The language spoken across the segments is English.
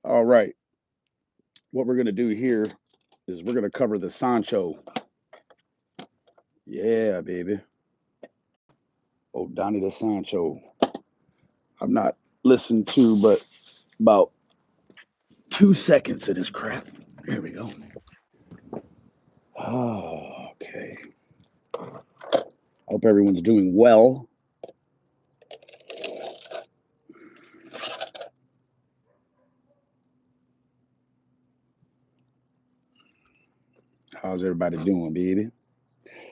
All right. What we're going to do here is we're going to cover the Sancho. Yeah, baby. Oh, Donnie the Sancho. I've not listened to but about 2 seconds of this crap. Here we go. Oh, okay. Hope everyone's doing well. How's everybody doing, baby?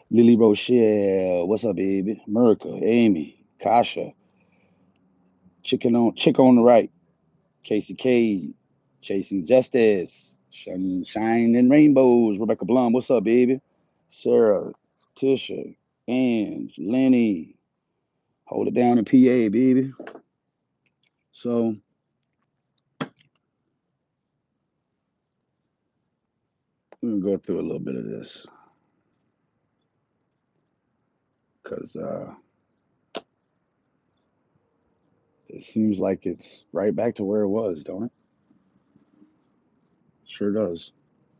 Lily Rochelle, what's up, baby? America, Amy, Kasha, chick on the right, Casey K, Chasing Justice, Sunshine and Rainbows, Rebecca Blum, what's up, baby? Sarah, Tisha, Ange, Lenny, hold it down in PA, baby. So we're gonna go through a little bit of this because it seems like it's right back to where it was, don't it? Sure does.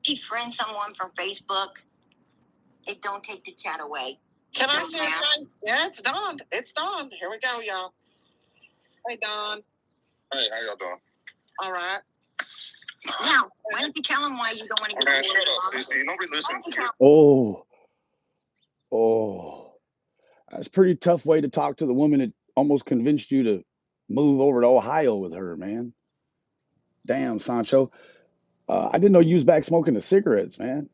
Befriend someone from Facebook. It don't take the chat away. Can I see it, guys? Yeah, it's Dawn. It's Dawn. Here we go, y'all. Hey, Dawn. Hey, how y'all doing? All right. Now, why don't you tell them why you don't want to get married? Shut up, Cece. Nobody listen to you. Oh, that's a pretty tough way to talk to the woman that almost convinced you to move over to Ohio with her, man. Damn, Sancho. I didn't know you was back smoking the cigarettes, man.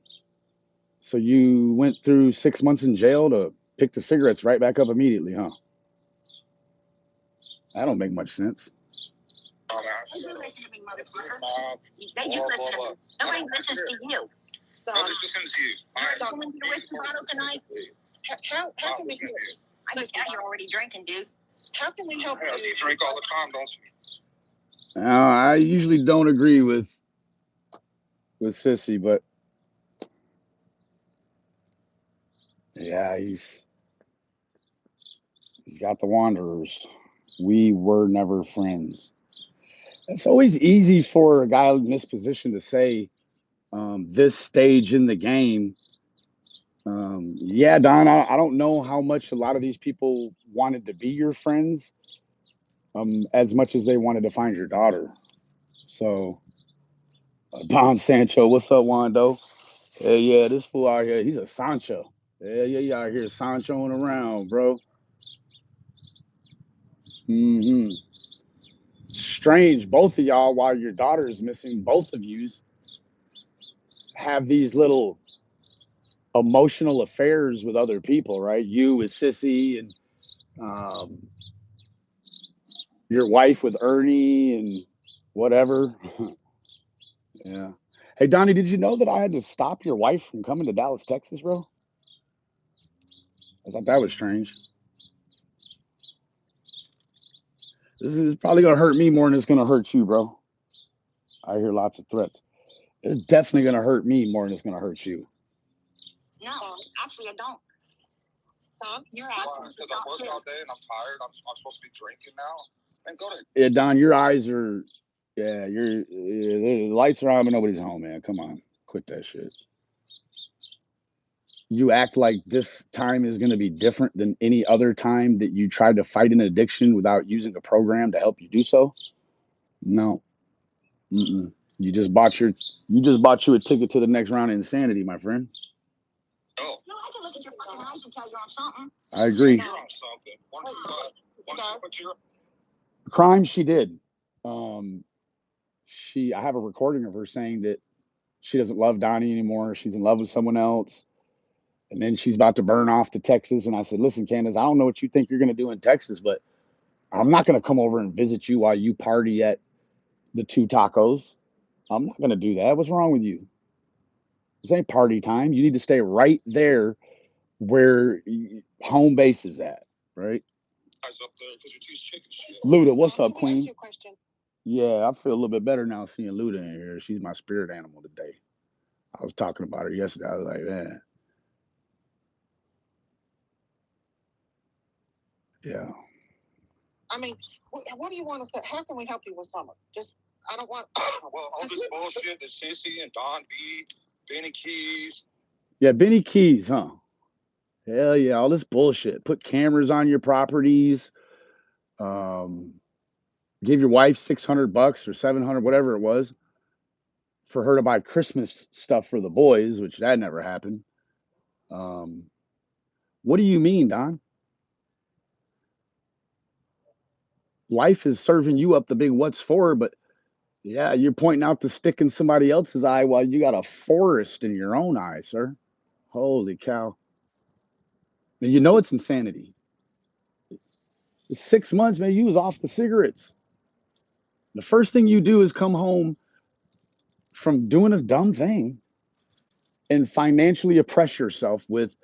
So you went through 6 months in jail to pick the cigarettes right back up immediately, huh? That don't make much sense. You listen to me, motherfucker. You listen to me. Nobody listens to you. Nobody's listening to you. You're going to the whiskey bottle tonight? How can we help you? I can tell you're already drinking, dude. How can we help you? You drink all the time, don't you? I usually don't agree with Sissy, but yeah, he's got the Wanderers. We were never friends. It's always easy for a guy in this position to say this stage in the game. Yeah, Don, I don't know how much a lot of these people wanted to be your friends as much as they wanted to find your daughter. So, Don Sancho, what's up, Wando? Yeah, this fool out here, he's a Sancho. Yeah, you out here Sanchoing around, bro. Hmm. Strange, both of y'all, while your daughter is missing, both of yous have these little emotional affairs with other people, right? You with Sissy and um, your wife with Ernie and whatever. Yeah. Hey, Donnie, did you know that I had to stop your wife from coming to Dallas, Texas, bro? I thought that was strange. This is probably gonna hurt me more than it's gonna hurt you, bro. I hear lots of threats. It's definitely gonna hurt me more than it's gonna hurt you. No, actually, I don't. Tom, you're out. Because I worked all day and I'm tired. I'm supposed to be drinking now. And go to. Yeah, Don, your eyes are. Yeah, the lights are on, but nobody's home, man. Come on, quit that shit. You act like this time is going to be different than any other time that you tried to fight an addiction without using a program to help you do so. No, mm-mm. You just bought you a ticket to the next round of insanity, my friend. Oh. No, I can look at your fucking eyes and tell you're on something. I agree. You're on something. Crime she did. I have a recording of her saying that she doesn't love Donnie anymore. She's in love with someone else. And then she's about to burn off to Texas. And I said, listen, Candace, I don't know what you think you're going to do in Texas, but I'm not going to come over and visit you while you party at the Two Tacos. I'm not going to do that. What's wrong with you? This ain't party time. You need to stay right there where home base is at, right? Luda, what's up, Queen? Yeah, I feel a little bit better now seeing Luda in here. She's my spirit animal today. I was talking about her yesterday. I was like, man, yeah. I mean, what do you want us to? How can we help you with summer? Just I don't want. Well, all this bullshit that Sissy and Don B, Benny Keys. Yeah, Benny Keys, huh? Hell yeah, all this bullshit. Put cameras on your properties. Um, give your wife $600 or 700, whatever it was, for her to buy Christmas stuff for the boys, which that never happened. Um, what do you mean, Don? Life is serving you up the big what's for, but yeah, you're pointing out the stick in somebody else's eye while you got a forest in your own eye, sir. Holy cow. And you know it's insanity. It's 6 months, man. You was off the cigarettes. The first thing you do is come home from doing a dumb thing and financially oppress yourself with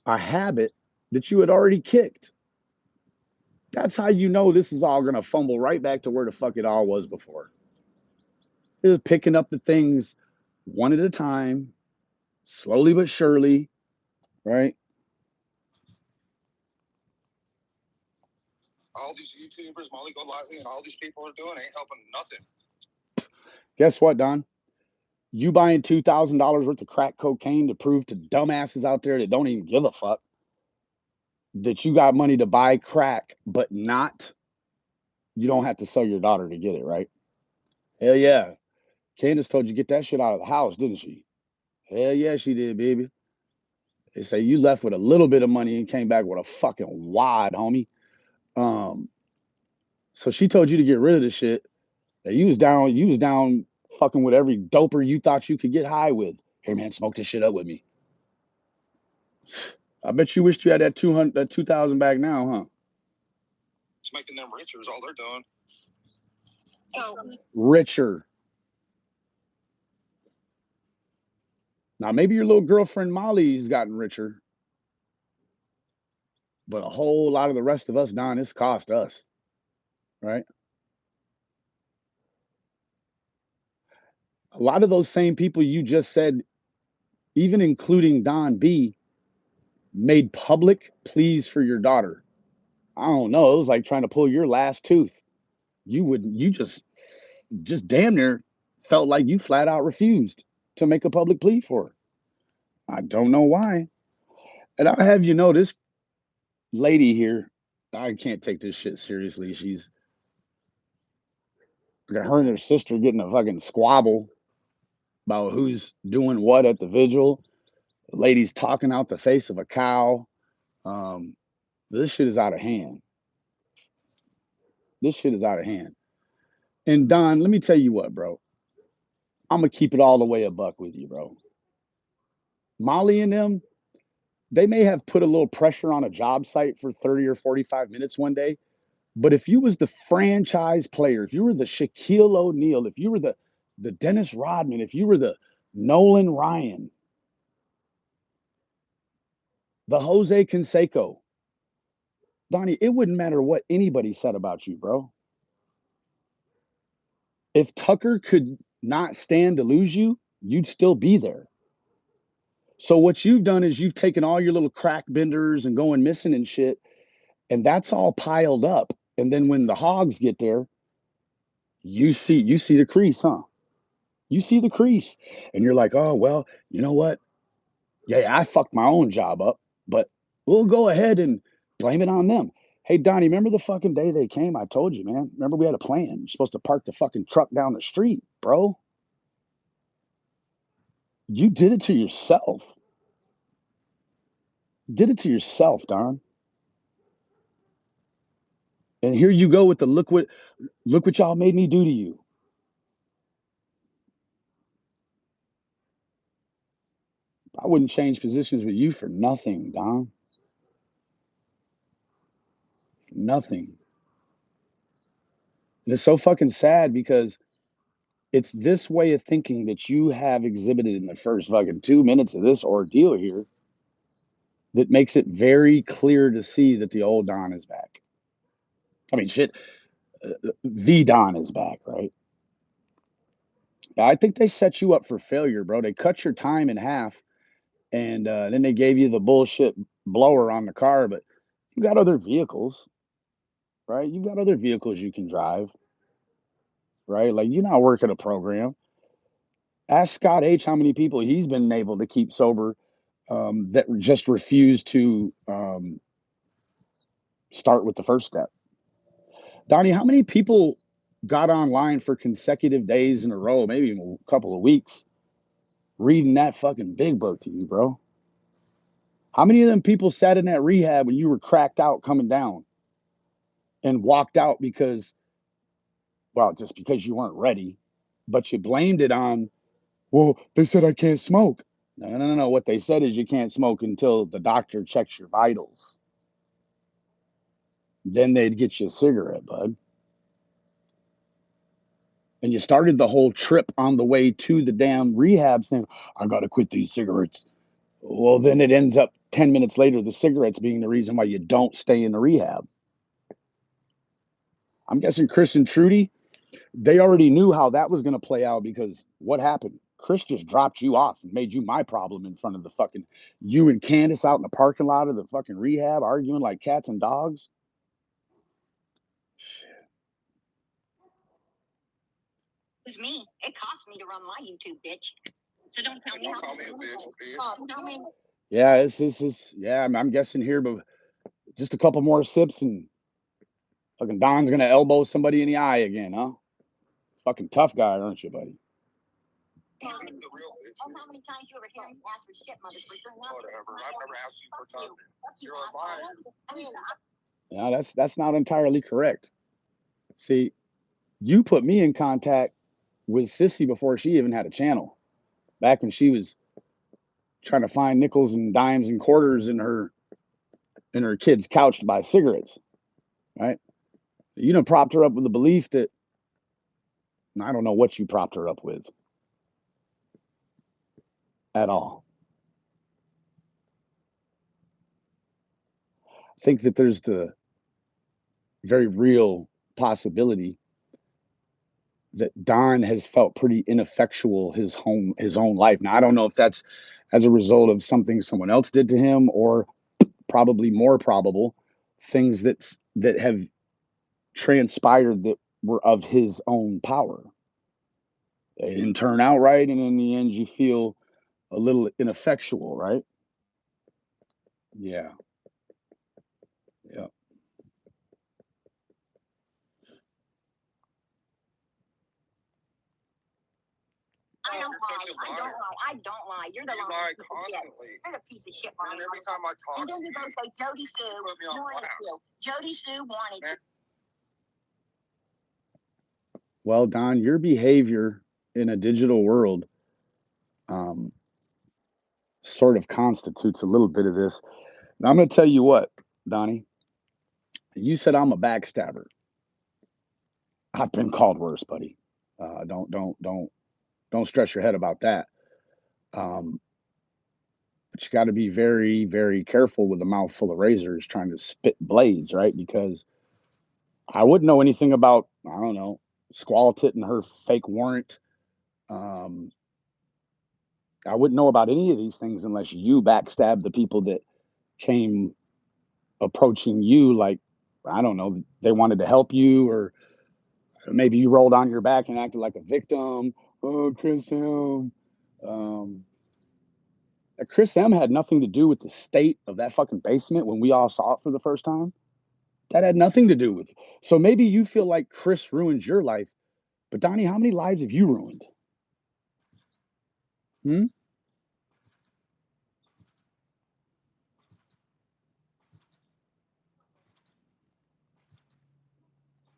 a habit that you had already kicked. That's how you know this is all going to fumble right back to where the fuck it all was before. It was picking up the things one at a time, slowly but surely, right? All these YouTubers, Molly Golightly, and all these people are doing ain't helping nothing. Guess what, Don? You buying $2,000 worth of crack cocaine to prove to dumbasses out there that don't even give a fuck that you got money to buy crack, but not, you don't have to sell your daughter to get it, right? Hell yeah. Candace told you get that shit out of the house, didn't she? Hell yeah, she did, baby. They say you left with a little bit of money and came back with a fucking wad, homie. Um, so she told you to get rid of the shit. That you was down fucking with every doper you thought you could get high with. Here, man, smoke this shit up with me. I bet you wished you had that 200, that 2,000 back now, huh? It's making them richer is all they're doing. So Richer. Now maybe your little girlfriend Molly's gotten richer, but a whole lot of the rest of us, Don, it's cost us, right? A lot of those same people you just said, even including Don B, made public pleas for your daughter. I don't know. It was like trying to pull your last tooth. You just damn near felt like you flat out refused to make a public plea for her. I don't know why. And I'll have you know this lady here, I can't take this shit seriously. She's her and her sister getting a fucking squabble about who's doing what at the vigil. The lady's talking out the face of a cow. Um, this shit is out of hand. This shit is out of hand. And Don, let me tell you what, bro. I'm gonna keep it all the way a buck with you, bro. Molly and them, they may have put a little pressure on a job site for 30 or 45 minutes one day, but if you was the franchise player, if you were the Shaquille O'Neal, if you were the Dennis Rodman, if you were the Nolan Ryan, the Jose Canseco, Donnie, it wouldn't matter what anybody said about you, bro. If Tucker could not stand to lose you, you'd still be there. So what you've done is you've taken all your little crack benders and going missing and shit, and that's all piled up. And then when the hogs get there, you see the crease, huh? You see the crease, and you're like, oh well, you know what? Yeah, I fucked my own job up, but we'll go ahead and blame it on them. Hey Donnie, remember the fucking day they came? I told you, man. Remember we had a plan. You're supposed to park the fucking truck down the street, bro. You did it to yourself. Did it to yourself, Don. And here you go with the look what y'all made me do to you. I wouldn't change positions with you for nothing, Don. Nothing. And it's so fucking sad because it's this way of thinking that you have exhibited in the first fucking 2 minutes of this ordeal here that makes it very clear to see that the old Don is back. I mean, shit, the Don is back, right? I think they set you up for failure, bro. They cut your time in half, and then they gave you the bullshit blower on the car, but you got other vehicles. right? You've got other vehicles you can drive, right? Like you're not working a program. Ask Scott H how many people he's been able to keep sober that just refuse to start with the first step. Donnie, how many people got online for consecutive days in a row, maybe even a couple of weeks, reading that fucking big book to you, bro? How many of them people sat in that rehab when you were cracked out coming down and walked out because, well, just because you weren't ready, but you blamed it on, well, they said I can't smoke. No, no, no, no. What they said is you can't smoke until the doctor checks your vitals. Then they'd get you a cigarette, bud. And you started the whole trip on the way to the damn rehab saying, I got to quit these cigarettes. Well, then it ends up 10 minutes later, the cigarettes being the reason why you don't stay in the rehab. I'm guessing Chris and Trudy, they already knew how that was going to play out because what happened? Chris just dropped you off and made you my problem in front of the fucking you and Candace out in the parking lot of the fucking rehab arguing like cats and dogs. Shit. It was me. It cost me to run my YouTube, bitch. So don't tell me. Don't call me a bitch, please. Tell me. Yeah, yeah, I'm guessing here, but just a couple more sips and fucking Don's gonna elbow somebody in the eye again, huh? Fucking tough guy, aren't you, buddy? How many times you ever hear me ask for shit, mother? Whatever. I've never asked you for nothing. You're a liar. Yeah, that's not entirely correct. See, you put me in contact with Sissy before she even had a channel. Back when she was trying to find nickels and dimes and quarters in her kid's couch to buy cigarettes, right? You done propped her up with the belief that I don't know what you propped her up with at all. I think that there's the very real possibility that Don has felt pretty ineffectual his own life. Now I don't know if that's as a result of something someone else did to him or probably more probable things that have transpired that were of his own power. They didn't turn out right, and in the end you feel a little ineffectual, right? Yeah. Yeah. I don't lie. I don't lie. I don't lie. You're the lie constantly. You're the piece of shit. And every time I talk, and then you go say Jody Sue wanted you. Jody Sue wanted you. Well, Don, your behavior in a digital world um, sort of constitutes a little bit of this. Now, I'm going to tell you what, Donnie. You said I'm a backstabber. I've been called worse, buddy. Don't stress your head about that. Um, but you got to be very, very careful with a mouth full of razors trying to spit blades, right? Because I wouldn't know anything about, I don't know, Squall Tit and her fake warrant. Um, I wouldn't know about any of these things unless you backstab the people that came approaching you like, I don't know, they wanted to help you, or maybe you rolled on your back and acted like a victim. Oh, Chris M. Um, Chris M had nothing to do with the state of that fucking basement when we all saw it for the first time. That had nothing to do with it. So maybe you feel like Chris ruined your life, but Donnie, how many lives have you ruined? Hmm?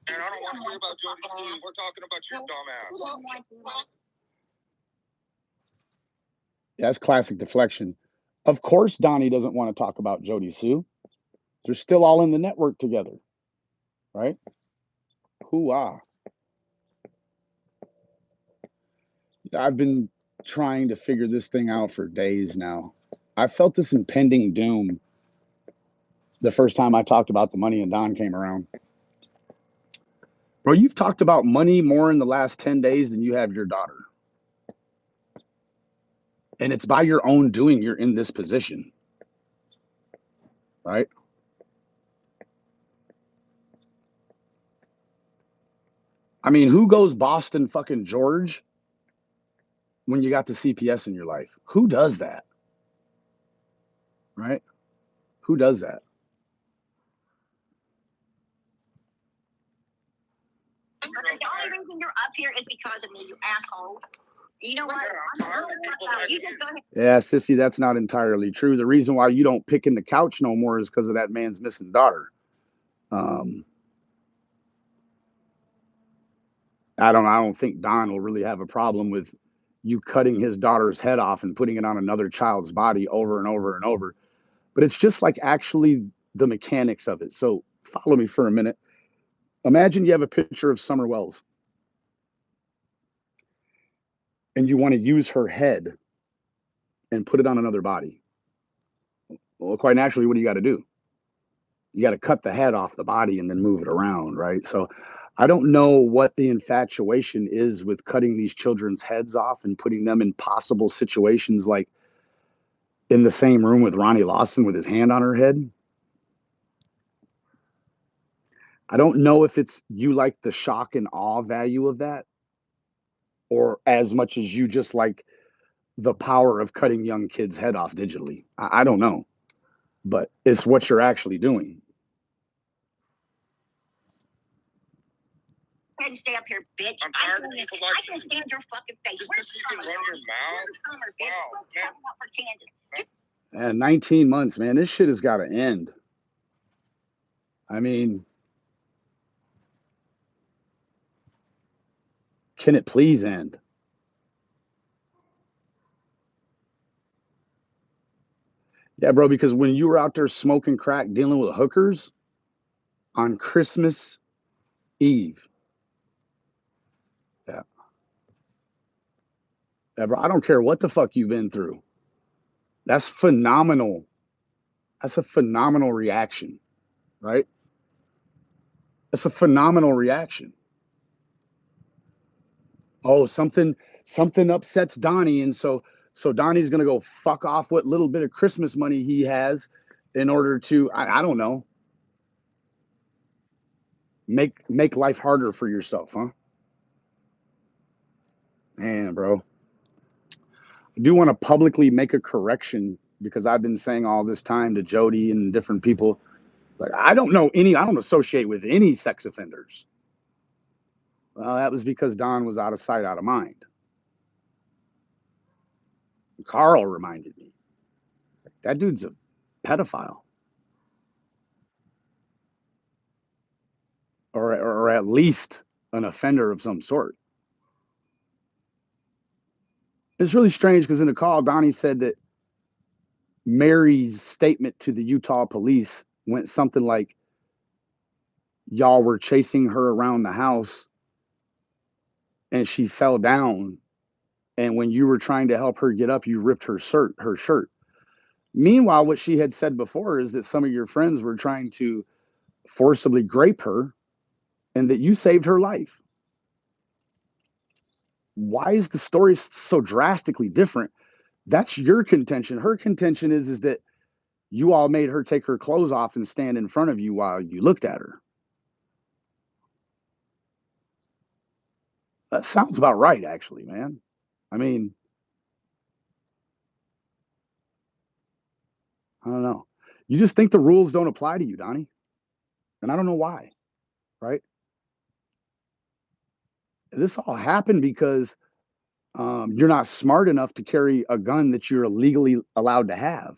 And I don't want to hear about Jody Sue. We're talking about your dumbass. That's classic deflection. Of course, Donnie doesn't want to talk about Jody Sue. They're still all in the network together, right? Hoo-ah. I've been trying to figure this thing out for days now. I felt this impending doom the first time I talked about the money and Don came around. Bro, you've talked about money more in the last 10 days than you have your daughter. And it's by your own doing you're in this position, right? I mean, who goes Boston fucking George when you got the CPS in your life? Who does that? Right? Who does that? The only reason you're up here is because of me, you asshole. You know what? You just go ahead. Yeah, sissy, that's not entirely true. The reason why you don't pick in the couch no more is because of that man's missing daughter. Um, I don't think Don will really have a problem with you cutting his daughter's head off and putting it on another child's body over and over and over. But it's just like actually the mechanics of it. So follow me for a minute. Imagine you have a picture of Summer Wells and you want to use her head and put it on another body. Well, quite naturally, what do you got to do? You got to cut the head off the body and then move it around, right? So I don't know what the infatuation is with cutting these children's heads off and putting them in possible situations like in the same room with Ronnie Lawson with his hand on her head. I don't know if it's you like the shock and awe value of that or as much as you just like the power of cutting young kids' head off digitally. I don't know, but it's what you're actually doing. Go ahead and stay up here, bitch. I'm tired of people like I can stand your fucking face. Just because you can run your mouth. Summer, bitch. Wow, for Kansas. And 19 months, man, this shit has got to end. I mean, can it please end? Yeah, bro, because when you were out there smoking crack, dealing with hookers on Christmas Eve, yeah, yeah, bro, I don't care what the fuck you've been through. That's phenomenal. That's a phenomenal reaction, right? That's a phenomenal reaction. Oh, something upsets Donnie, and so Donnie's gonna go fuck off what little bit of Christmas money he has in order to I don't know make life harder for yourself, huh? Man, bro. I do want to publicly make a correction because I've been saying all this time to Jody and different people, like I don't associate with any sex offenders. Well, that was because Don was out of sight, out of mind. Carl reminded me that dude's a pedophile, or at least an offender of some sort. It's really strange because in the call, Donnie said that Mary's statement to the Utah police went something like, y'all were chasing her around the house and she fell down. And when you were trying to help her get up, you ripped her shirt. Meanwhile, what she had said before is that some of your friends were trying to forcibly grape her and that you saved her life. Why is the story so drastically different? That's your contention. Her contention is that you all made her take her clothes off and stand in front of you while you looked at her. That sounds about right, actually, man. I mean, I don't know. You just think the rules don't apply to you, Donnie. And I don't know why, right? This all happened because you're not smart enough to carry a gun that you're legally allowed to have.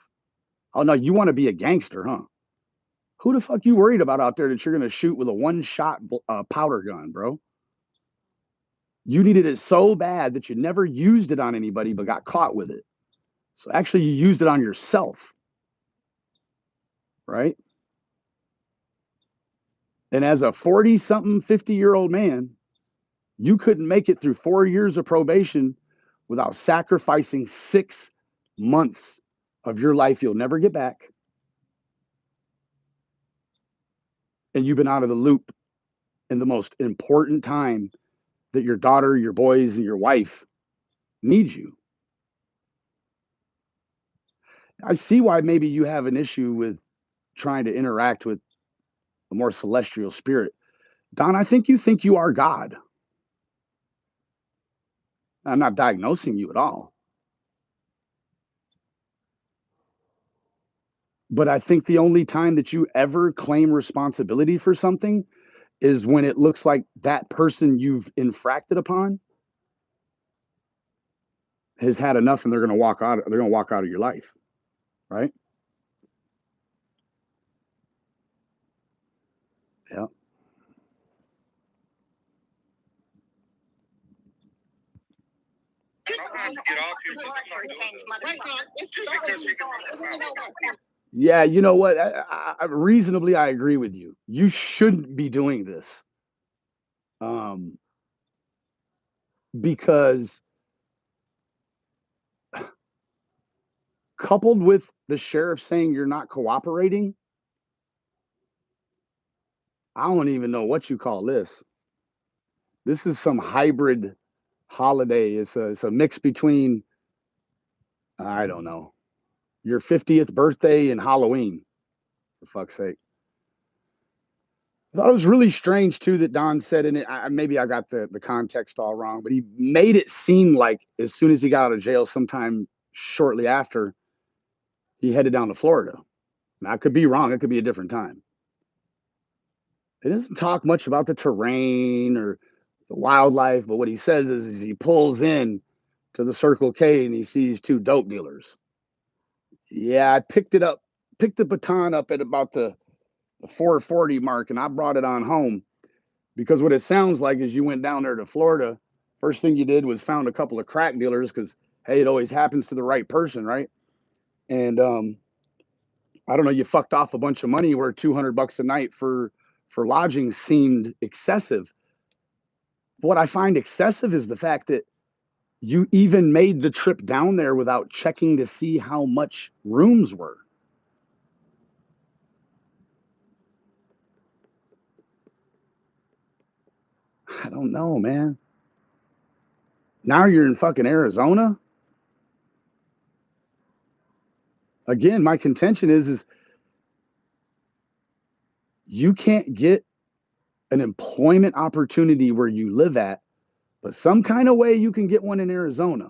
Oh, no, you want to be a gangster, huh? Who the fuck you worried about out there that you're going to shoot with a one-shot powder gun, bro? You needed it so bad that you never used it on anybody but got caught with it. So actually, you used it on yourself, right? And as a 40 something, 50-year-old man, you couldn't make it through 4 years of probation without sacrificing 6 months of your life you'll never get back. And you've been out of the loop in the most important time that your daughter, your boys, and your wife need you. I see why maybe you have an issue with trying to interact with a more celestial spirit. Don, I think you are God. I'm not diagnosing you at all. But I think the only time that you ever claim responsibility for something is when it looks like that person you've infracted upon has had enough and they're going to walk out. They're going to walk out of your life, right? Yeah. Yeah, you know what? Reasonably, I agree with you. You shouldn't be doing this, um, because coupled with the sheriff saying you're not cooperating, I don't even know what you call this. This is some hybrid holiday. It's a mix between, I don't know, your 50th birthday and Halloween. For fuck's sake. I thought it was really strange too that Don said in it. Maybe I got the context all wrong, but he made it seem like as soon as he got out of jail, sometime shortly after, he headed down to Florida. Now, I could be wrong. It could be a different time. It doesn't talk much about the terrain or the wildlife, but what he says is he pulls in to the Circle K and he sees two dope dealers. Yeah, I picked the baton up at about the 440 mark, and I brought it on home because what it sounds like is you went down there to Florida. First thing you did was found a couple of crack dealers because hey, it always happens to the right person, right? And I don't know, you fucked off a bunch of money where $200 a night for lodging seemed excessive. What I find excessive is the fact that you even made the trip down there without checking to see how much rooms were. I don't know, man. Now you're in fucking Arizona. Again, my contention is you can't get an employment opportunity where you live at, but some kind of way you can get one in Arizona.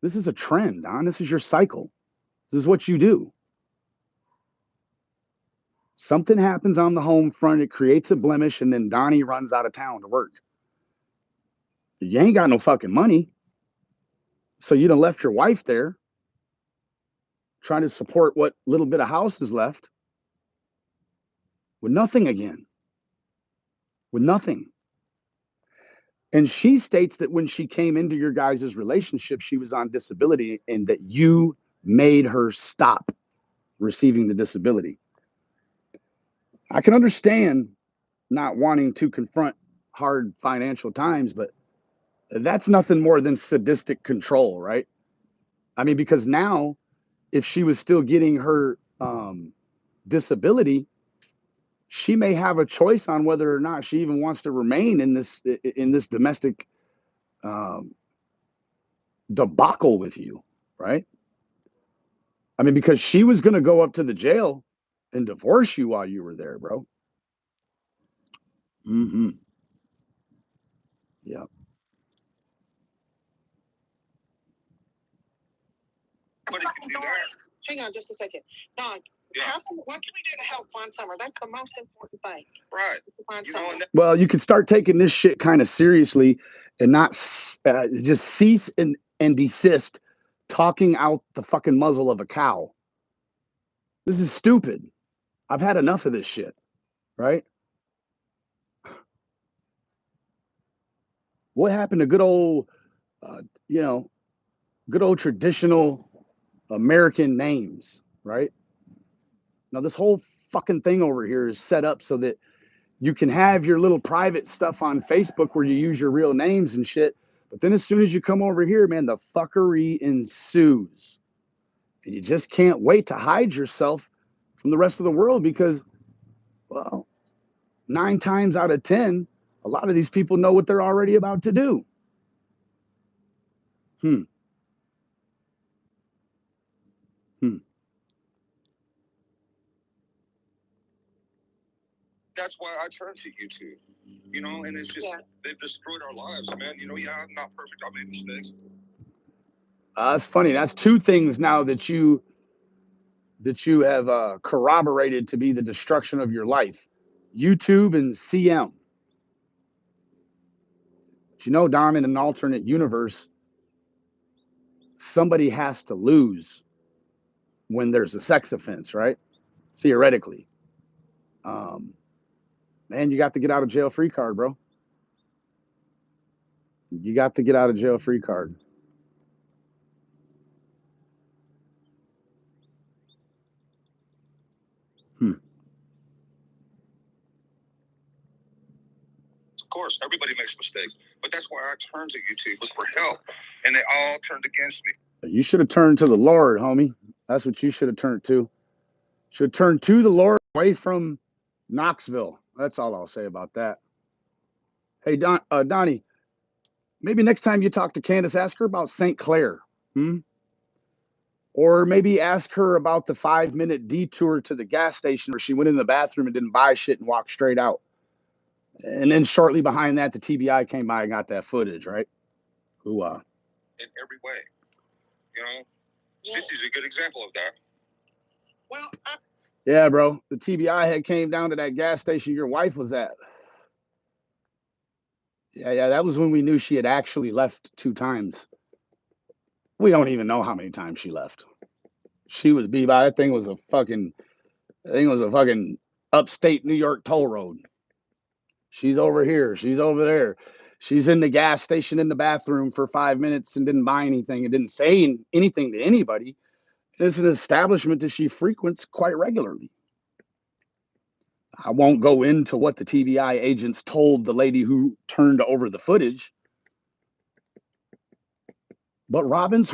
This is a trend, Don. This is your cycle. This is what you do. Something happens on the home front, it creates a blemish, and then Donnie runs out of town to work. You ain't got no fucking money. So you done left your wife there trying to support what little bit of house is left with nothing again, with nothing. And she states that when she came into your guys' relationship, she was on disability and that you made her stop receiving the disability. I can understand not wanting to confront hard financial times, but that's nothing more than sadistic control, right? I mean, because now, if she was still getting her disability, she may have a choice on whether or not she even wants to remain in this domestic um, debacle with you, right? I mean, because she was going to go up to the jail and divorce you while you were there, bro. Mm-hmm. Yeah. But if you do that, hang on just a second. Don, yeah. What can we do to help find Summer? That's the most important thing. Right. Find Summer. Well, you can start taking this shit kind of seriously and not just cease and desist talking out the fucking muzzle of a cow. This is stupid. I've had enough of this shit, right? What happened to good old, uh, you know, good old traditional American names, right? Now, this whole fucking thing over here is set up so that you can have your little private stuff on Facebook where you use your real names and shit. But then as soon as you come over here, man, the fuckery ensues. And you just can't wait to hide yourself from the rest of the world because, well, 9 times out of 10, a lot of these people know what they're already about to do. Hmm. Hmm. that's why I turned to YouTube. You know, and it's just they've destroyed our lives, man. You know, I'm not perfect. I made mistakes. That's funny. That's two things now that you have corroborated to be the destruction of your life: YouTube and CM. But you know, Don, in an alternate universe, somebody has to lose when there's a sex offense, right? Theoretically. Um, Man, you got to get out of jail free card, bro. You got to get out of jail free card. Hmm. Of course, everybody makes mistakes, but that's why I turned to YouTube was for help, and they all turned against me. You should have turned to the Lord, homie. That's what you should have turned to. Should turn to the Lord, away from Knoxville. That's all I'll say about that. Hey, Donnie, maybe next time you talk to Candace, ask her about St. Clair. Hmm? Or maybe ask her about the 5-minute detour to the gas station where she went in the bathroom and didn't buy shit and walked straight out. And then shortly behind that, the TBI came by and got that footage, right? Who, in every way. You know, Sissy's a good example of that. Well, yeah, bro. The TBI had came down to that gas station your wife was at. Yeah, that was when we knew she had actually left 2 times. We don't even know how many times she left. She was by that thing was a fucking upstate New York toll road. She's over here, she's over there. She's in the gas station in the bathroom for 5 minutes and didn't buy anything and didn't say anything to anybody. It's an establishment that she frequents quite regularly. I won't go into what the TBI agents told the lady who turned over the footage. But Robin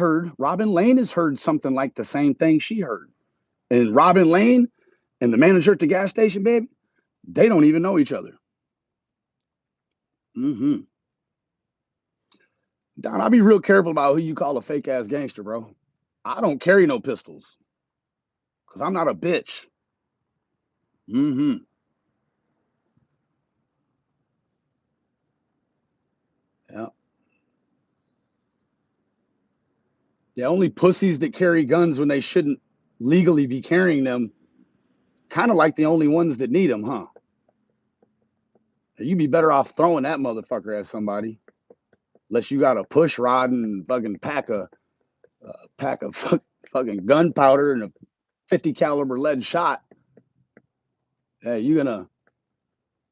Lane has heard something like the same thing she heard. And Robin Lane and the manager at the gas station, baby, they don't even know each other. Mm-hmm. Don, I'll be real careful about who you call a fake ass gangster, bro. I don't carry no pistols because I'm not a bitch. Mm-hmm. Yeah. Yeah, only pussies that carry guns when they shouldn't legally be carrying them, kind of like the only ones that need them, huh? You'd be better off throwing that motherfucker at somebody, unless you got a push rod and fucking pack of fucking gunpowder and a 50 caliber lead shot. Hey, you gonna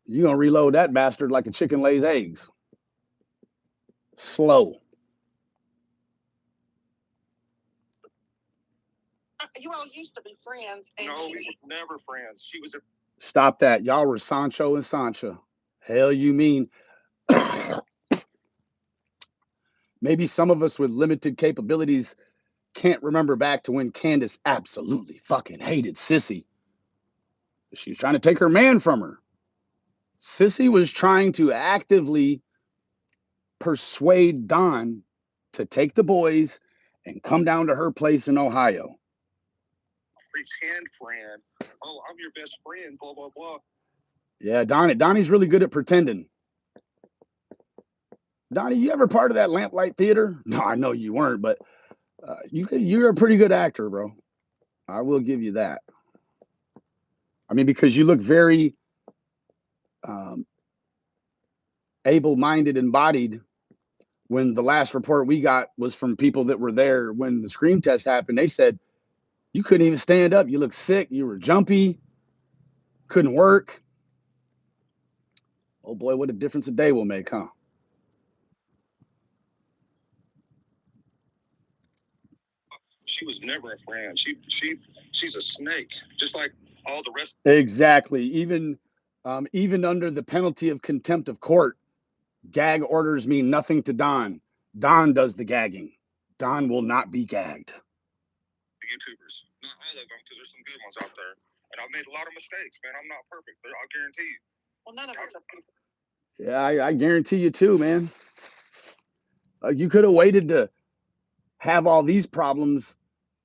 reload that bastard like a chicken lays eggs. Slow. You all used to be friends. And no, we were never friends. She was a. Stop that. Y'all were Sancho and Sancho. Hell, you mean maybe some of us with limited capabilities can't remember back to when Candace absolutely fucking hated Sissy. She was trying to take her man from her. Sissy was trying to actively persuade Don to take the boys and come down to her place in Ohio. Pretend friend. Oh, I'm your best friend, blah, blah, blah. Yeah, Donnie's really good at pretending. Donnie, you ever part of that Lamplight Theater? No, I know you weren't, but you're a pretty good actor, bro. I will give you that. I mean, because you look very um, able-minded and bodied. When the last report we got was from people that were there when the scream test happened, they said you couldn't even stand up. You looked sick. You were jumpy. Couldn't work. Oh boy, what a difference a day will make, huh? She was never a friend. She's a snake, just like all the rest. Exactly. Even under the penalty of contempt of court, gag orders mean nothing to Don. Don does the gagging. Don will not be gagged. YouTubers, not all of them, because there's some good ones out there, and I've made a lot of mistakes, man. I'm not perfect, but I'll guarantee you. Well, none of us are perfect. Yeah, I guarantee you too, man. You could have waited to have all these problems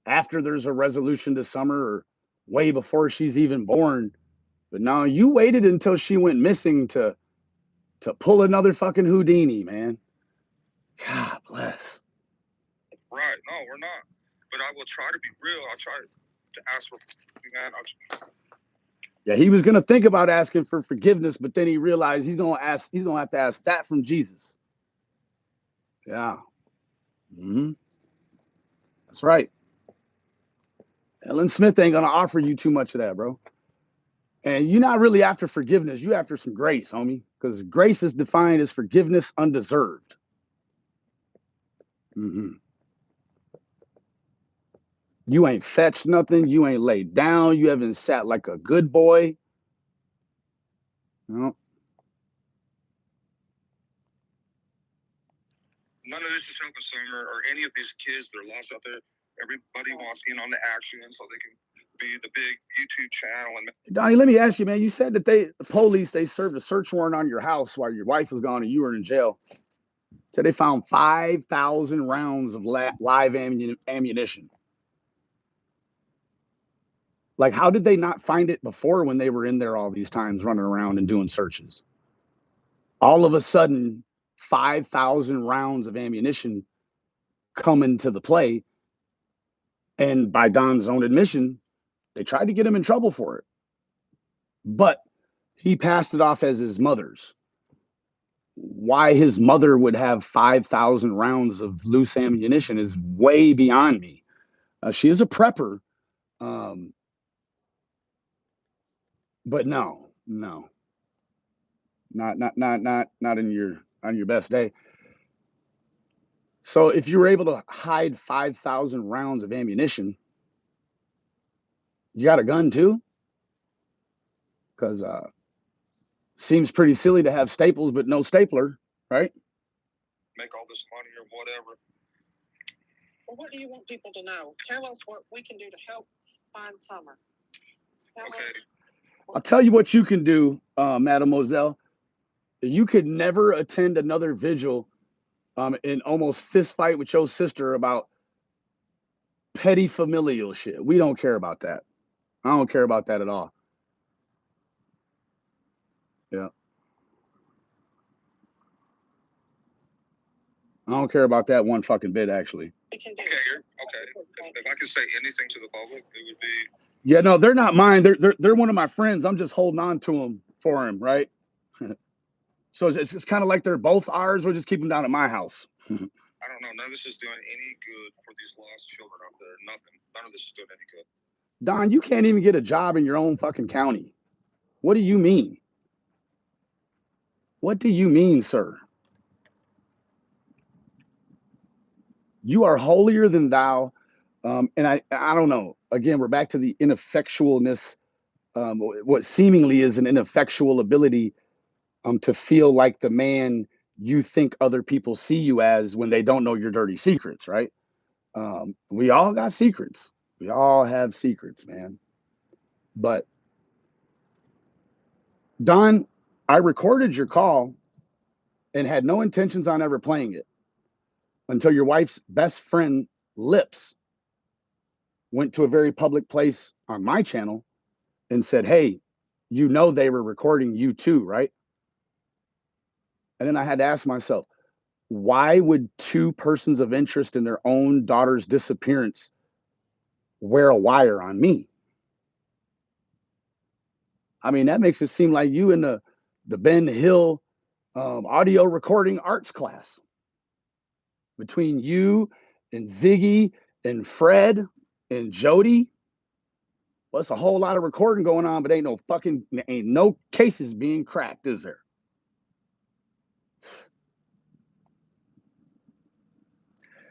after there's a resolution to summer or way before she's even born. But no, you waited until she went missing to pull another fucking Houdini, man. God bless. Right. No, we're not. But I will try to be real. I'll try to ask for, man. Yeah, he was gonna think about asking for forgiveness, but then he realized he's gonna have to ask that from Jesus. Yeah. That's right. Ellen Smith ain't gonna offer you too much of that, bro. And you're not really after forgiveness. You after some grace, homie. Because grace is defined as forgiveness undeserved. You ain't fetched nothing. You ain't laid down. You haven't sat like a good boy. No. None of this is helping Summer or any of these kids that are lost out there. Everybody wants in on the action so they can be the big YouTube channel. And Donnie, let me ask you, man. You said that the police served a search warrant on your house while your wife was gone and you were in jail. So they found 5,000 rounds of live ammunition. Like, how did they not find it before when they were in there all these times running around and doing searches? All of a sudden, 5,000 rounds of ammunition come into the play. And by Don's own admission, they tried to get him in trouble for it. But he passed it off as his mother's. Why his mother would have 5,000 rounds of loose ammunition is way beyond me. She is a prepper. But no, not in your on your best day. So if you were able to hide 5,000 rounds of ammunition, you got a gun too? Because seems pretty silly to have staples but no stapler, right? Make all this money or whatever. Well, what do you want people to know? Tell us what we can do to help find Summer. I'll tell you what you can do, mademoiselle. You could never attend another vigil and almost fist fight with your sister about petty familial shit. We don't care about that. I don't care about that at all. Yeah. I don't care about that one fucking bit, actually. Okay. If I could say anything to the public, it would be. Yeah, no, they're not mine. They're one of my friends. I'm just holding on to them for him, right? So it's kind of like they're both ours. We'll just keep them down at my house. I don't know. None of this is doing any good for these lost children out there. Nothing. None of this is doing any good. Don, you can't even get a job in your own fucking county. What do you mean? What do you mean, sir? You are holier than thou. And I don't know. Again, we're back to the ineffectualness, what seemingly is an ineffectual ability to feel like the man you think other people see you as when they don't know your dirty secrets, right? We all got secrets. We all have secrets, man. But Don, I recorded your call and had no intentions on ever playing it until your wife's best friend lips went to a very public place on my channel and said, "Hey, you know they were recording you too, right?" And then I had to ask myself, why would two persons of interest in their own daughter's disappearance wear a wire on me? I mean, that makes it seem like you in the Ben Hill audio recording arts class. Between you and Ziggy and Fred and Jody, well, it's a whole lot of recording going on, but ain't no cases being cracked, is there?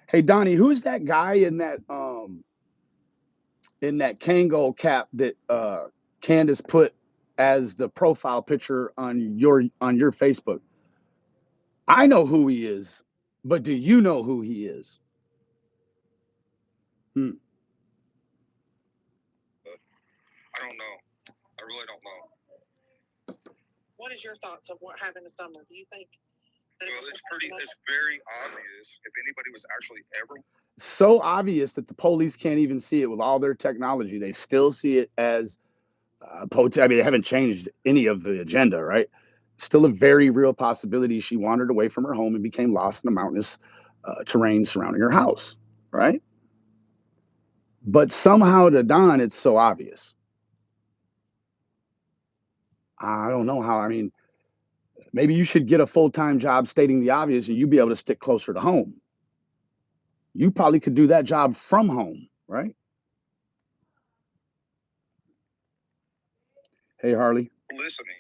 Hey Donnie, who's that guy in that Kango cap that Candace put as the profile picture on your Facebook? I know who he is, but do you know who he is? I don't know. I really don't know. What is your thoughts of what happened to Summer? Do you think that it's very obvious if anybody was actually ever so obvious that the police can't even see it with all their technology. They still see it as I mean, they haven't changed any of the agenda, right? Still a very real possibility she wandered away from her home and became lost in the mountainous terrain surrounding her house, right? But somehow to Don, it's so obvious. I don't know how. I mean, maybe you should get a full time job stating the obvious and you'd be able to stick closer to home. You probably could do that job from home, right? Hey, Harley. Listening,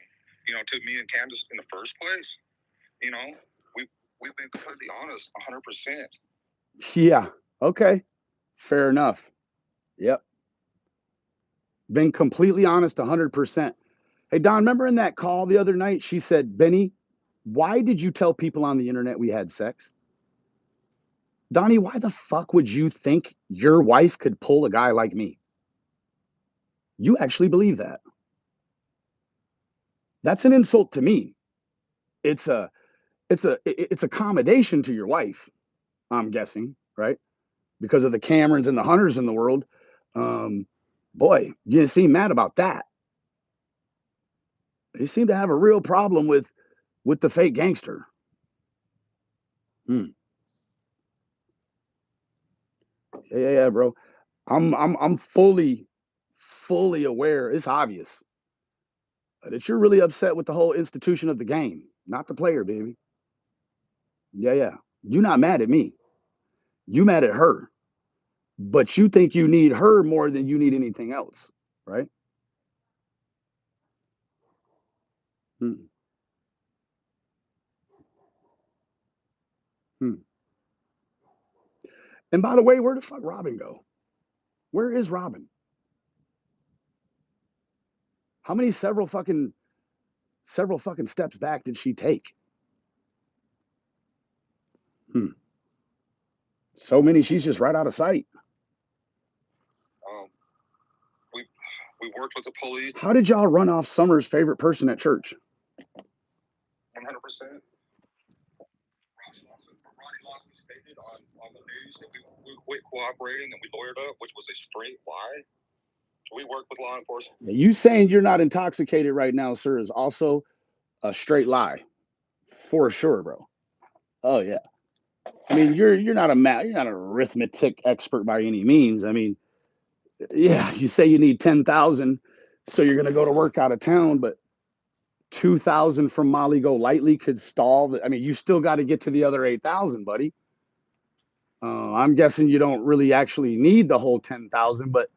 to me and Candace in the first place, you know, we we've been completely honest, 100%. Yeah. Okay. Fair enough. Yep. Been completely honest 100%. Hey, Don, remember in that call the other night, she said, Benny, why did you tell people on the internet we had sex? Donnie, why the fuck would you think your wife could pull a guy like me? You actually believe that? That's an insult to me. It's a it's accommodation to your wife, I'm guessing, right? Because of the Camerons and the Hunters in the world. Um, Boy, you didn't seem mad about that. You seem to have a real problem with the fake gangster. Hmm. Yeah, bro. I'm fully aware. It's obvious that you're really upset with the whole institution of the game, not the player, baby. Yeah. You're not mad at me. You mad at her, but you think you need her more than you need anything else, right? Hmm. Hmm. And by the way, where the fuck Robin go? Where is Robin? How many several fucking steps back did she take? Hmm. So many, she's just right out of sight. Um, we we worked with the police. How did y'all run off Summer's favorite person at church? 100%. Ronnie Lawson stated on the news that we quit cooperating and we lawyered up, which was a straight lie. We worked with law enforcement. You saying you're not intoxicated right now, sir, is also a straight lie, for sure, bro. Oh yeah. I mean, you're not you're not an arithmetic expert by any means. I mean, yeah, you say you need 10,000, so you're gonna go to work out of town, but 2,000 from Molly Go Lightly could stall. I mean, you still got to get to the other 8,000, buddy. I'm guessing you don't really actually need the whole 10,000, but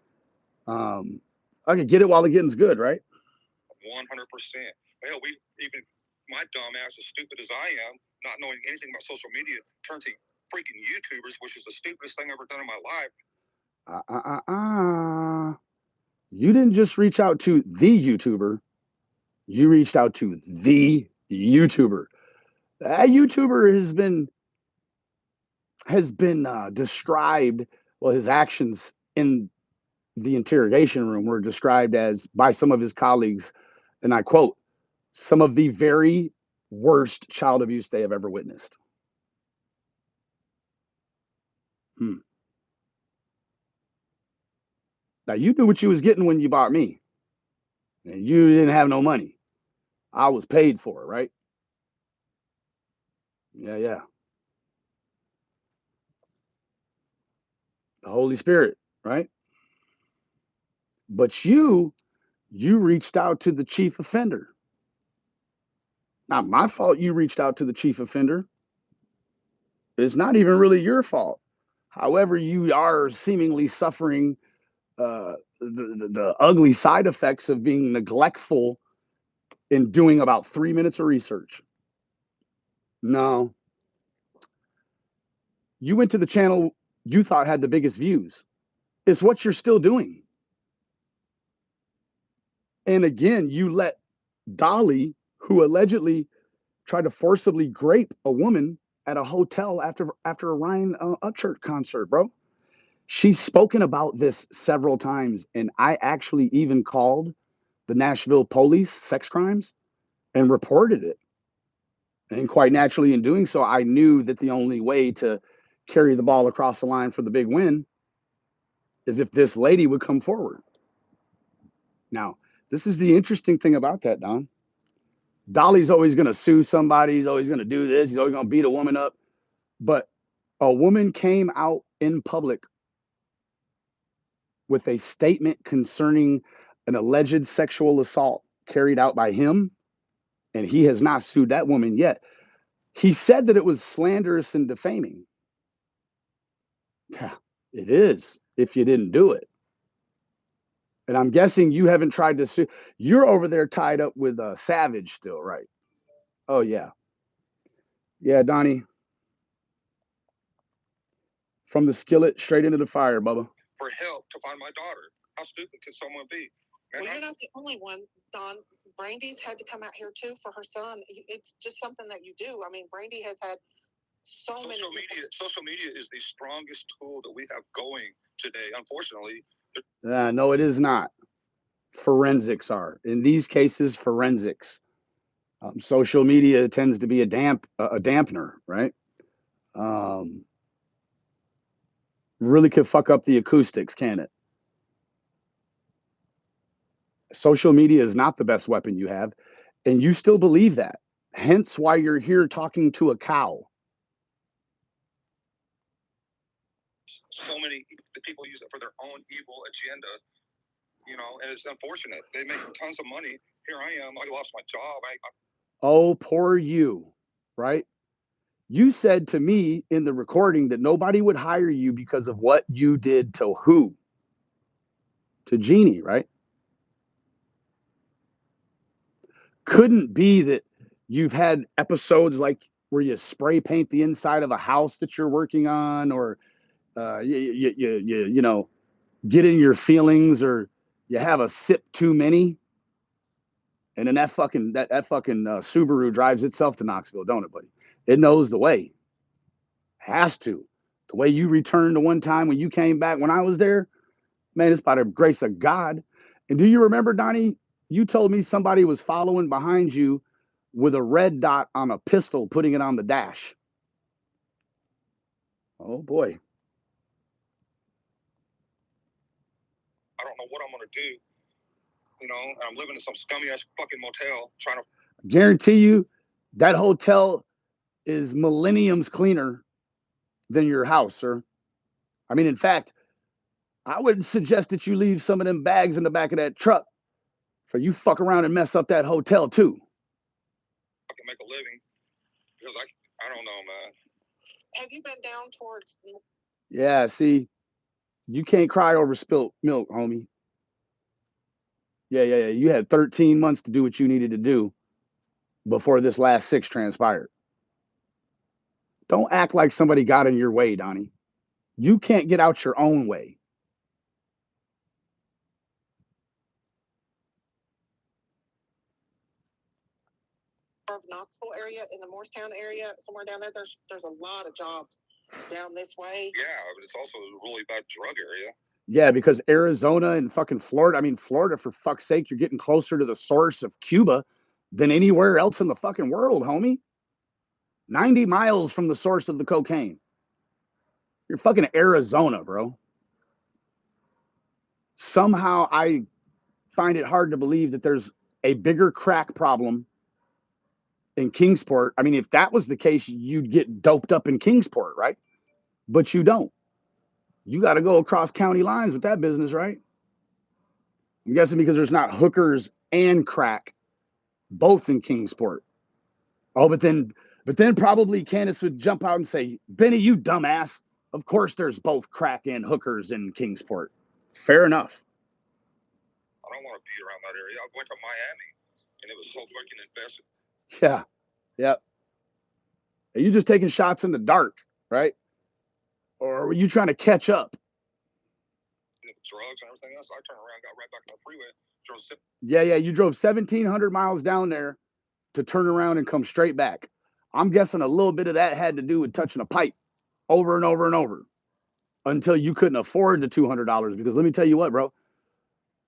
okay, get it while the getting's good, right? 100%. Hell, we even my dumb ass, as stupid as I am, not knowing anything about social media, turned to freaking YouTubers, which is the stupidest thing I've ever done in my life. You didn't just reach out to the YouTuber. You reached out to the YouTuber. That YouTuber has been described. Well, his actions in the interrogation room were described as by some of his colleagues, and I quote, some of the very worst child abuse they have ever witnessed. Hmm. Now you knew what you was getting when you bought me, and you didn't have no money. I was paid for it, right? Yeah. The Holy Spirit, right? But you reached out to the chief offender. Not my fault you reached out to the chief offender. It's not even really your fault. However, you are seemingly suffering the ugly side effects of being neglectful in doing about 3 minutes of research. No, you went to the channel you thought had the biggest views. It's what you're still doing. And again, you let Dolly, who allegedly tried to forcibly grape a woman at a hotel after a Ryan Upchurch concert, bro. She's spoken about this several times, and I actually even called the Nashville police, sex crimes, and reported it. And quite naturally, in doing so, I knew that the only way to carry the ball across the line for the big win is if this lady would come forward. Now, This is the interesting thing about that, Don. Dolly's always going to sue somebody. He's always going to do this. He's always going to beat a woman up. But a woman came out in public with a statement concerning an alleged sexual assault carried out by him, and he has not sued that woman yet. He said that it was slanderous and defaming. Yeah, it is if you didn't do it. And I'm guessing you haven't tried to sue. You're over there tied up with Savage still, right? Oh, yeah. Yeah, Donnie. From the skillet straight into the fire, Bubba. For help to find my daughter. How stupid can someone be? Man, well, you're not the only one, Don. Brandy's had to come out here too for her son. It's just something that you do. I mean, Brandy has had so many. Social media is the strongest tool that we have going today. Unfortunately, no, it is not. Forensics are in these cases forensics. Social media tends to be a dampener, right? Really could fuck up the acoustics, can it? Social media is not the best weapon you have, and you still believe that. Hence why you're here talking to a cow. So many people use it for their own evil agenda, and it's unfortunate. They make tons of money. Here I am. I lost my job. Oh, poor you, right? You said to me in the recording that nobody would hire you because of what you did to who? To Jeannie, right? Couldn't be that you've had episodes like where you spray paint the inside of a house that you're working on, or you know, get in your feelings, or you have a sip too many, and then that fucking Subaru drives itself to Knoxville, don't it, buddy? It knows the way. Has to. The way you returned the one time when you came back when I was there, man, it's by the grace of God. And do you remember, Donnie? You told me somebody was following behind you with a red dot on a pistol, putting it on the dash. Oh boy. I don't know what I'm gonna do. I'm living in some scummy ass fucking motel trying to guarantee you that hotel is millenniums cleaner than your house, sir. I mean, in fact, I would suggest that you leave some of them bags in the back of that truck for you fuck around and mess up that hotel too. I can make a living because I don't know, man. Have you been down towards? Yeah, see, you can't cry over spilt milk, homie. Yeah. You had 13 months to do what you needed to do before this last 6 transpired. Don't act like somebody got in your way, Donnie. You can't get out your own way. Knoxville area, in the Morristown area, somewhere down there, there's a lot of jobs down this way. Yeah, but it's also a really bad drug area. Yeah, because Arizona and fucking Florida, I mean, Florida, for fuck's sake, you're getting closer to the source of Cuba than anywhere else in the fucking world, homie. 90 miles from the source of the cocaine. You're fucking Arizona, bro. Somehow I find it hard to believe that there's a bigger crack problem in Kingsport. I mean, if that was the case, you'd get doped up in Kingsport, right? But you don't. You got to go across county lines with that business, right? I'm guessing because there's not hookers and crack both in Kingsport. Oh, but then probably Candace would jump out and say, Benny, you dumbass. Of course there's both crack and hookers in Kingsport. Fair enough. I don't want to be around that area. I went to Miami and it was so fucking infested. Yeah. Yep. Are you just taking shots in the dark, right? Or were you trying to catch up? Drugs and everything else. I turned around, got right back on the freeway. Yeah. You drove 1,700 miles down there to turn around and come straight back. I'm guessing a little bit of that had to do with touching a pipe over and over and over until you couldn't afford the $200. Because let me tell you what, bro,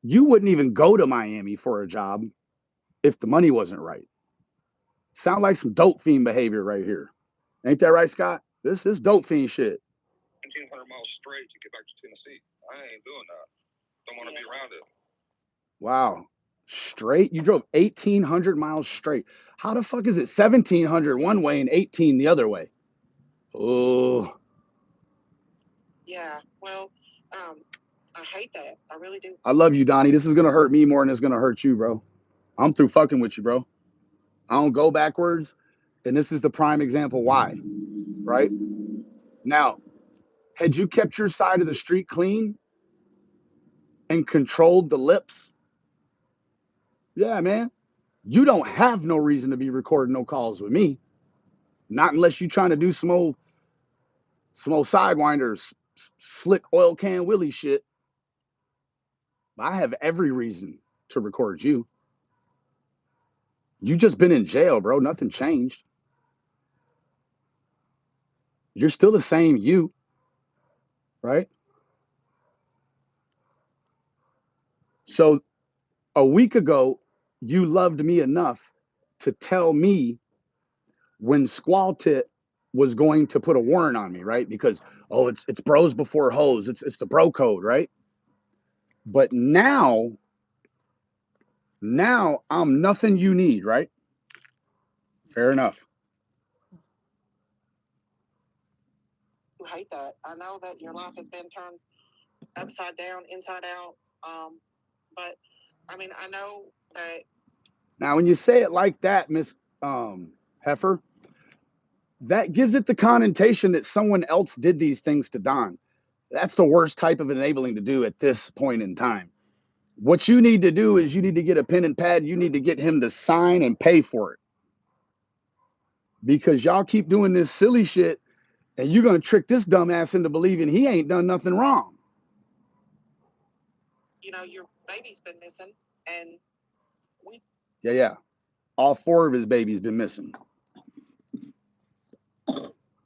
you wouldn't even go to Miami for a job if the money wasn't right. Sound like some dope fiend behavior right here. Ain't that right, Scott? This is dope fiend shit. 1,900 miles straight to get back to Tennessee. I ain't doing that. Don't want to be around it. Wow. Straight? You drove 1,800 miles straight. How the fuck is it 1,700 one way and 18 the other way? Oh. Yeah, well, I hate that. I really do. I love you, Donnie. This is going to hurt me more than it's going to hurt you, bro. I'm through fucking with you, bro. I don't go backwards. And this is the prime example why, right? Now, had you kept your side of the street clean and controlled the lips, yeah, man, you don't have no reason to be recording no calls with me. Not unless you're trying to do some old sidewinders, slick oil can Willie shit. I have every reason to record you. You just been in jail, bro. Nothing changed. You're still the same you, right? So a week ago, you loved me enough to tell me when Squall Tit was going to put a warrant on me, right? Because it's bros before hoes. It's the bro code, right? But now I'm nothing you need, right? Fair enough. You hate that. I know that your life has been turned upside down, inside out. But I mean, I know that. Now, when you say it like that, Miss Heifer, that gives it the connotation that someone else did these things to Don. That's the worst type of enabling to do at this point in time. What you need to do is you need to get a pen and pad. You need to get him to sign and pay for it. Because y'all keep doing this silly shit and you're going to trick this dumbass into believing he ain't done nothing wrong. You know, your baby's been missing and we. Yeah. All 4 of his babies been missing.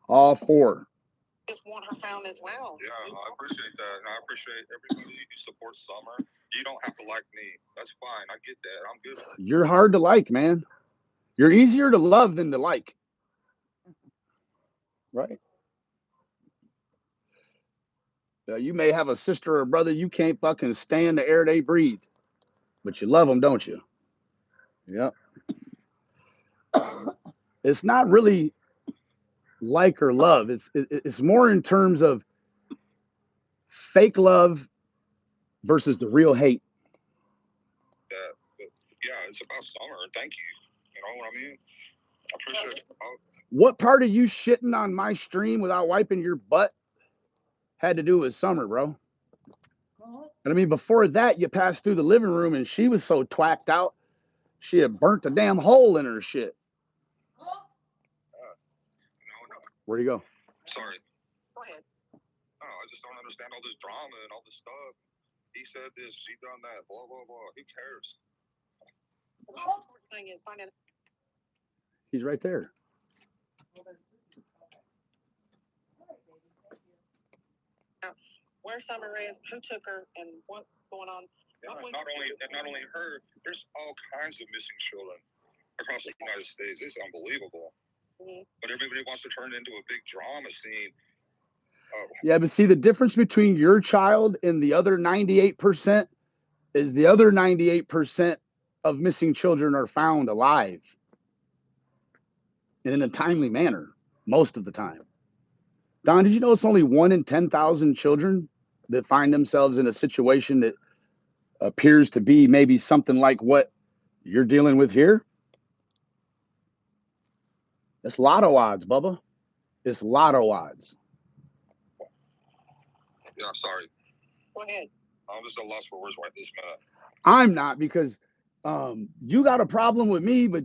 All 4. Just want her found as well. Yeah, I appreciate that. And I appreciate everybody who supports Summer. You don't have to like me. That's fine. I get that. I'm good. You're hard to like, man. You're easier to love than to like. Right? You may have a sister or brother you can't fucking stand the air they breathe, but you love them, don't you? Yep. It's not really like or love. It's more in terms of fake love versus the real hate. Yeah, it's about Summer. Thank you. You know what I mean? I appreciate it. What part of you shitting on my stream without wiping your butt had to do with Summer, bro? And I mean, before that, you passed through the living room and she was so twacked out, she had burnt a damn hole in her shit. No. Where'd you go? Sorry. Go ahead. No, I just don't understand all this drama and all this stuff. He said this, she done that, blah, blah, blah. Who cares? The most important thing is finding. He's right there. Where Summer is, who took her, and what's going on. Yeah, not only her, there's all kinds of missing children across the United States. It's unbelievable. Mm-hmm. But everybody wants to turn it into a big drama scene. Yeah, but see, the difference between your child and the other 98% is the other 98% of missing children are found alive and in a timely manner most of the time. Don, did you know it's only 1 in 10,000 children that find themselves in a situation that appears to be maybe something like what you're dealing with here? It's lotto odds, Bubba. It's lotto odds. Yeah, sorry. Go ahead. I'm just a loss for words right this minute. I'm not, because you got a problem with me, but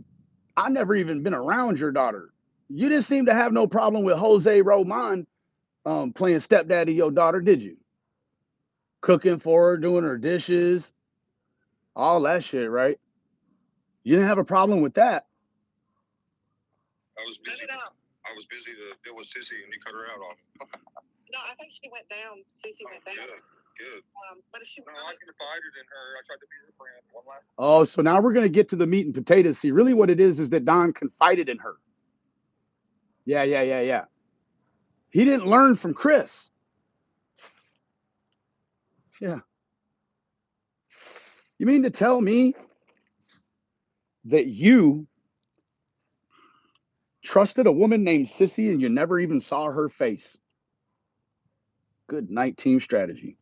I never even been around your daughter. You didn't seem to have no problem with Jose Roman playing stepdaddy your daughter, did you? Cooking for her, doing her dishes, all that shit, right? You didn't have a problem with that. I was busy. I was busy to deal with Sissy, and you cut her out on me. No, I think she went down. Sissy went down. Good. But if she no, I confided in her. I tried to be her friend. One last. Oh, so now we're gonna get to the meat and potatoes. See, really, what it is that Don confided in her. Yeah. He didn't learn from Chris. Yeah. You mean to tell me that you trusted a woman named Sissy and you never even saw her face. Good night, team strategy.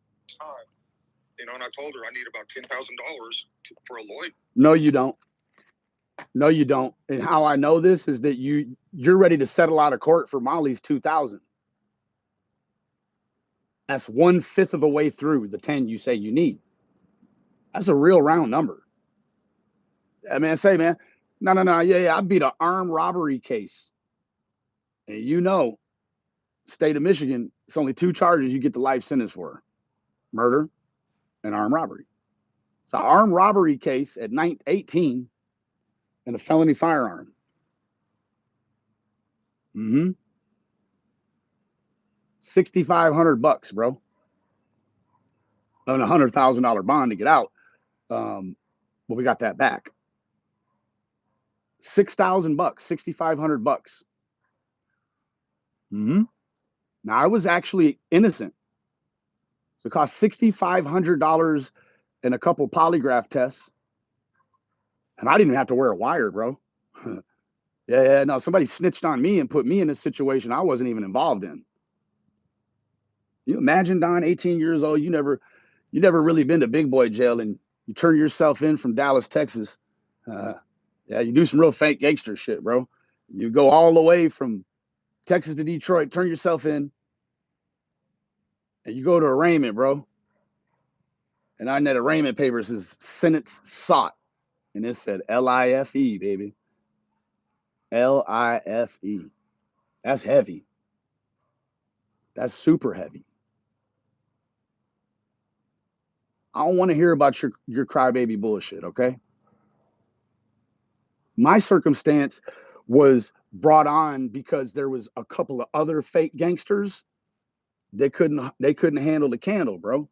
And I told her I need about $10,000 for a lawyer. No, you don't. No, you don't. And how I know this is that you're ready to settle out of court for Molly's 2,000. That's 1/5 of the way through the 10 you say you need. That's a real round number. I mean, I say, man, no, yeah, I beat an armed robbery case, and state of Michigan, it's only 2 charges you get the life sentence for: murder and armed robbery. So, armed robbery case at 18 and a felony firearm. Mm-hmm. $6,500, bro, and $100,000 bond to get out. But we got that back. $6,000, $6,500. Mm-hmm. Now I was actually innocent. So it cost $6,500 and a couple polygraph tests, and I didn't even have to wear a wire, bro. Yeah, no, somebody snitched on me and put me in a situation I wasn't even involved in. You imagine, Don, 18 years old, you never really been to big boy jail, and you turn yourself in from Dallas, Texas. Yeah, you do some real fake gangster shit, bro. You go all the way from Texas to Detroit, turn yourself in, and you go to arraignment, bro. And on that arraignment paper says sentence sought. And it said LIFE, baby. LIFE. That's heavy. That's super heavy. I don't want to hear about your crybaby bullshit, okay? My circumstance was brought on because there was a couple of other fake gangsters. They couldn't handle the candle, bro.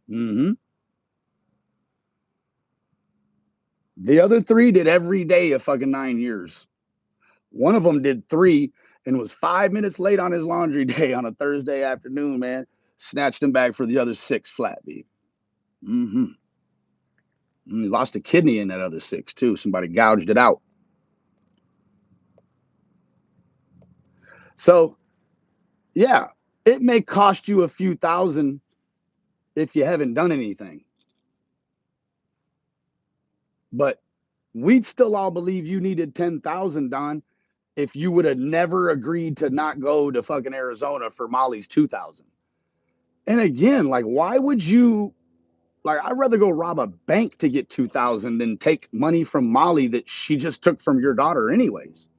Mm-hmm. The other 3 did every day of fucking 9 years. One of them did 3 and was 5 minutes late on his laundry day on a Thursday afternoon, man. Snatched him back for the other 6 flat, baby. Mm-hmm. He lost a kidney in that other 6, too. Somebody gouged it out. So, yeah, it may cost you a few thousand if you haven't done anything. But we'd still all believe you needed 10,000, Don, if you would have never agreed to not go to fucking Arizona for Molly's 2,000. And again, like, why would you? Like, I'd rather go rob a bank to get 2,000 than take money from Molly that she just took from your daughter, anyways.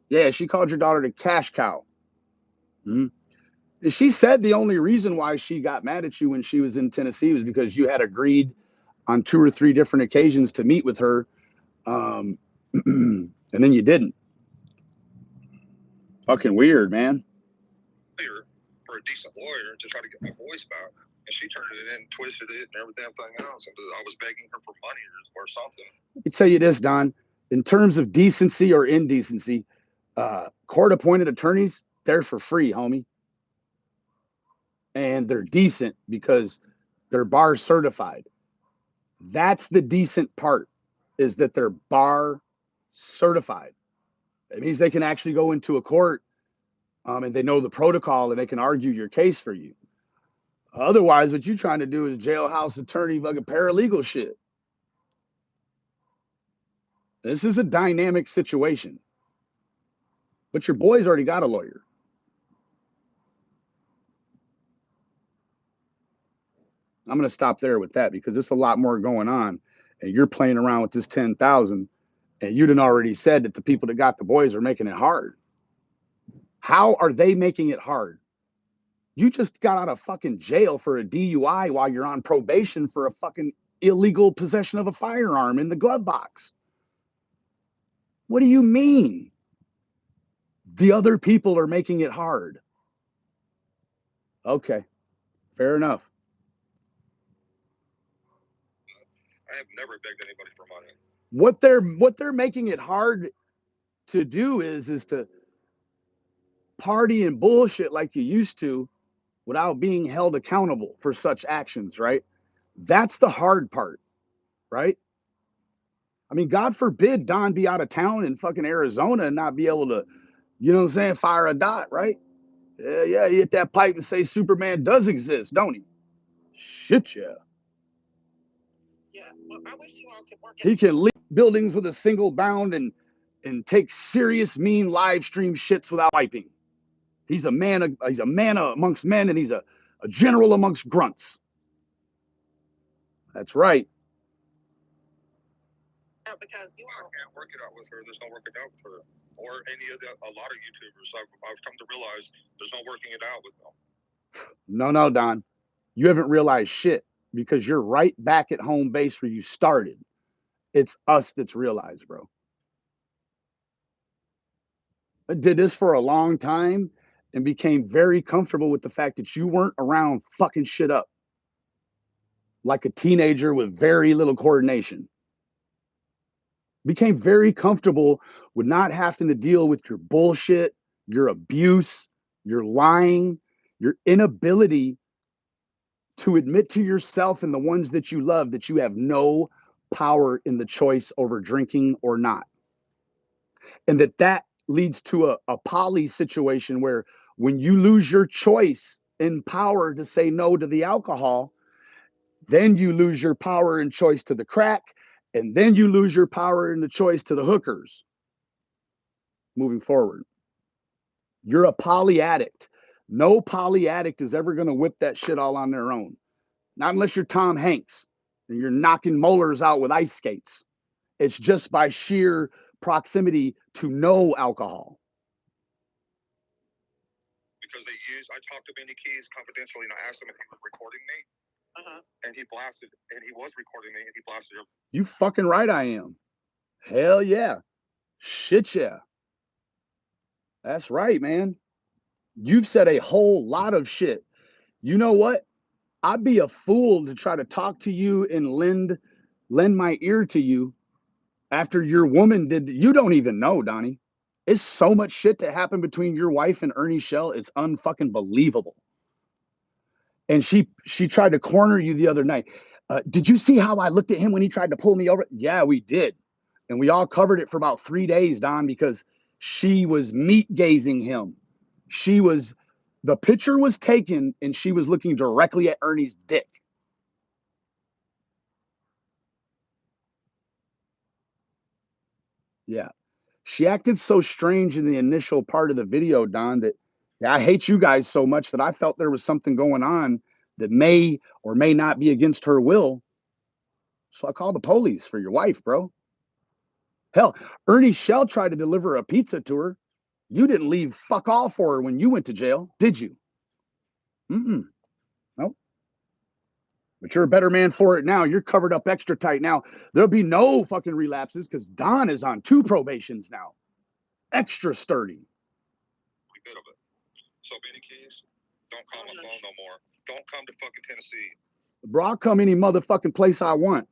Yeah, she called your daughter the cash cow. Mm-hmm. She said the only reason why she got mad at you when she was in Tennessee was because you had agreed on 2 or 3 different occasions to meet with her, and then you didn't. Fucking weird, man. For a decent lawyer to try to get my voice back. And she turned it in, twisted it, and everything else. And I was begging her for money or something. Let me tell you this, Don. In terms of decency or indecency, court-appointed attorneys, they're for free, homie. And they're decent because they're bar certified. That's the decent part, is that they're bar certified. It means they can actually go into a court, and they know the protocol and they can argue your case for you. Otherwise, what you're trying to do is jailhouse attorney fucking paralegal shit. This is a dynamic situation. But your boy's already got a lawyer. I'm going to stop there with that because there's a lot more going on. And you're playing around with this 10,000. And you done already said that the people that got the boys are making it hard. How are they making it hard? You just got out of fucking jail for a DUI while you're on probation for a fucking illegal possession of a firearm in the glove box. What do you mean? The other people are making it hard. Okay, fair enough. I have never begged anybody for money. What they're making it hard to do is to party and bullshit like you used to without being held accountable for such actions, right? That's the hard part, right? I mean, God forbid Don be out of town in fucking Arizona and not be able to, you know what I'm saying, fire a dot, right? Yeah, yeah, he hit that pipe and say Superman does exist, don't he? Shit, yeah. Yeah, well, I wish you all could work He it. can leap buildings with a single bound and take serious, mean live stream shits without wiping. He's a man. He's a man amongst men, and he's a general amongst grunts. That's right. Because you all can't work it out with her. There's no working out with her, or any of a lot of YouTubers. I've come to realize there's no working it out with them. No, Don. You haven't realized shit because you're right back at home base where you started. It's us that's realized, bro. I did this for a long time and became very comfortable with the fact that you weren't around fucking shit up like a teenager with very little coordination. Became very comfortable with not having to deal with your bullshit, your abuse, your lying, your inability to admit to yourself and the ones that you love that you have no power in the choice over drinking or not. And that leads to a poly situation where when you lose your choice and power to say no to the alcohol, then you lose your power and choice to the crack, and then you lose your power and the choice to the hookers moving forward. You're a poly addict. No poly addict is ever going to whip that shit all on their own. Not unless you're Tom Hanks and you're knocking molars out with ice skates. It's just by sheer proximity to no alcohol. Because I talked to Benny Keys confidentially and I asked him if he was recording me. And he blasted, and he was recording me and he blasted him. You fucking right I am. Hell yeah. Shit yeah. That's right, man. You've said a whole lot of shit. You know what? I'd be a fool to try to talk to you and lend my ear to you after your woman did. You don't even know, Donnie. It's so much shit that happened between your wife and Ernie Shell. It's unfucking believable. And she tried to corner you the other night. Did you see how I looked at him when he tried to pull me over? Yeah, we did. And we all covered it for about 3 days, Don, because she was meat gazing him. The picture was taken and she was looking directly at Ernie's dick. Yeah. She acted so strange in the initial part of the video, Don, that I hate you guys so much that I felt there was something going on that may or may not be against her will. So I called the police for your wife, bro. Hell, Ernie Shell tried to deliver a pizza to her. You didn't leave fuck all for her when you went to jail, did you? Mm-mm. Nope. But you're a better man for it now. You're covered up extra tight now. There'll be no fucking relapses because Don is on 2 probations now. Extra sturdy. We bit of it. So, Benny Keys, don't call my phone no more. Don't come to fucking Tennessee. Bro, I'll come any motherfucking place I want.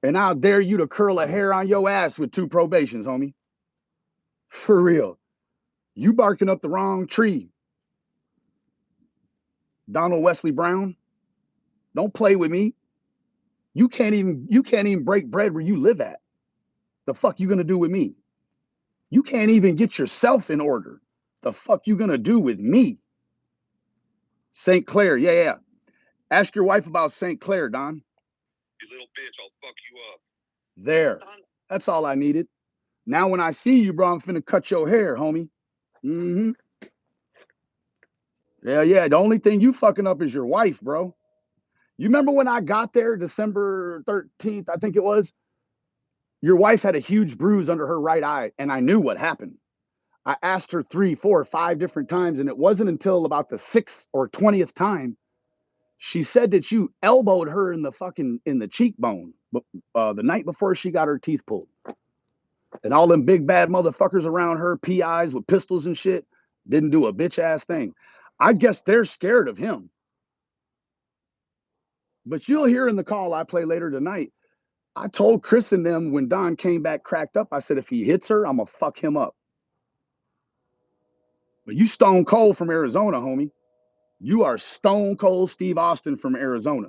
And I'll dare you to curl a hair on your ass with 2 probations, homie. For real. You barking up the wrong tree. Donald Wesley Brown, don't play with me. You can't even break bread where you live at. The fuck you gonna do with me? You can't even get yourself in order. The fuck you gonna do with me? St. Clair, yeah. Ask your wife about St. Clair, Don. You little bitch, I'll fuck you up. There. That's all I needed. Now when I see you, bro, I'm finna cut your hair, homie. Mm-hmm. Yeah. The only thing you fucking up is your wife, bro. You remember when I got there, December 13th, I think it was? Your wife had a huge bruise under her right eye, and I knew what happened. I asked her 3, 4, 5 different times, and it wasn't until about the 6th or 20th time she said that you elbowed her in the cheekbone the night before she got her teeth pulled. And all them big bad motherfuckers around her, PIs with pistols and shit, didn't do a bitch ass thing. I guess they're scared of him. But you'll hear in the call I play later tonight, I told Chris and them when Don came back cracked up, I said, if he hits her, I'm going to fuck him up. But you stone cold from Arizona, homie. You are stone cold Steve Austin from Arizona.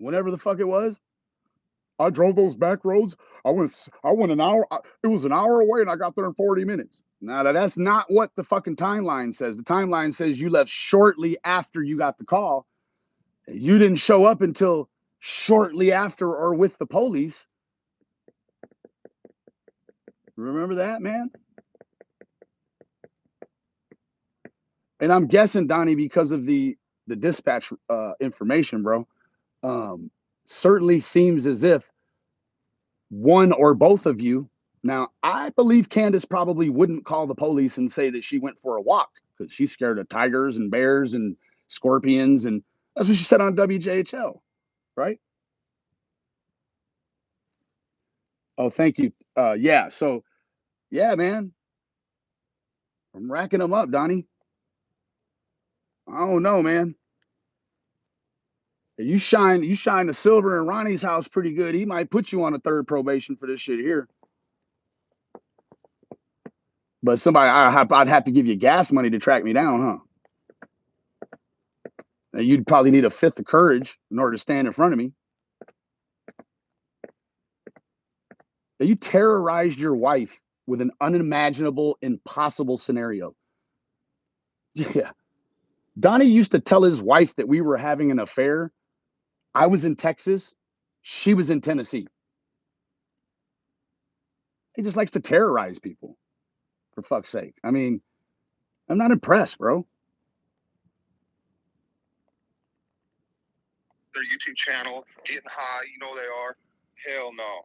whenever the fuck it was. I drove those back roads. I went an hour. It was an hour away, and I got there in 40 minutes. Now that's not what the fucking timeline says. The timeline says you left shortly after you got the call. You didn't show up until shortly after or with the police. Remember that, man? And I'm guessing, Donnie, because of the dispatch information, bro, certainly seems as if one or both of you. Now, I believe Candace probably wouldn't call the police and say that she went for a walk because she's scared of tigers and bears and scorpions, and that's what she said on WJHL, right? Oh, thank you. Yeah. So, yeah, man, I'm racking them up, Donnie. I don't know, man. You shine the silver in Ronnie's house pretty good. He might put you on a third probation for this shit here. But I'd have to give you gas money to track me down, huh? And you'd probably need a fifth of courage in order to stand in front of me. You terrorized your wife with an unimaginable, impossible scenario. Yeah. Donnie used to tell his wife that we were having an affair. I was in Texas. She was in Tennessee. He just likes to terrorize people, for fuck's sake. I mean, I'm not impressed, bro. Their YouTube channel, getting high, you know they are. Hell no.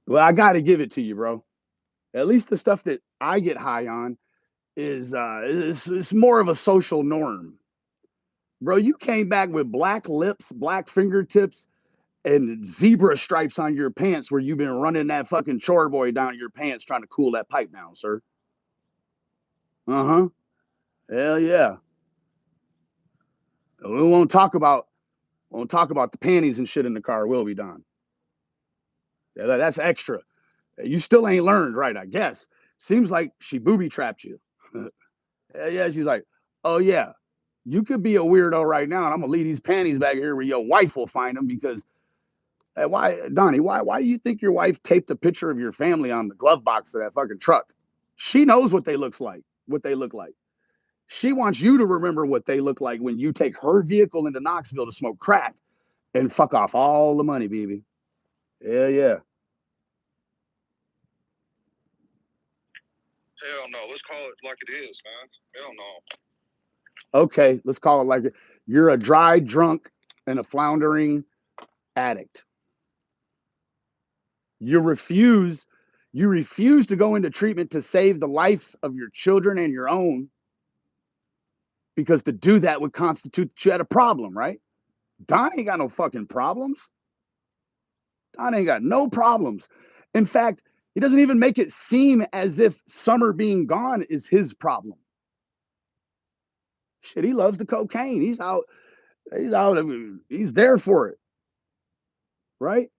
Well, I got to give it to you, bro. At least the stuff that I get high on is more of a social norm. Bro, you came back with black lips, black fingertips, and zebra stripes on your pants where you've been running that fucking chore boy down your pants trying to cool that pipe down, sir. Uh-huh. Hell yeah. We won't talk about the panties and shit in the car, will we, Don? Yeah, that's extra. You still ain't learned, right? I guess. Seems like she booby trapped you. Yeah, she's like, oh yeah, you could be a weirdo right now, and I'm gonna leave these panties back here where your wife will find them because why, Donnie? Why do you think your wife taped a picture of your family on the glove box of that fucking truck? She knows what they looks like, what they look like. She wants you to remember what they look like when you take her vehicle into Knoxville to smoke crack and fuck off all the money, baby. Yeah, yeah. Hell no. Let's call it like it is, man. Hell no. Okay, let's call it like it. You're a dry drunk and a floundering addict. You refuse you refuse to go into treatment to save the lives of your children and your own because to do that would constitute that you had a problem, right? Don ain't got no fucking problems. Don ain't got no problems. In fact, he doesn't even make it seem as if Summer being gone is his problem. Shit, he loves the cocaine. He's out, he's there for it, right?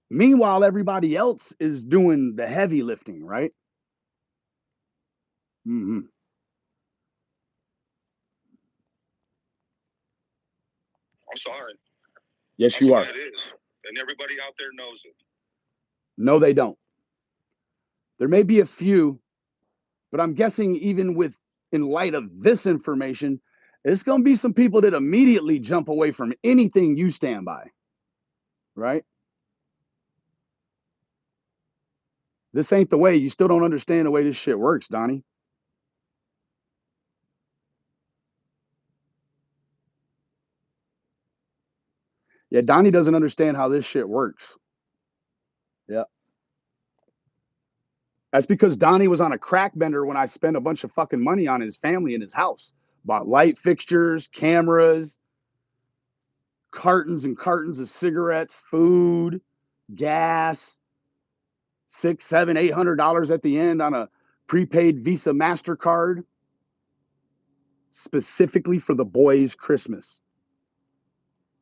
Meanwhile, everybody else is doing the heavy lifting, right? Mm-hmm. I'm sorry. Yes, That's you the are. way it is. And everybody out there knows it. No, they don't. There may be a few, but I'm guessing even with in light of this information, there's going to be some people that immediately jump away from anything you stand by, right? This ain't the way. You still don't understand the way this shit works, Donnie. Yeah, Donnie doesn't understand how this shit works. Yeah. That's because Donnie was on a crack bender when I spent a bunch of fucking money on his family and his house. Bought light fixtures, cameras, cartons and cartons of cigarettes, food, gas, $600, $700, $800 at the end on a prepaid Visa MasterCard, specifically for the boys' Christmas.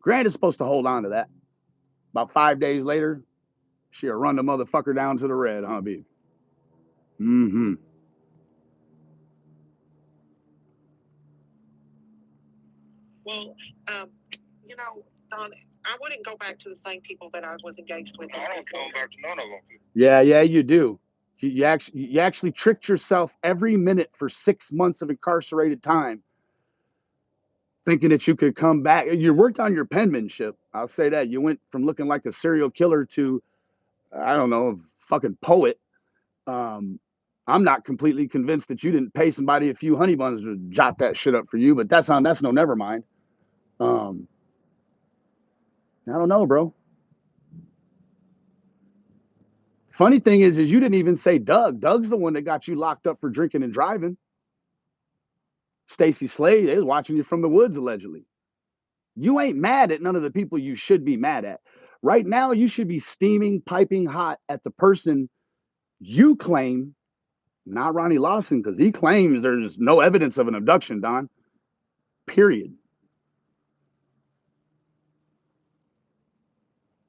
Grant is supposed to hold on to that. About 5 days later, she'll run the motherfucker down to the red, huh, B? Mm-hmm. Well, you know, Don, I wouldn't go back to the same people that I was engaged with. No, I don't go back to none of them. Yeah, you do. You actually tricked yourself every minute for 6 months of incarcerated time, thinking that you could come back. You worked on your penmanship. I'll say that. You went from looking like a serial killer to, I don't know, a fucking poet. I'm not completely convinced that you didn't pay somebody a few honey buns to jot that shit up for you, but that's no never mind. I don't know, bro. Funny thing is you didn't even say Doug. Doug's the one that got you locked up for drinking and driving. Stacy Slade, they was watching you from the woods, allegedly. You ain't mad at none of the people you should be mad at. Right now, you should be steaming, piping hot at the person you claim, not Ronnie Lawson, because he claims there's no evidence of an abduction, Don. Period.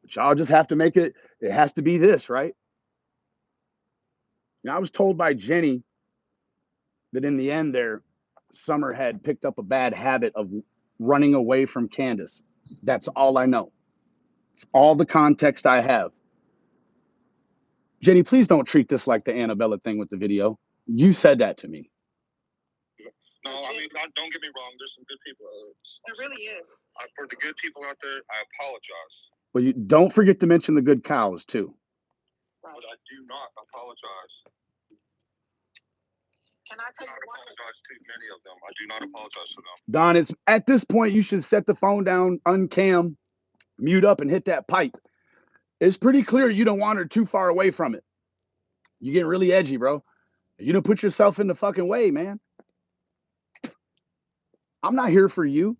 But y'all just have to make it has to be this, right? Now, I was told by Jenny that in the end there, Summer had picked up a bad habit of running away from Candace. That's all I know. It's all the context I have. Jenny, please don't treat this like the Annabella thing with the video. You said that to me. No, I mean, don't get me wrong. There's some good people. There really is. For the good people out there, I apologize. Well, you don't forget to mention the good cows, too. But I do not apologize. Can I tell you what? Apologize to many of them. I do not apologize to them. Don, it's at this point you should set the phone down, uncam, mute up, and hit that pipe. It's pretty clear you don't want her too far away from it. You're getting really edgy, bro. You don't put yourself in the fucking way, man. I'm not here for you.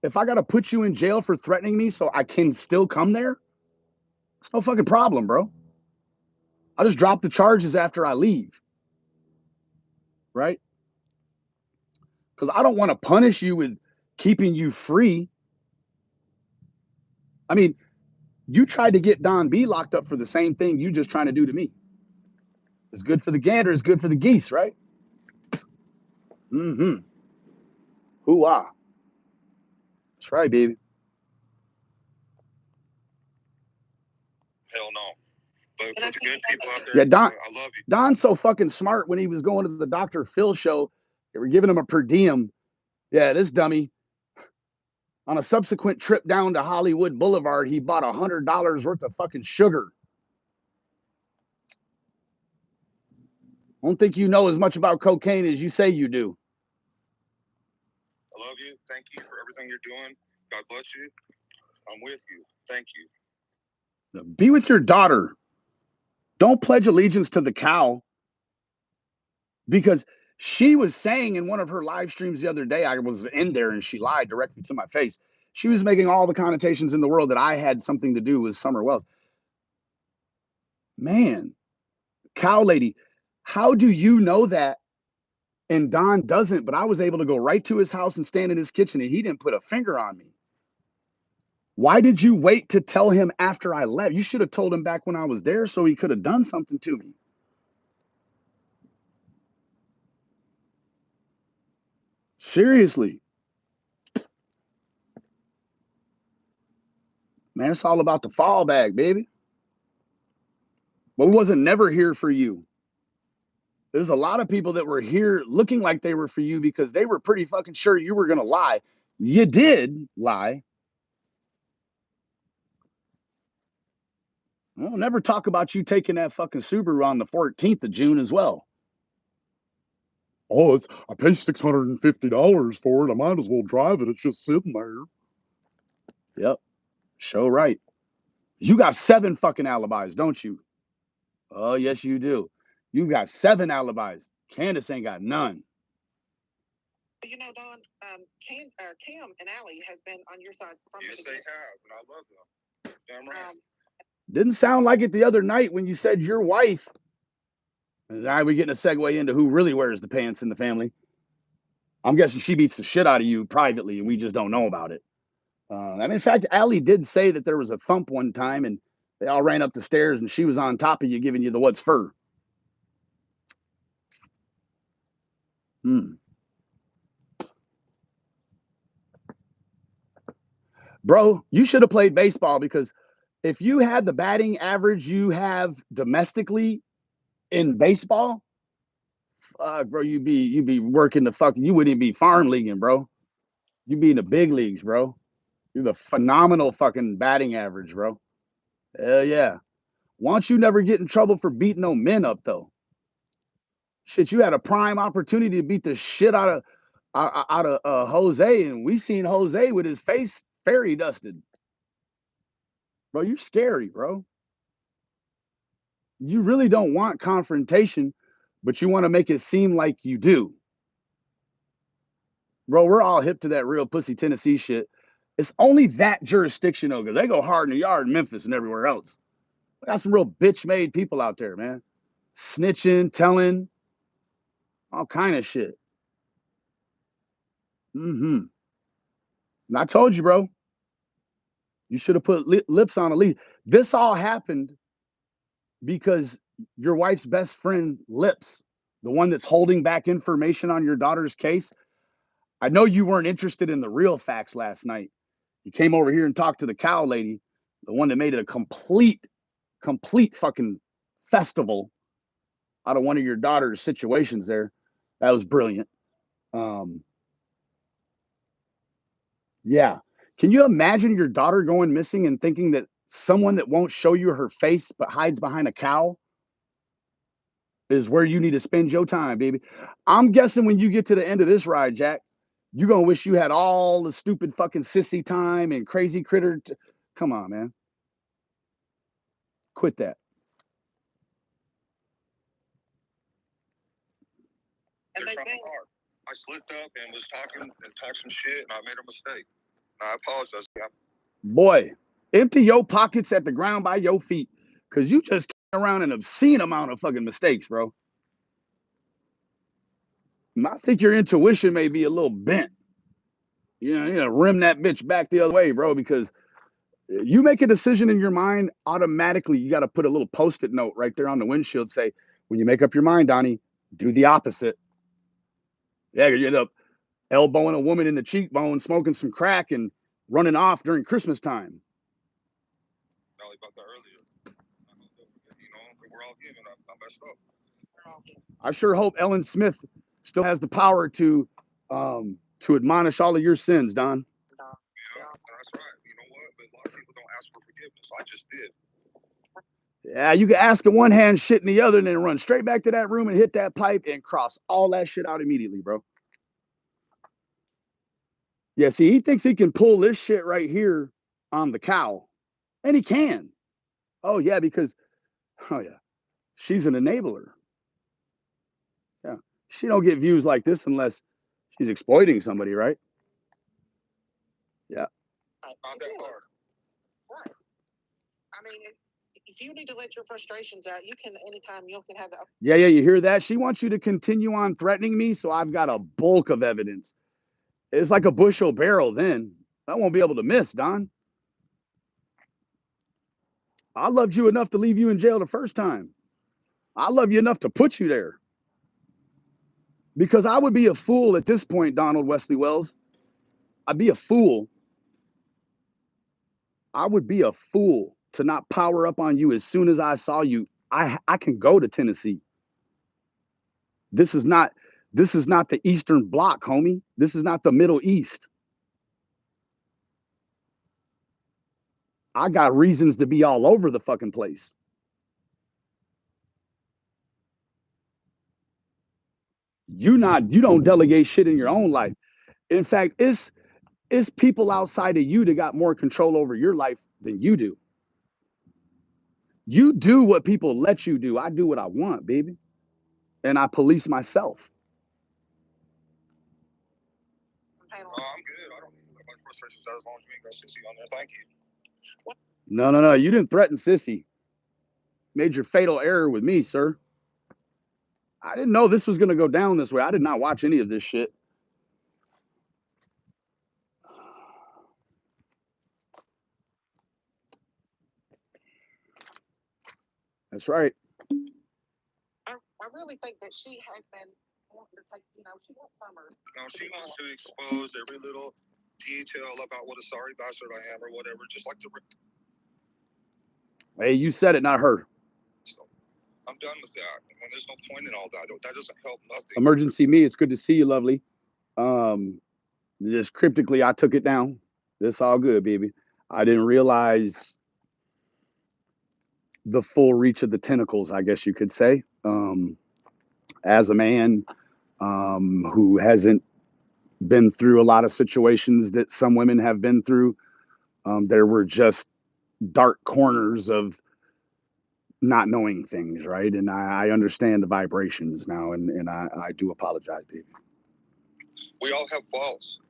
If I got to put you in jail for threatening me so I can still come there, it's no fucking problem, bro. I'll just drop the charges after I leave. Right? Because I don't want to punish you with keeping you free. I mean, you tried to get Don B locked up for the same thing you just trying to do to me. It's good for the gander, it's good for the geese, right? Mm-hmm. Hoo-ah. That's right, baby. Hell no. But for the good people out there, yeah, Don, I love you. Don's so fucking smart. When he was going to the Dr. Phil show, they were giving him a per diem. Yeah, this dummy. On a subsequent trip down to Hollywood Boulevard, he bought $100 worth of fucking sugar. I don't think you know as much about cocaine as you say you do. I love you. Thank you for everything you're doing. God bless you. I'm with you. Thank you. Be with your daughter. Don't pledge allegiance to the cow. Because she was saying in one of her live streams the other day, I was in there and she lied directly to my face. She was making all the connotations in the world that I had something to do with Summer Wells. Man, cow lady, how do you know that? And Don doesn't, but I was able to go right to his house and stand in his kitchen and he didn't put a finger on me. Why did you wait to tell him after I left? You should have told him back when I was there so he could have done something to me. Seriously. Man, it's all about the fallback, baby. But we wasn't never here for you. There's a lot of people that were here looking like they were for you because they were pretty fucking sure you were going to lie. You did lie. We'll never talk about you taking that fucking Subaru on the 14th of June as well. Oh, I paid $650 for it. I might as well drive it. It's just sitting there. Yep. Show right. You got 7 fucking alibis, don't you? Oh, yes, you do. You got 7 alibis. Candace ain't got none. You know, Don, Cam and Allie has been on your side from the beginning. Yes, they have, and I love them. Damn right. Didn't sound like it the other night when you said your wife. And now we're getting a segue into who really wears the pants in the family. I'm guessing she beats the shit out of you privately, and we just don't know about it. In fact, Allie did say that there was a thump one time, and they all ran up the stairs, and she was on top of you, giving you the what's fur. Bro, you should have played baseball because if you had the batting average you have domestically in baseball, fuck, bro, you'd be working the fucking, you wouldn't even be farm leaguing, bro. You'd be in the big leagues, bro. You're the phenomenal fucking batting average, bro. Hell yeah. Why don't you never get in trouble for beating no men up though? Shit, you had a prime opportunity to beat the shit out of Jose, and we seen Jose with his face fairy dusted. Bro, you're scary, bro. You really don't want confrontation, but you want to make it seem like you do. Bro, we're all hip to that real pussy Tennessee shit. It's only that jurisdiction, though, because they go hard in the yard in Memphis and everywhere else. We got some real bitch made people out there, man. Snitching, telling, all kind of shit. Mm-hmm. And I told you, bro, you should have put lips on a lead. This all happened because your wife's best friend, Lips, the one that's holding back information on your daughter's case. I know you weren't interested in the real facts last night. You came over here and talked to the cow lady, the one that made it a complete fucking festival out of one of your daughter's situations there. That was brilliant. Um, yeah. Can you imagine your daughter going missing and thinking that someone that won't show you her face but hides behind a cow is where you need to spend your time, baby? I'm guessing when you get to the end of this ride, Jack, you're gonna wish you had all the stupid fucking sissy time and crazy critter. Come on, man. Quit that. And they hard. I slipped up and was talking and talked some shit, and I made a mistake. I apologize. Boy, empty your pockets at the ground by your feet, because you just came around an obscene amount of fucking mistakes, bro. I think your intuition may be a little bent. Rim that bitch back the other way, bro, because you make a decision in your mind, automatically you got to put a little post-it note right there on the windshield, say, when you make up your mind, Donnie, do the opposite. Yeah, you end up elbowing a woman in the cheekbone, smoking some crack, and running off during Christmas time. Probably about that earlier. We're all human. I messed up. I sure hope Ellen Smith still has the power to admonish all of your sins, Don. Yeah, that's right. You know what? But a lot of people don't ask for forgiveness. I just did. Yeah, you can ask in one hand, shit in the other, and then run straight back to that room and hit that pipe and cross all that shit out immediately, bro. Yeah, see, he thinks he can pull this shit right here on the cow, and he can. Oh yeah, because she's an enabler. Yeah, she don't get views like this unless she's exploiting somebody, right? Yeah. Not that hard. Right. I mean, if you need to let your frustrations out, you can anytime you can have that. Yeah, you hear that? She wants you to continue on threatening me, so I've got a bulk of evidence. It's like a bushel barrel then. I won't be able to miss, Don. I loved you enough to leave you in jail the first time. I love you enough to put you there. Because I would be a fool at this point, Donald Wesley Wells. I'd be a fool. I would be a fool to not power up on you as soon as I saw you. I can go to Tennessee. This is not the Eastern Bloc, homie. This is not the Middle East. I got reasons to be all over the fucking place. You don't delegate shit in your own life. In fact, it's people outside of you that got more control over your life than you do. You do what people let you do. I do what I want, baby. And I police myself. I'm good. I don't need my frustrations out as long as you ain't got sissy on there. Thank you. No. You didn't threaten Sissy. Made your fatal error with me, sir. I didn't know this was going to go down this way. I did not watch any of this shit. That's right. I really think that she has been wanting to take, she wants Summer. No, she wants to expose every little detail about what a sorry bastard I am or whatever. Just like to. Hey, you said it, not her. So I'm done with that. And there's no point in all that. That doesn't help nothing. Emergency me. It's good to see you, lovely. Just cryptically, I took it down. That's all good, baby. I didn't realize the full reach of the tentacles, I guess you could say. As a man who hasn't been through a lot of situations that some women have been through, there were just dark corners of not knowing things, right? And I understand the vibrations now, and I do apologize, baby. We all have flaws.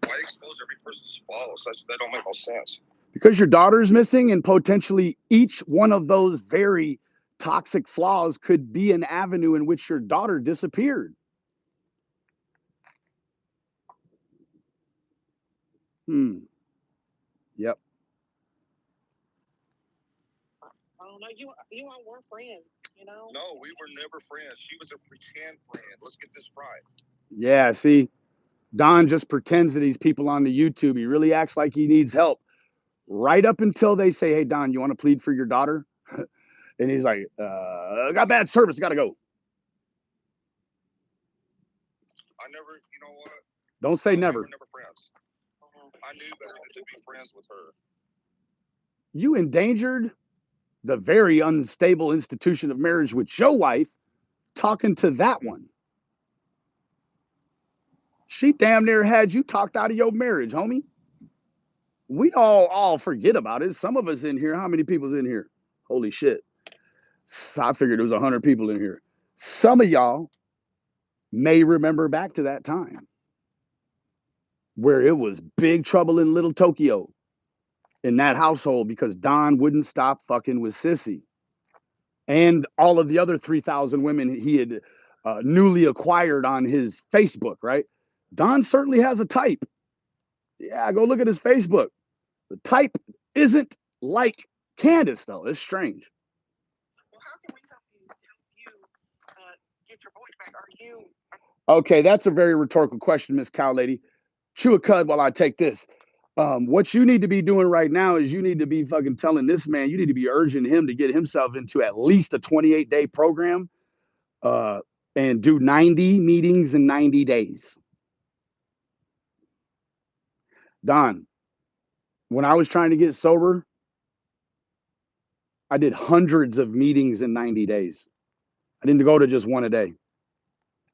Why expose every person's flaws? That don't make no sense. Because your daughter's missing, and potentially each one of those very toxic flaws could be an avenue in which your daughter disappeared. Yep. I don't know. You all were friends, you know? No, we were never friends. She was a pretend friend. Let's get this right. Yeah, see, Don just pretends to these people on the YouTube. He really acts like he needs help. Right up until they say, "Hey, Don, you want to plead for your daughter?" And he's like, "I got bad service. Got to go." I never, you know what? Don't say never. We were never friends. I knew better than to be friends with her. You endangered the very unstable institution of marriage with your wife talking to that one. She damn near had you talked out of your marriage, homie. We all forget about it. Some of us in here, how many people's in here? Holy shit. I figured there was 100 people in here. Some of y'all may remember back to that time where it was big trouble in Little Tokyo in that household because Don wouldn't stop fucking with Sissy and all of the other 3,000 women he had newly acquired on his Facebook, right? Don certainly has a type. Yeah, go look at his Facebook. The type isn't like Candace, though. It's strange. Well, how can we help you get your voice back? Are you? Okay, that's a very rhetorical question, Miss Cow Lady. Chew a cud while I take this. What you need to be doing right now is you need to be fucking telling this man, you need to be urging him to get himself into at least a 28-day program and do 90 meetings in 90 days. Don, when I was trying to get sober, I did hundreds of meetings in 90 days. I didn't go to just one a day.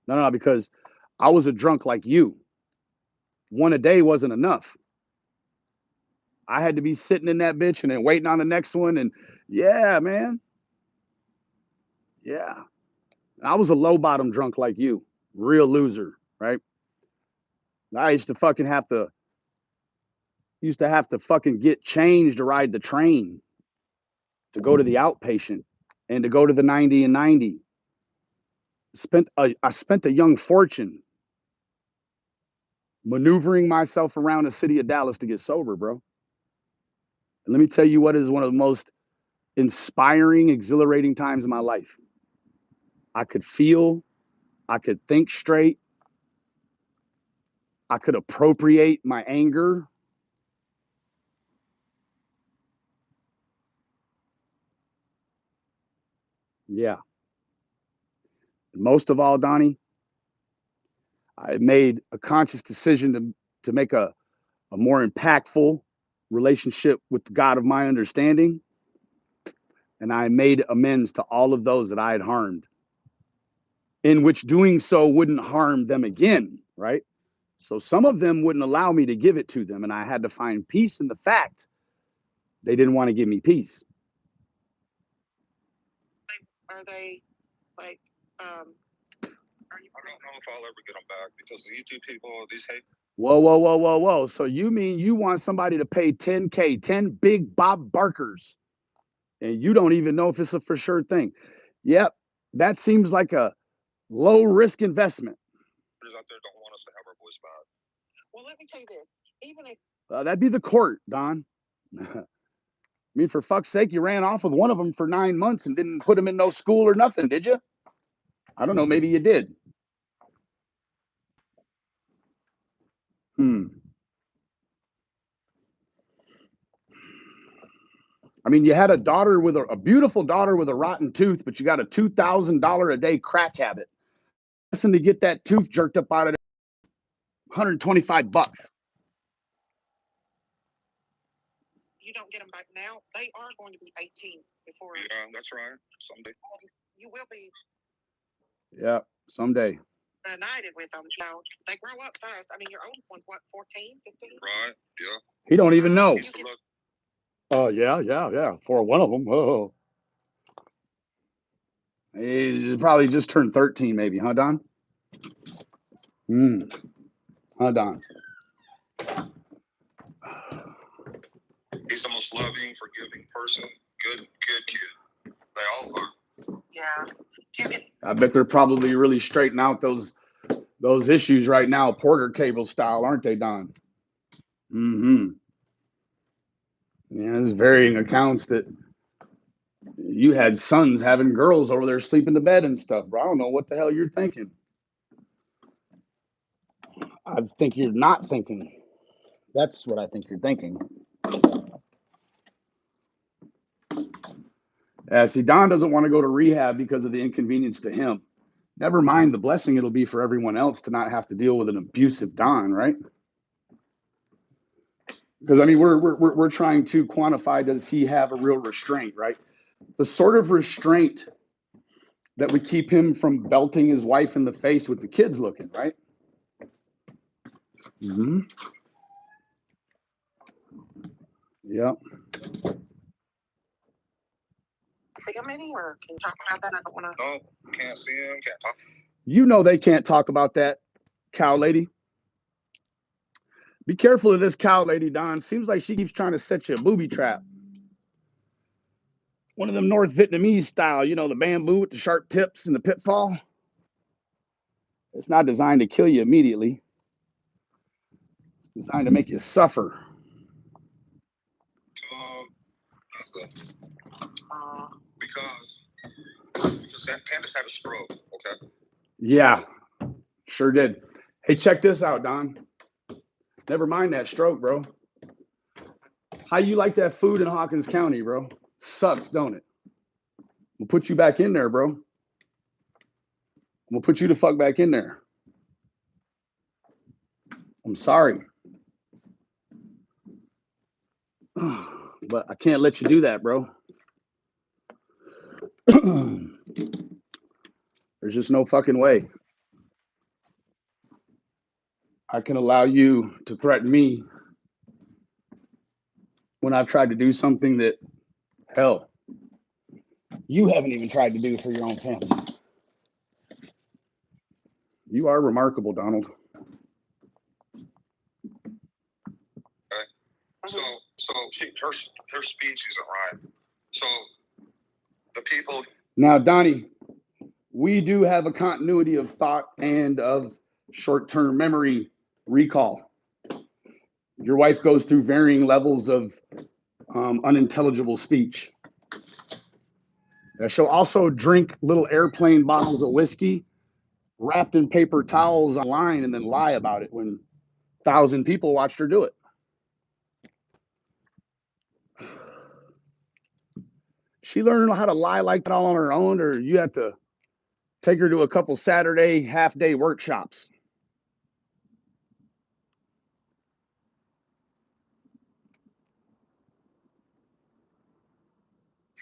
No, because I was a drunk like you. One a day wasn't enough. I had to be sitting in that bitch and then waiting on the next one. And yeah, man. Yeah. I was a low bottom drunk like you. Real loser, right? I used to have to fucking get changed to ride the train, to go to the outpatient, and to go to the 90 and 90. I spent a young fortune maneuvering myself around the city of Dallas to get sober, bro. And let me tell you what is one of the most inspiring, exhilarating times in my life. I could feel, I could think straight, I could appropriate my anger. Yeah. Most of all, Donnie, I made a conscious decision to make a more impactful relationship with the God of my understanding. And I made amends to all of those that I had harmed, in which doing so wouldn't harm them again, right? So some of them wouldn't allow me to give it to them. And I had to find peace in the fact they didn't want to give me peace. Are they like, I don't know if I'll ever get them back because the YouTube people, these hate. Whoa. So you mean you want somebody to pay 10K, 10 big Bob Barkers, and you don't even know if it's a for sure thing? Yep. That seems like a low risk investment. Out there don't want us to have our voice back. Well, let me tell you this. Even if that'd be the court, Don. I mean, for fuck's sake, you ran off with one of them for 9 months and didn't put him in no school or nothing, did you? I don't know. Maybe you did. I mean, you had a daughter with a beautiful daughter with a rotten tooth, but you got a $2,000 a day crack habit. Listen, to get that tooth jerked up out of it, $125. You don't get them back now. They are going to be 18 before. Yeah, that's right. Someday. You will be. Yeah, someday. United with them. No, they grow up fast. I mean, your oldest one's what, 14, 15? Right. Yeah. He don't even know. Look, Oh, yeah. For one of them. Oh. He's probably just turned 13, maybe, huh, Don? Huh, Don? he's the most loving, forgiving person. Good kid. They all are. Yeah. I bet they're probably really straightening out those issues right now, Porter cable style, aren't they, Don? Mm-hmm. Yeah, there's varying accounts that you had sons having girls over there sleeping to bed and stuff, bro. I don't know what the hell you're thinking. I think you're not thinking. That's what I think you're thinking. See, Don doesn't want to go to rehab because of the inconvenience to him. Never mind the blessing it'll be for everyone else to not have to deal with an abusive Don, right? Because I mean, we're trying to quantify, does he have a real restraint, right? The sort of restraint that would keep him from belting his wife in the face with the kids looking, right? Mm-hmm. Yeah. See him anywhere? Can you talk about that? I don't want to. No, can't see him. Can't talk. You know they can't talk about that, cow lady. Be careful of this cow lady, Don. Seems like she keeps trying to set you a booby trap. One of them North Vietnamese style, you know, the bamboo with the sharp tips and the pitfall. It's not designed to kill you immediately. It's designed to make you suffer. Because that Candace had a stroke. Okay. Yeah, sure did. Hey, check this out, Don. Never mind that stroke, bro. How you like that food in Hawkins County, bro? Sucks, don't it? We'll put you back in there, bro. We'll put you the fuck back in there. I'm sorry. But I can't let you do that, bro. There's just no fucking way. I can allow you to threaten me when I've tried to do something that, hell, you haven't even tried to do for your own family. You are remarkable, Donald. Okay. So her speech isn't right. So the people. Now, Donnie, we do have a continuity of thought and of short-term memory recall. Your wife goes through varying levels of unintelligible speech. She'll also drink little airplane bottles of whiskey wrapped in paper towels online and then lie about it when 1,000 people watched her do it. She learned how to lie like that all on her own, or you have to take her to a couple Saturday half-day workshops.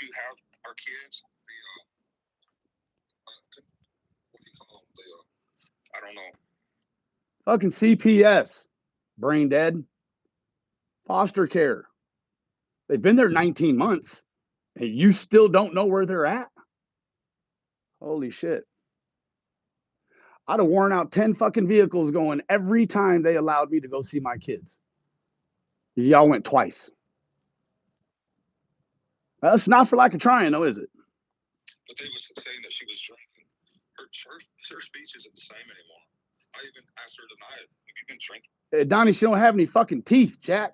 You have our kids. What do you call them? I don't know. Fucking CPS, brain dead, foster care. They've been there 19 months, and you still don't know where they're at? Holy shit. I'd have worn out 10 fucking vehicles going every time they allowed me to go see my kids. Y'all went twice. That's not for lack of trying, though, is it? But they was saying that she was drinking. Her speech isn't the same anymore. I even asked her tonight, have you been drinking? Donnie, she don't have any fucking teeth, Jack.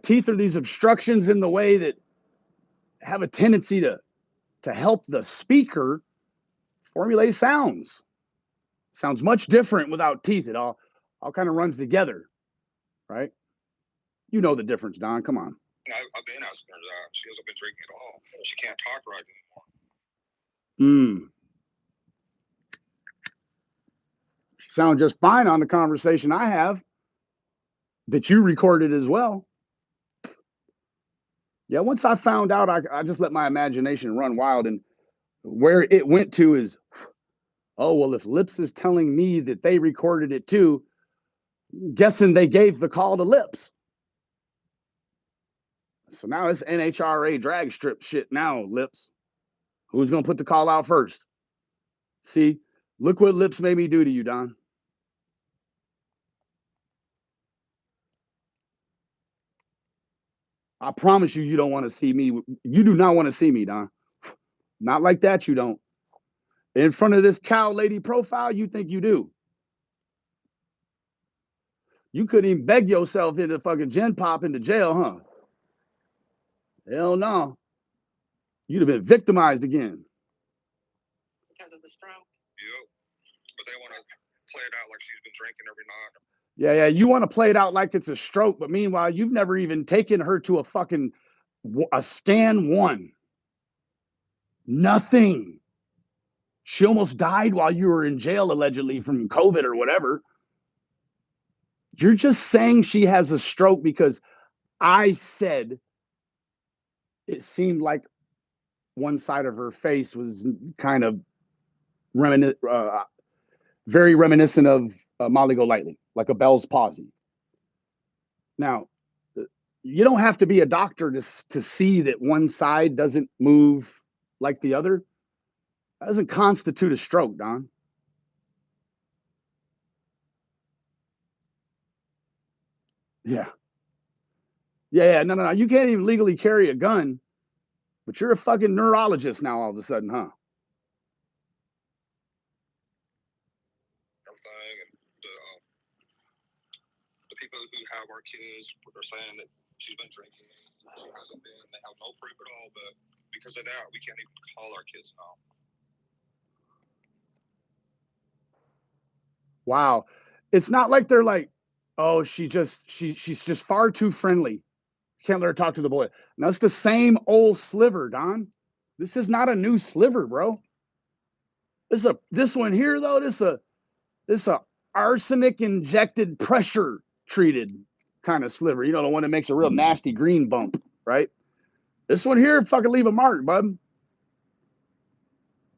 Teeth are these obstructions in the way that have a tendency to help the speaker formulate sounds. Sounds much different without teeth. It all kind of runs together, right? You know the difference, Don. Come on. I've been asking her that. She hasn't been drinking at all. She can't talk right Hmm. anymore. She sounds just fine on the conversation I have that you recorded as well. Yeah, once I found out, I just let my imagination run wild. And where it went to is, oh, well, if Lips is telling me that they recorded it too, guessing they gave the call to Lips. So now it's NHRA drag strip shit now, Lips. Who's going to put the call out first? See, look what Lips made me do to you, Don. I promise you, you don't want to see me. You do not want to see me, Don. Not like that, you don't. In front of this cow lady profile, you think you do. You couldn't even beg yourself into fucking Gen Pop into jail, huh? Hell no. You'd have been victimized again. Because of the stroke? Yep. But they want to play it out like she's been drinking every night. Yeah. You want to play it out like it's a stroke, but meanwhile, you've never even taken her to a scan one. Nothing. She almost died while you were in jail, allegedly, from COVID or whatever. You're just saying she has a stroke because I said it seemed like one side of her face was kind of very reminiscent of Molly Golightly, like a Bell's palsy. Now, you don't have to be a doctor to see that one side doesn't move like the other. That doesn't constitute a stroke, Don. Yeah. No. You can't even legally carry a gun, but you're a fucking neurologist now all of a sudden, huh? Everything, and the people who have our kids are saying that she's been drinking. She hasn't been. They have no proof at all, but because of that, we can't even call our kids now. Wow. It's not like they're like, oh, she's just far too friendly. Can't let her talk to the boy. Now it's the same old sliver, Don. This is not a new sliver, bro. This one here though. This a arsenic injected pressure treated kind of sliver. You know, the one that makes a real nasty green bump, right? This one here fucking leave a mark, bud.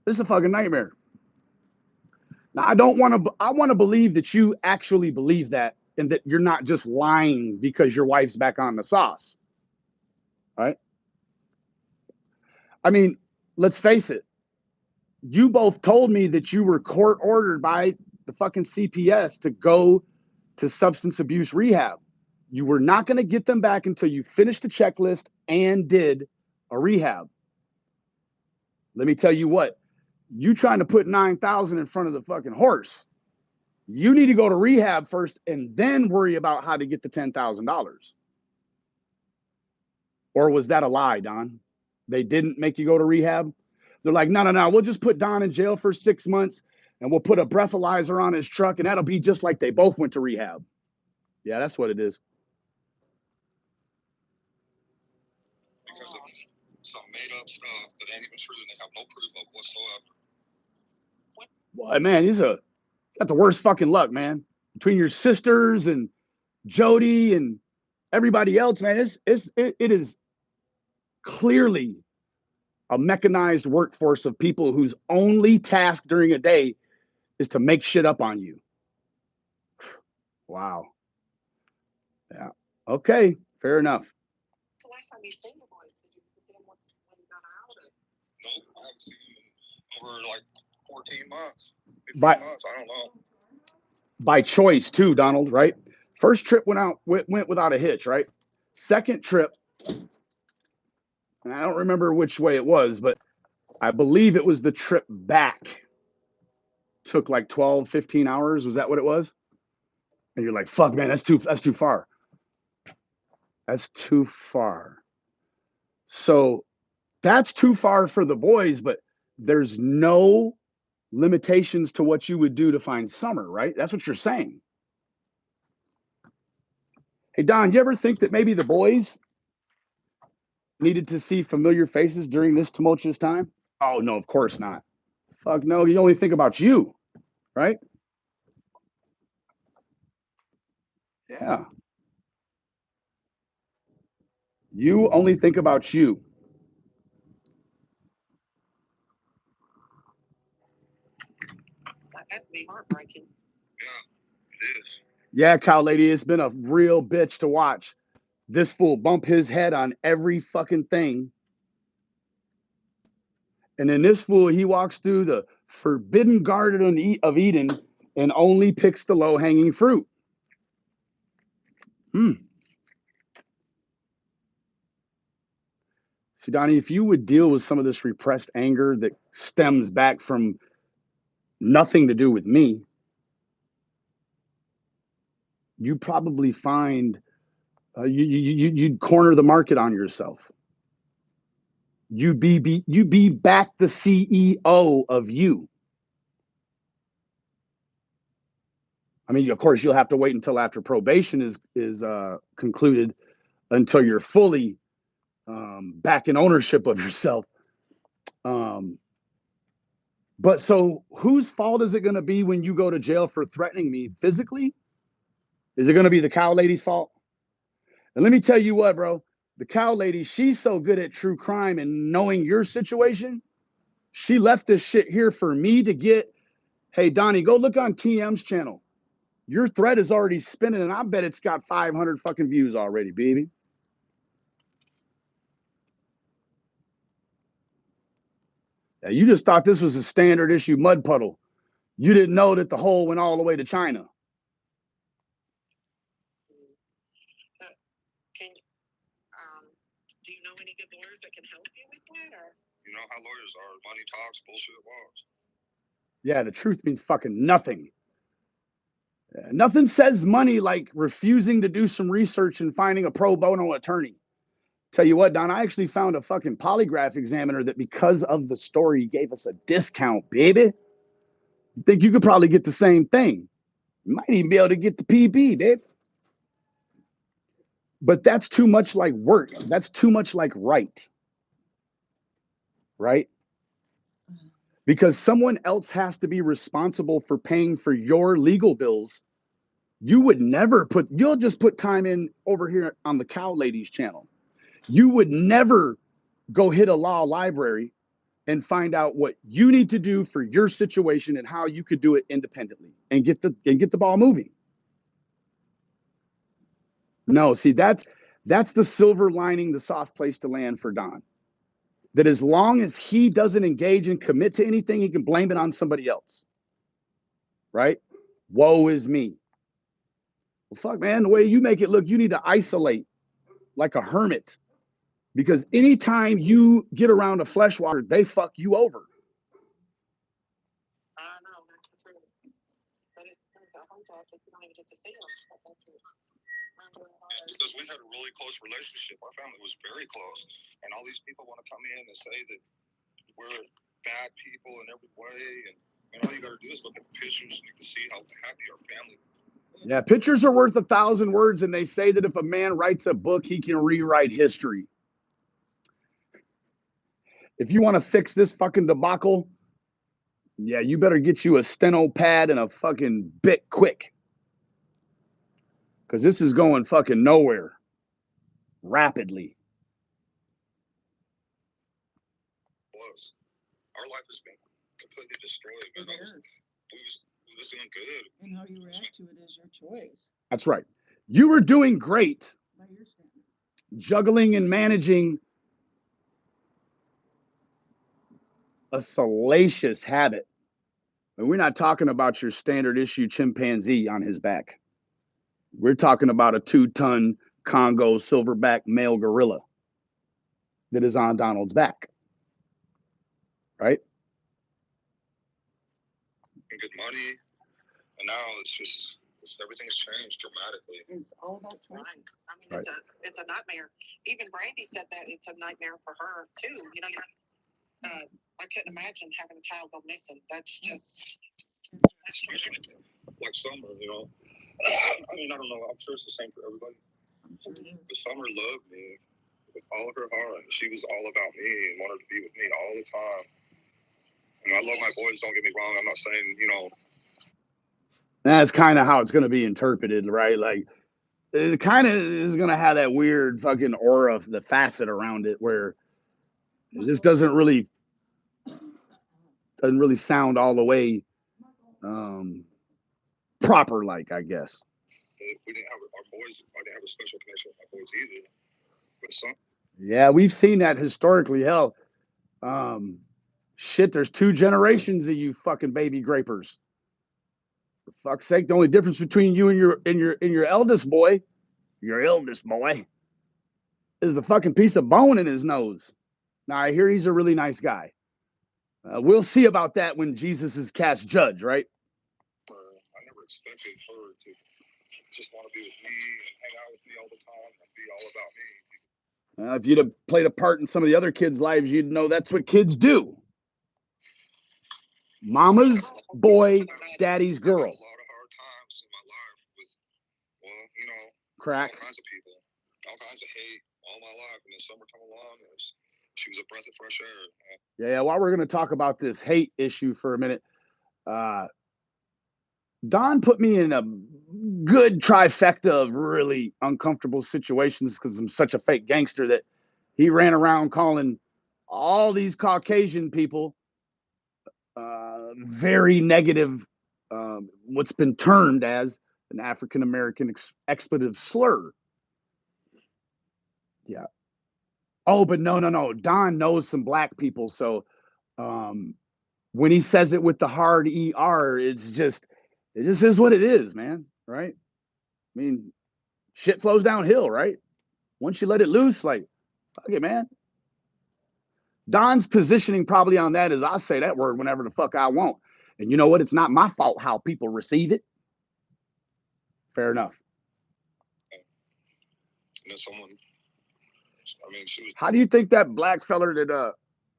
This is a fucking nightmare. Now I want to believe that you actually believe that and that you're not just lying because your wife's back on the sauce. Right? I mean, let's face it. You both told me that you were court ordered by the fucking CPS to go to substance abuse rehab. You were not going to get them back until you finished the checklist and did a rehab. Let me tell you what, you trying to put 9,000 in front of the fucking horse. You need to go to rehab first and then worry about how to get the $10,000. Or was that a lie, Don? They didn't make you go to rehab? They're like, no. We'll just put Don in jail for 6 months and we'll put a breathalyzer on his truck and that'll be just like they both went to rehab. Yeah, that's what it is. Because of some made up stuff that ain't even true and they have no proof of whatsoever. Boy, man, he's got the worst fucking luck, man. Between your sisters and Jody and everybody else, man, it is clearly a mechanized workforce of people whose only task during a day is to make shit up on you. Wow. Yeah. Okay. Fair enough. The last time you seen the boy, did you see him when you got out of it? Nope, I haven't seen him over like 14 months. 15 months, I don't know. By choice too, Donald, right? First trip went without a hitch, right? Second trip, and I don't remember which way it was, but I believe it was the trip back. Took like 12, 15 hours. Was that what it was? And you're like, fuck, man, that's too far. That's too far. So that's too far for the boys, but there's no limitations to what you would do to find Summer, right? That's what you're saying. Hey, Don, you ever think that maybe the boys needed to see familiar faces during this tumultuous time? Oh, no, of course not. Fuck no, you only think about you, right? Yeah. You only think about you. That has to be heartbreaking. Yeah, it is. Yeah, cow lady, it's been a real bitch to watch. This fool bump his head on every fucking thing. And then this fool, he walks through the forbidden garden of Eden and only picks the low hanging fruit. Hmm. See, Donnie, if you would deal with some of this repressed anger that stems back from nothing to do with me, you'd probably find you'd corner the market on yourself. You'd be back the CEO of you. I mean, of course, you'll have to wait until after probation is concluded until you're fully back in ownership of yourself. Um, but so, whose fault is it going to be when you go to jail for threatening me physically? Is it going to be the cow lady's fault? And let me tell you what, bro, the cow lady, she's so good at true crime and knowing your situation. She left this shit here for me to get. Hey, Donnie, go look on TM's channel. Your thread is already spinning, and I bet it's got 500 fucking views already, baby. Yeah, you just thought this was a standard issue mud puddle. You didn't know that the hole went all the way to China. Do you know any good lawyers that can help you with that? Or You know how lawyers are. Money talks, bullshit walks. Yeah, the truth means fucking nothing. Nothing says money like refusing to do some research and finding a pro bono attorney. Tell you what, Don, I actually found a fucking polygraph examiner that because of the story gave us a discount, baby. You think you could probably get the same thing? You might even be able to get the PB, babe. But that's too much like work. That's too much like right? Because someone else has to be responsible for paying for your legal bills. You would never you'll just put time in over here on the Cow Ladies channel. You would never go hit a law library and find out what you need to do for your situation and how you could do it independently and get the ball moving. No, see that's the silver lining, the soft place to land for Don. That as long as he doesn't engage and commit to anything, he can blame it on somebody else. Right? Woe is me. Well, fuck, man, the way you make it look, you need to isolate like a hermit. Because anytime you get around a flesh walker, they fuck you over. I know that's the truth. But it's the whole fact that you don't even get to see them. Because we had a really close relationship. Our family was very close. And all these people want to come in and say that we're bad people in every way. And all you got to do is look at the pictures and you can see how happy our family was. Yeah, pictures are worth 1,000 words, and they say that if a man writes a book, he can rewrite history. If you want to fix this fucking debacle, yeah, you better get you a steno pad and a fucking bit quick. Because this is going fucking nowhere rapidly. Was. Our life has been completely destroyed, man. We was doing good. And how you react to it is your choice. That's right. You were doing great. By your standards. Juggling and managing a salacious habit. And we're not talking about your standard issue chimpanzee on his back. We're talking about a 2-ton Congo silverback male gorilla that is on Donald's back. Right? Good money. And now everything's changed dramatically. It's all about choice. I mean, right. It's a nightmare. Even Brandy said that it's a nightmare for her too. You know, I couldn't imagine having a child go missing. That's just like Summer, you know. I mean, I don't know. I'm sure it's the same for everybody. But Summer loved me. with all of her heart. She was all about me and wanted to be with me all the time. And I love my boys, don't get me wrong. I'm not saying, you know. That's kind of how it's going to be interpreted, right? Like, it kind of is going to have that weird fucking aura, the facet around it, where it just doesn't really sound all the way proper, like, I guess. We didn't have our boys. I didn't have a special connection with my boys either. But some. Yeah, we've seen that historically. Hell, shit, there's 2 generations of you fucking baby grapers. For fuck's sake, the only difference between you and your eldest boy, is a fucking piece of bone in his nose. Now I hear he's a really nice guy. We'll see about that when Jesus is cast judge, right? I never expected her to just want to be with me and hang out with me all the time and be all about me. If you'd have played a part in some of the other kids' lives, you'd know that's what kids do. Mama's boy, daddy's girl. I had a lot of hard times in my life with, well, you know, crack, all kinds of people, all kinds of hate all my life. And then summer come along, and she was a breath of fresh air. Yeah, while we're going to talk about this hate issue for a minute, Don put me in a good trifecta of really uncomfortable situations because I'm such a fake gangster that he ran around calling all these Caucasian people very negative, what's been termed as an African American expletive slur. Yeah. Oh, but no. Don knows some black people, so when he says it with the hard ER, it just is what it is, man. Right? I mean, shit flows downhill, right? Once you let it loose, like, fuck it, man. Don's positioning probably on that is I say that word whenever the fuck I want. And you know what? It's not my fault how people receive it. Fair enough. And then someone, I mean, she was. How do you think that black feller that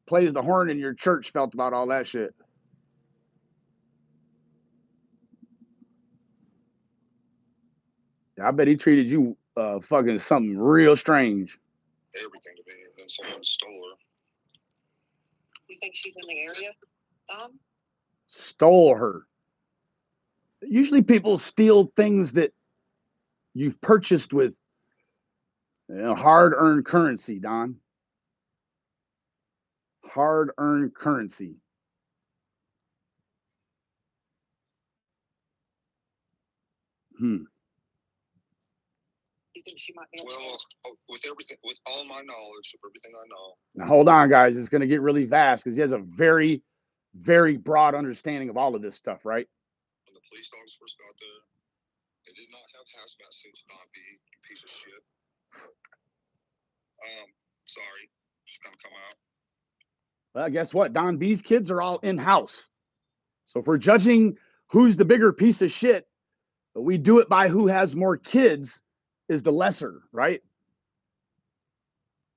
plays the horn in your church felt about all that shit? I bet he treated you fucking something real strange. Everything to me, and then someone stole her. You think she's in the area, Don? Stole her. Usually people steal things that you've purchased with hard-earned currency, Don. Hard-earned currency. You think she might be? Well, with everything, with all my knowledge of everything I know. Now, hold on, guys. It's going to get really vast because he has a very, very broad understanding of all of this stuff, right? When the police dogs first got there, they did not have hazmat suits, Don B, you piece of shit. Sorry, just gonna come out. Well, guess what? Don B's kids are all in-house. So if we're judging who's the bigger piece of shit, we do it by who has more kids is the lesser, right?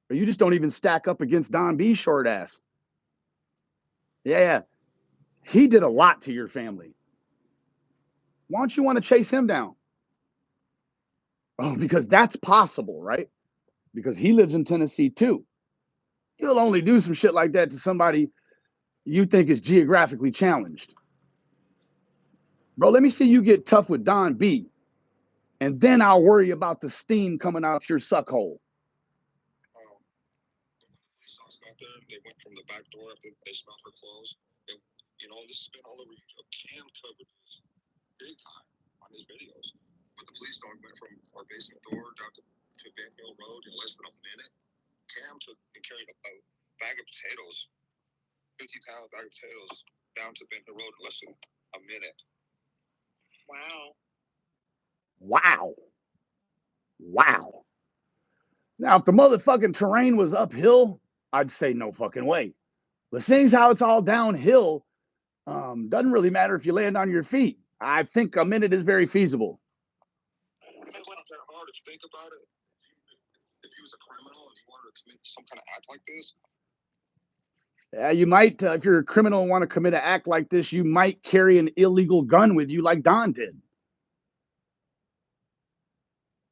But you just don't even stack up against Don B's short ass. Yeah. He did a lot to your family. Why don't you want to chase him down? Oh, because that's possible, right? Because he lives in Tennessee too. You'll only do some shit like that to somebody you think is geographically challenged. Bro, let me see you get tough with Don B. And then I'll worry about the steam coming out your suck hole. Police dogs got there, they went from the back door after they smelled her clothes. And, you know, this has been all over YouTube. Cam covered this big time on his videos. But the police dog went from our basement door down to Ben Hill Road in less than a minute. Cam took and carried a bag of potatoes, 50-pound bag of potatoes, down to Ben Hill Road in less than a minute. Wow. Now, if the motherfucking terrain was uphill, I'd say no fucking way. But seeing how it's all downhill, doesn't really matter if you land on your feet. I think a minute is very feasible. It's not that hard if you think about it. If you was a criminal and you wanted to commit some kind of act like this. Yeah, you might, if you're a criminal and want to commit an act like this, you might carry an illegal gun with you like Don did.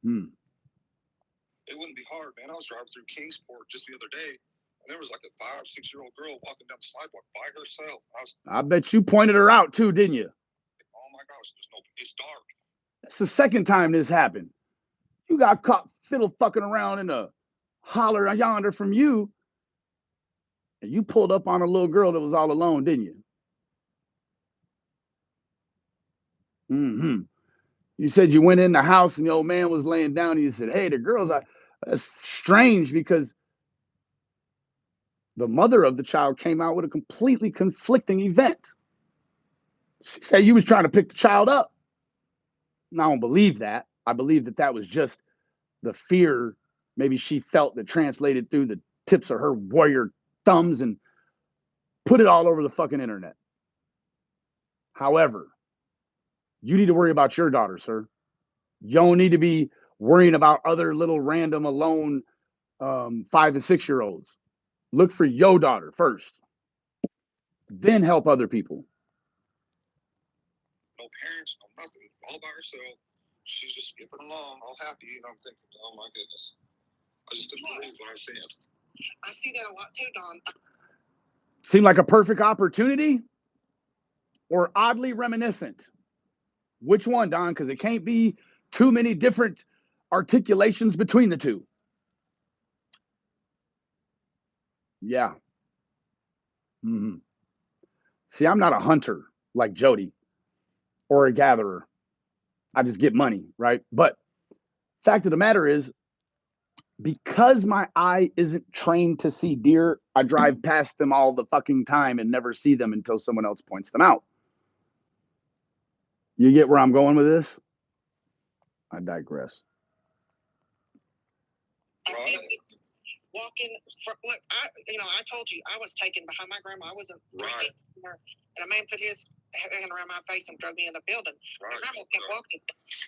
If it wouldn't be hard, man. I was driving through Kingsport just the other day, and there was like a 5, 6-year-old girl walking down the sidewalk by herself. I bet you pointed her out too, didn't you? Oh my gosh, it's dark. That's the second time this happened. You got caught fiddle fucking around in a holler yonder from you, and you pulled up on a little girl that was all alone, didn't you? Mm-hmm. You said you went in the house and the old man was laying down, and you said, "Hey, the girl's out." That's strange because the mother of the child came out with a completely conflicting event. She said you was trying to pick the child up. And I don't believe that. I believe that that was just the fear maybe she felt that translated through the tips of her warrior thumbs and put it all over the fucking internet. However, you need to worry about your daughter, sir. You don't need to be worrying about other little random alone 5 and 6-year-olds. Look for your daughter first, then help other people. No parents, no nothing, all by herself. She's just skipping along, all happy, and I'm thinking, oh my goodness. I just couldn't believe what I was seeing. I see that a lot too, Don. Seemed like a perfect opportunity or oddly reminiscent? Which one, Don? Because it can't be too many different articulations between the two. Yeah. Mm-hmm. See, I'm not a hunter like Jody or a gatherer. I just get money, right? But fact of the matter is, because my eye isn't trained to see deer, I drive past them all the fucking time and never see them until someone else points them out. You get where I'm going with this? I digress. Right. Walking for, look, I told you I was taken behind my grandma. I wasn't right. And a man put his hand around my face and drove me in the building. Right. My grandma kept walking.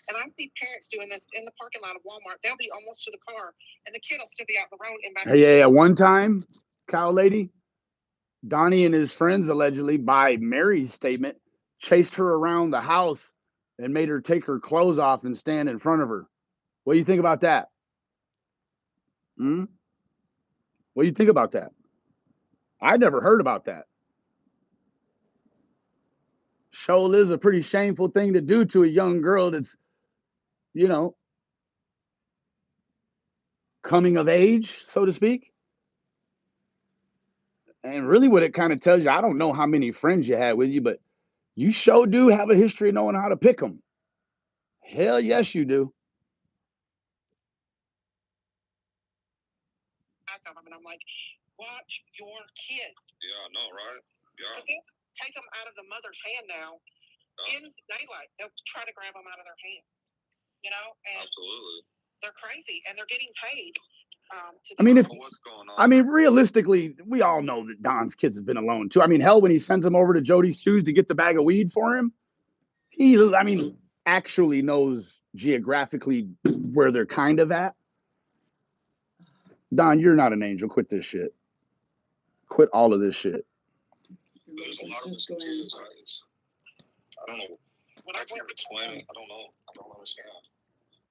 And I see parents doing this in the parking lot of Walmart. They'll be almost to the car, and the kid will still be out the road. And back yeah. One time, cow lady, Donnie and his friends allegedly, by Mary's statement, chased her around the house and made her take her clothes off and stand in front of her. What do you think about that? Hmm? What do you think about that? I never heard about that. Shoal is a pretty shameful thing to do to a young girl that's, coming of age, so to speak. And really what it kind of tells you, I don't know how many friends you had with you, but you sure do have a history of knowing how to pick them. Hell yes, you do. And I'm like, watch your kids. Yeah, I know, right? Yeah. Because they take them out of the mother's hand now. In daylight, they'll try to grab them out of their hands. And absolutely, they're crazy, and they're getting paid. What's going on? Realistically, we all know that Don's kids have been alone too. Hell, when he sends them over to Jody Sue's to get the bag of weed for him, he, actually knows geographically where they're kind of at. Don, you're not an angel. Quit this shit. Quit all of this shit. There's a lot of us kids. I don't know. I can't explain it. I don't know. I don't understand.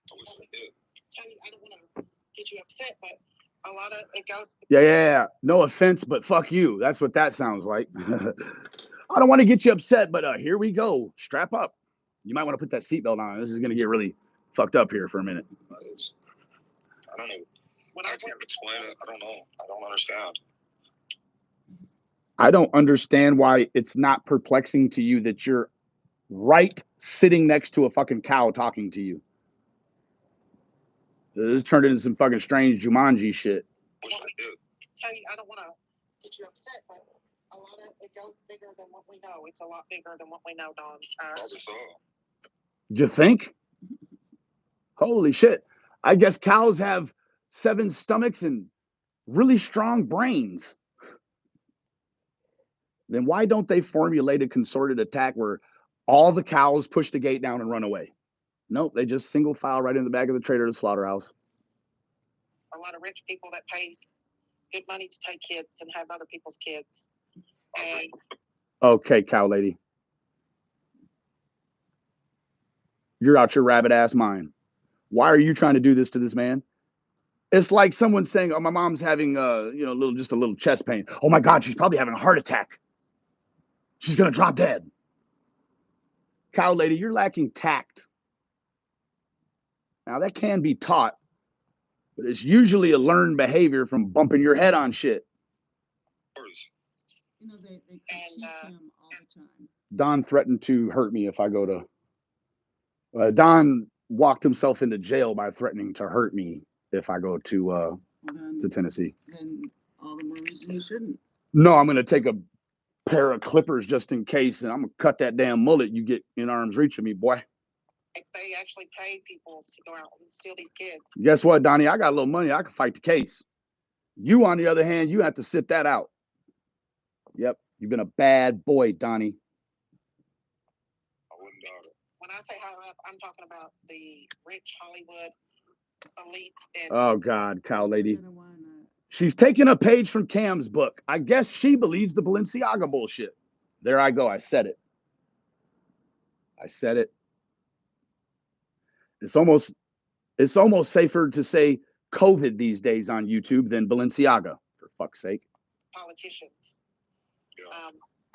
I wish I did. I don't want to get you upset, but a lot of it goes. Yeah. No offense, but fuck you. That's what that sounds like. I don't want to get you upset, but here we go. Strap up. You might want to put that seatbelt on. This is going to get really fucked up here for a minute. I don't know. I can't explain it. I don't know. I don't understand. I don't understand why it's not perplexing to you that you're right sitting next to a fucking cow talking to you. This turned into some fucking strange Jumanji shit. I don't want to get you upset, but a lot of it goes bigger than what we know. It's a lot bigger than what we know, Don. Probably so. You think? Holy shit. I guess cows have 7 stomachs and really strong brains. Then why don't they formulate a concerted attack where all the cows push the gate down and run away? Nope, they just single file right in the back of the trailer to the slaughterhouse. A lot of rich people that pays good money to take kids and have other people's kids. And okay, cow lady. You're out your rabbit ass mind. Why are you trying to do this to this man? It's like someone saying, "Oh, my mom's having just a little chest pain. Oh my God, she's probably having a heart attack. She's gonna drop dead." Cow lady, you're lacking tact. Now that can be taught, but it's usually a learned behavior from bumping your head on shit. You know, they critique him all the time. Don threatened to hurt me if I go to. Don walked himself into jail by threatening to hurt me if I go to Tennessee. Then all the more reason you shouldn't. No, I'm going to take a pair of clippers just in case, and I'm going to cut that damn mullet you get in arm's reach of me, boy. They actually pay people to go out and steal these kids. Guess what, Donnie? I got a little money. I can fight the case. You, on the other hand, you have to sit that out. Yep, you've been a bad boy, Donnie. When I say higher up, I'm talking about the rich Hollywood elites. Oh, God, cow lady. She's taking a page from Cam's book. I guess she believes the Balenciaga bullshit. There I go. I said it. It's almost safer to say COVID these days on YouTube than Balenciaga, for fuck's sake. Politicians.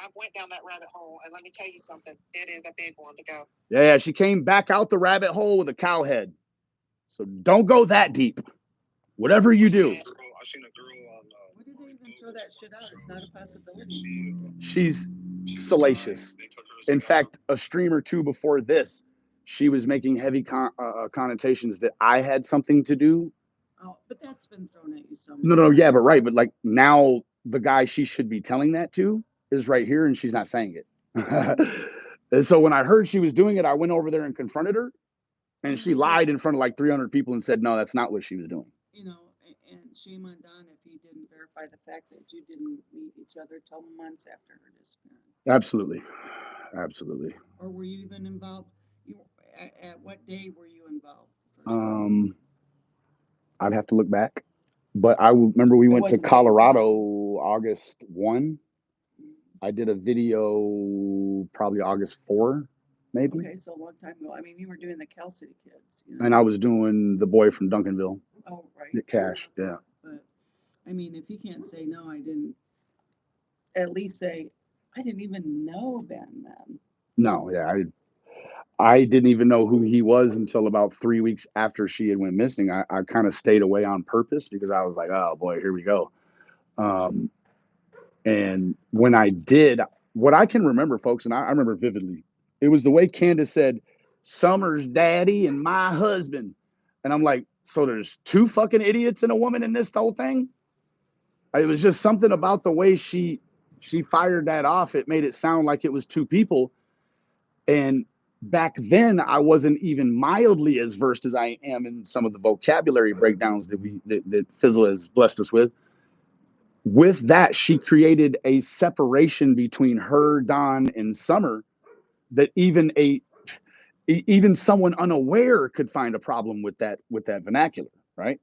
I've went down that rabbit hole, and let me tell you something. It is a big one to go. Yeah, she came back out the rabbit hole with a cow head. So don't go that deep. Whatever you do. I seen a girl on. Why did they even throw that shit out? It's not a possibility. She's salacious. In fact, a stream or two before this, she was making heavy connotations that I had something to do. Oh, but that's been thrown at you so much. No, yeah, but right. But like now the guy she should be telling that to is right here and she's not saying it. And so when I heard she was doing it, I went over there and confronted her. And she lied in front of like 300 people and said, no, that's not what she was doing. You know, and shame on Don if he didn't verify the fact that you didn't meet each other till months after her disappearance. Absolutely. Or were you even involved? At what day were you involved? I'd have to look back. But I remember we went to Colorado August 1. I did a video probably August 4, maybe. Okay, so a long time ago. I mean, you were doing the Cal City Kids. You know? And I was doing the boy from Duncanville. Oh, right. Get cash, yeah. But, I mean, if you can't say, no, I didn't, at least say, I didn't even know Ben then. No, yeah, I didn't even know who he was until about 3 weeks after she had went missing. I kind of stayed away on purpose because I was like, oh boy, here we go. And when I did, what I can remember, folks, and I remember vividly, it was the way Candace said, Summer's daddy and my husband. And I'm like, so there's two fucking idiots and a woman in this whole thing? It was just something about the way she fired that off. It made it sound like it was two people. And back then, I wasn't even mildly as versed as I am in some of the vocabulary breakdowns that Fizzle has blessed us with. With that, she created a separation between her, Don, and Summer that even someone unaware could find a problem with that vernacular, right?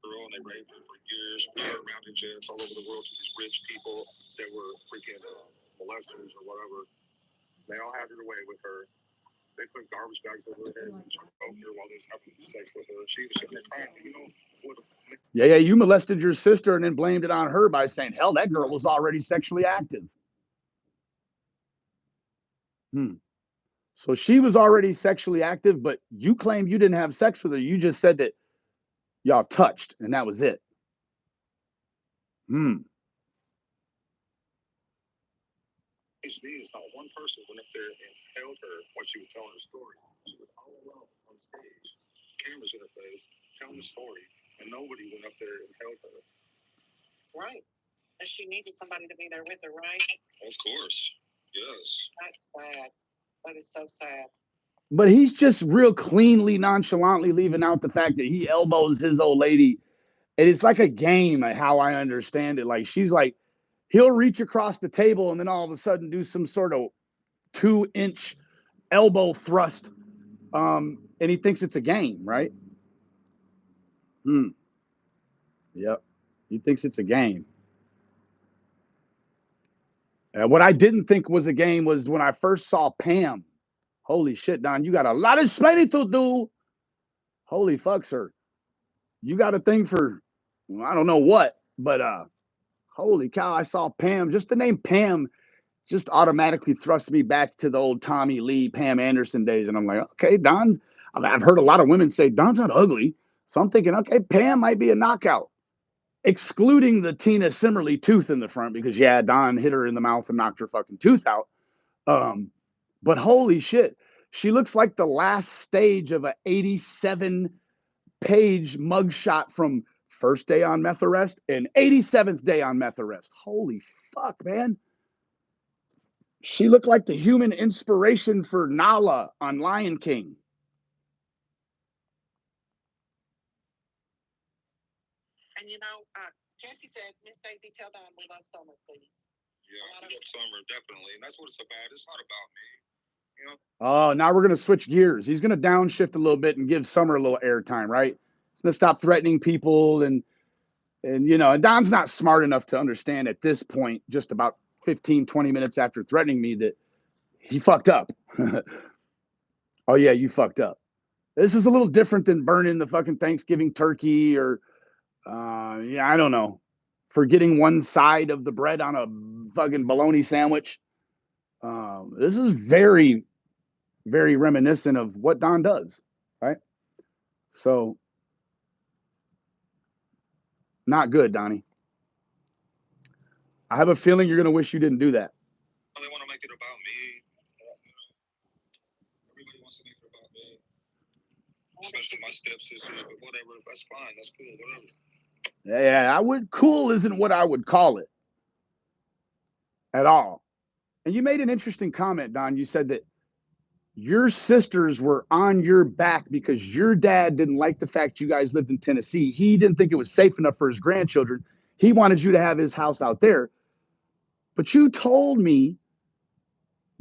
And they raped her for years, put her around in jails all over the world to these rich people that were freaking molesters or whatever. They all had their way with her. They put garbage bags over her head and choked her while they was having sex with her. She was sitting there crying, you know. Yeah, you molested your sister and then blamed it on her by saying, hell, that girl was already sexually active. So she was already sexually active, but you claimed you didn't have sex with her. You just said that y'all touched, and that was it. It's me. It's not one person went up there and held her when she was telling her story. She was all alone on stage, cameras in her face, telling the story, and nobody went up there and held her. Right. And she needed somebody to be there with her, right? Of course. Yes. That's sad. That is so sad. But he's just real cleanly, nonchalantly leaving out the fact that he elbows his old lady. And it's like a game, how I understand it. Like, she's like, he'll reach across the table and then all of a sudden do some sort of 2-inch elbow thrust. And he thinks it's a game, right? Yep. He thinks it's a game. What I didn't think was a game was when I first saw Pam. Holy shit, Don, you got a lot of explaining to do. Holy fuck, sir. You got a thing for, well, I don't know what, but holy cow, I saw Pam. Just the name Pam just automatically thrust me back to the old Tommy Lee, Pam Anderson days. And I'm like, okay, Don, I've heard a lot of women say Don's not ugly. So I'm thinking, okay, Pam might be a knockout, excluding the Tina Simmerly tooth in the front because, yeah, Don hit her in the mouth and knocked her fucking tooth out. But holy shit, she looks like the last stage of a 87-page mugshot from First Day on Meth Arrest and 87th Day on Meth Arrest. Holy fuck, man. She looked like the human inspiration for Nala on Lion King. And Jesse said, Miss Daisy, tell Don we love Summer, please. Yeah, we love Summer, definitely. And that's what it's about. It's not about me. Oh, now we're going to switch gears. He's going to downshift a little bit and give Summer a little airtime, right? He's going to stop threatening people. And Don's not smart enough to understand at this point, just about 15, 20 minutes after threatening me, that he fucked up. Oh, yeah, you fucked up. This is a little different than burning the fucking Thanksgiving turkey or, I don't know, forgetting one side of the bread on a fucking bologna sandwich. This is very, very reminiscent of what Don does, right? So, not good, Donnie. I have a feeling you're going to wish you didn't do that. They want to make it about me. Everybody wants to make it about me. Especially my stepsister, but whatever. That's fine. That's cool. Whatever. Yeah, cool isn't what I would call it at all. And you made an interesting comment, Don. You said that your sisters were on your back because your dad didn't like the fact you guys lived in Tennessee. He didn't think it was safe enough for his grandchildren. He wanted you to have his house out there. But you told me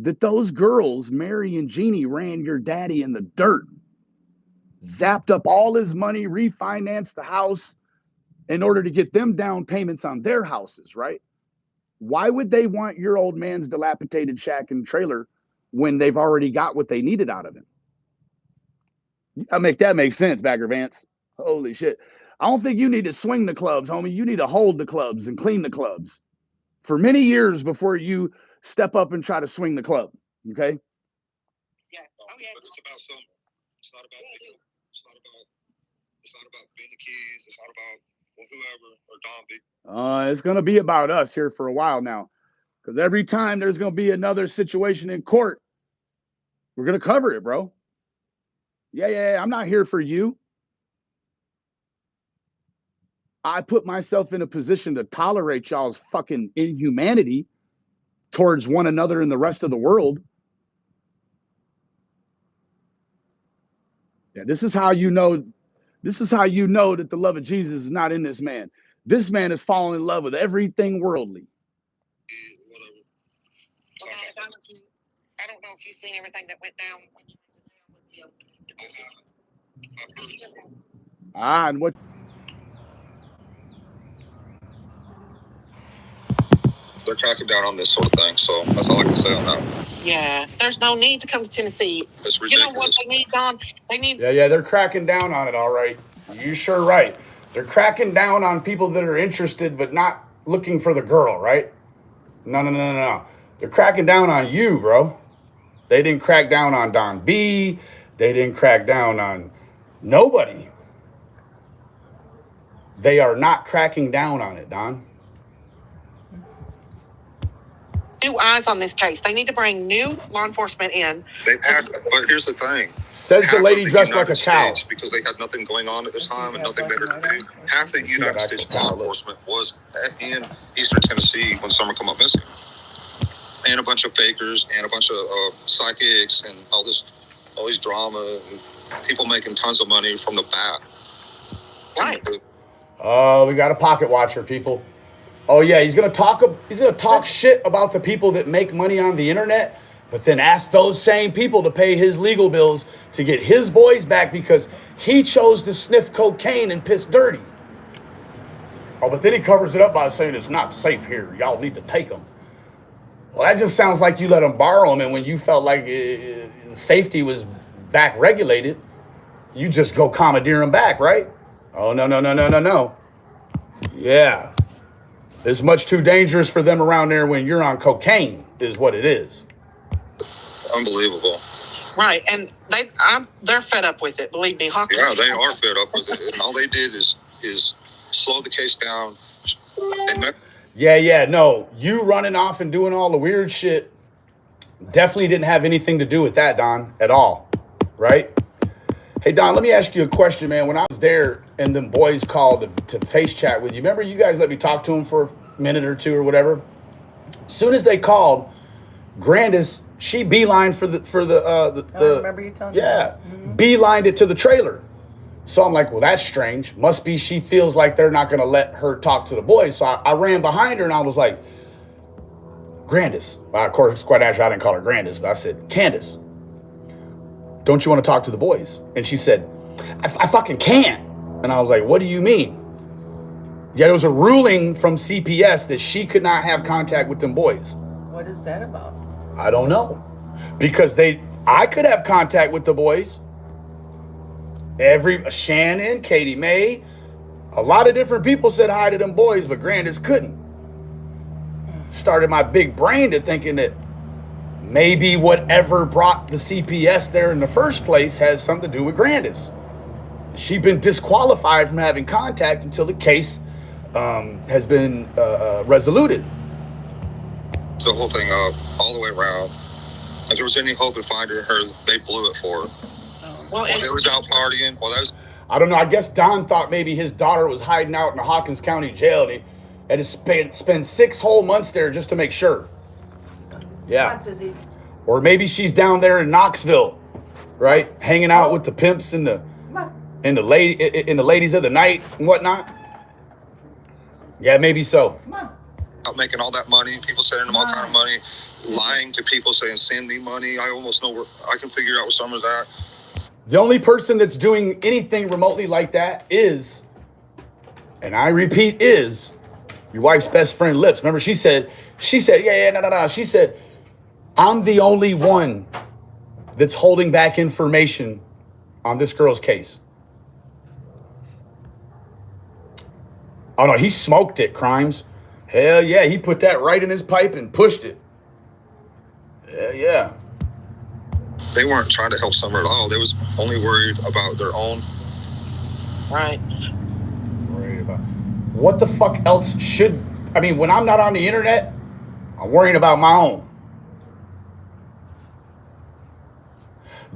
that those girls, Mary and Jeannie, ran your daddy in the dirt, zapped up all his money, refinanced the house in order to get them down payments on their houses, right? Why would they want your old man's dilapidated shack and trailer when they've already got what they needed out of him? I make that make sense, Bagger Vance. Holy shit. I don't think you need to swing the clubs, homie. You need to hold the clubs and clean the clubs for many years before you step up and try to swing the club. Okay? Yeah. Oh, yeah. But it's about Summer. It's not about people. It's not about Benny Keys. It's not about whoever or Don B. It's going to be about us here for a while now. Because every time there's going to be another situation in court, we're going to cover it, bro. Yeah. I'm not here for you. I put myself in a position to tolerate y'all's fucking inhumanity towards one another and the rest of the world. Yeah, this is how you know that the love of Jesus is not in this man. This man is falling in love with everything worldly. Well, I don't know if you've seen everything that went down when you went to jail with him. And what? They're cracking down on this sort of thing, so that's all I can say on that. Yeah, there's no need to come to Tennessee. It's ridiculous. You know what they need, Don? They need. Yeah, they're cracking down on it, all right. You're sure right. They're cracking down on people that are interested but not looking for the girl, right? No. They're cracking down on you, bro. They didn't crack down on Don B. They didn't crack down on nobody. They are not cracking down on it, Don. New eyes on this case. They need to bring new law enforcement in. They've had, but here's the thing. Says the lady dressed like a cow. Because they had nothing going on at this time and nothing better to do. Half the United States law enforcement was in Eastern Tennessee when Summer come up missing. And a bunch of fakers and a bunch of psychics and all these drama and people making tons of money from the bat. Right. Oh, we got a pocket watcher, people. Oh yeah, he's gonna talk shit about the people that make money on the internet, but then ask those same people to pay his legal bills to get his boys back because he chose to sniff cocaine and piss dirty. Oh, but then he covers it up by saying it's not safe here. Y'all need to take them. Well, that just sounds like you let him borrow them, and when you felt like safety was back regulated, you just go commandeer them back, right? Oh, no, no, no, no, no, no. Yeah. It's much too dangerous for them around there when you're on cocaine, is what it is. Unbelievable. Right, and they're fed up with it. Believe me, Hawkins. Yeah, they are fed up with it, and all they did is slow the case down. No, you running off and doing all the weird shit definitely didn't have anything to do with that, Don, at all, right? Hey, Don, let me ask you a question, man. When I was there and them boys called to face chat with you, remember you guys let me talk to them for a minute or two or whatever? As soon as they called, Grandis, she beelined for the I remember you telling me. Yeah, beelined it to the trailer. So I'm like, well, that's strange. Must be she feels like they're not going to let her talk to the boys. So I ran behind her and I was like, Grandis. Well, of course, quite naturally, I didn't call her Grandis, but I said, Candace, don't you want to talk to the boys? And she said, I fucking can't. And I was like, what do you mean? Yeah, there was a ruling from CPS that she could not have contact with them boys. What is that about? I don't know. Because I could have contact with the boys. Shannon, Katie May, a lot of different people said hi to them boys, but Grandis couldn't. Started my big brain to thinking that maybe whatever brought the CPS there in the first place has something to do with Grandis. She'd been disqualified from having contact until the case has been resoluted. The whole thing up all the way around. If there was any hope of finding her, they blew it for her. Well, it was out partying. I don't know. I guess Don thought maybe his daughter was hiding out in the Hawkins County jail. And he had to spend 6 whole months there just to make sure. Yeah. Or maybe she's down there in Knoxville, right, hanging out with the pimps and the ladies of the night and whatnot. Yeah, maybe so. Out making all that money, people sending them all kind of money, lying to people saying send me money. I almost know where I can figure out where Summer's at. The only person that's doing anything remotely like that is, and I repeat, is your wife's best friend, Lips. Remember, she said, no. She said, I'm the only one that's holding back information on this girl's case. Oh, no, he smoked it, Crimes. Hell yeah, he put that right in his pipe and pushed it. Hell yeah. They weren't trying to help Summer at all. They was only worried about their own. Right. Worried about what the fuck else should... I mean, when I'm not on the internet, I'm worrying about my own.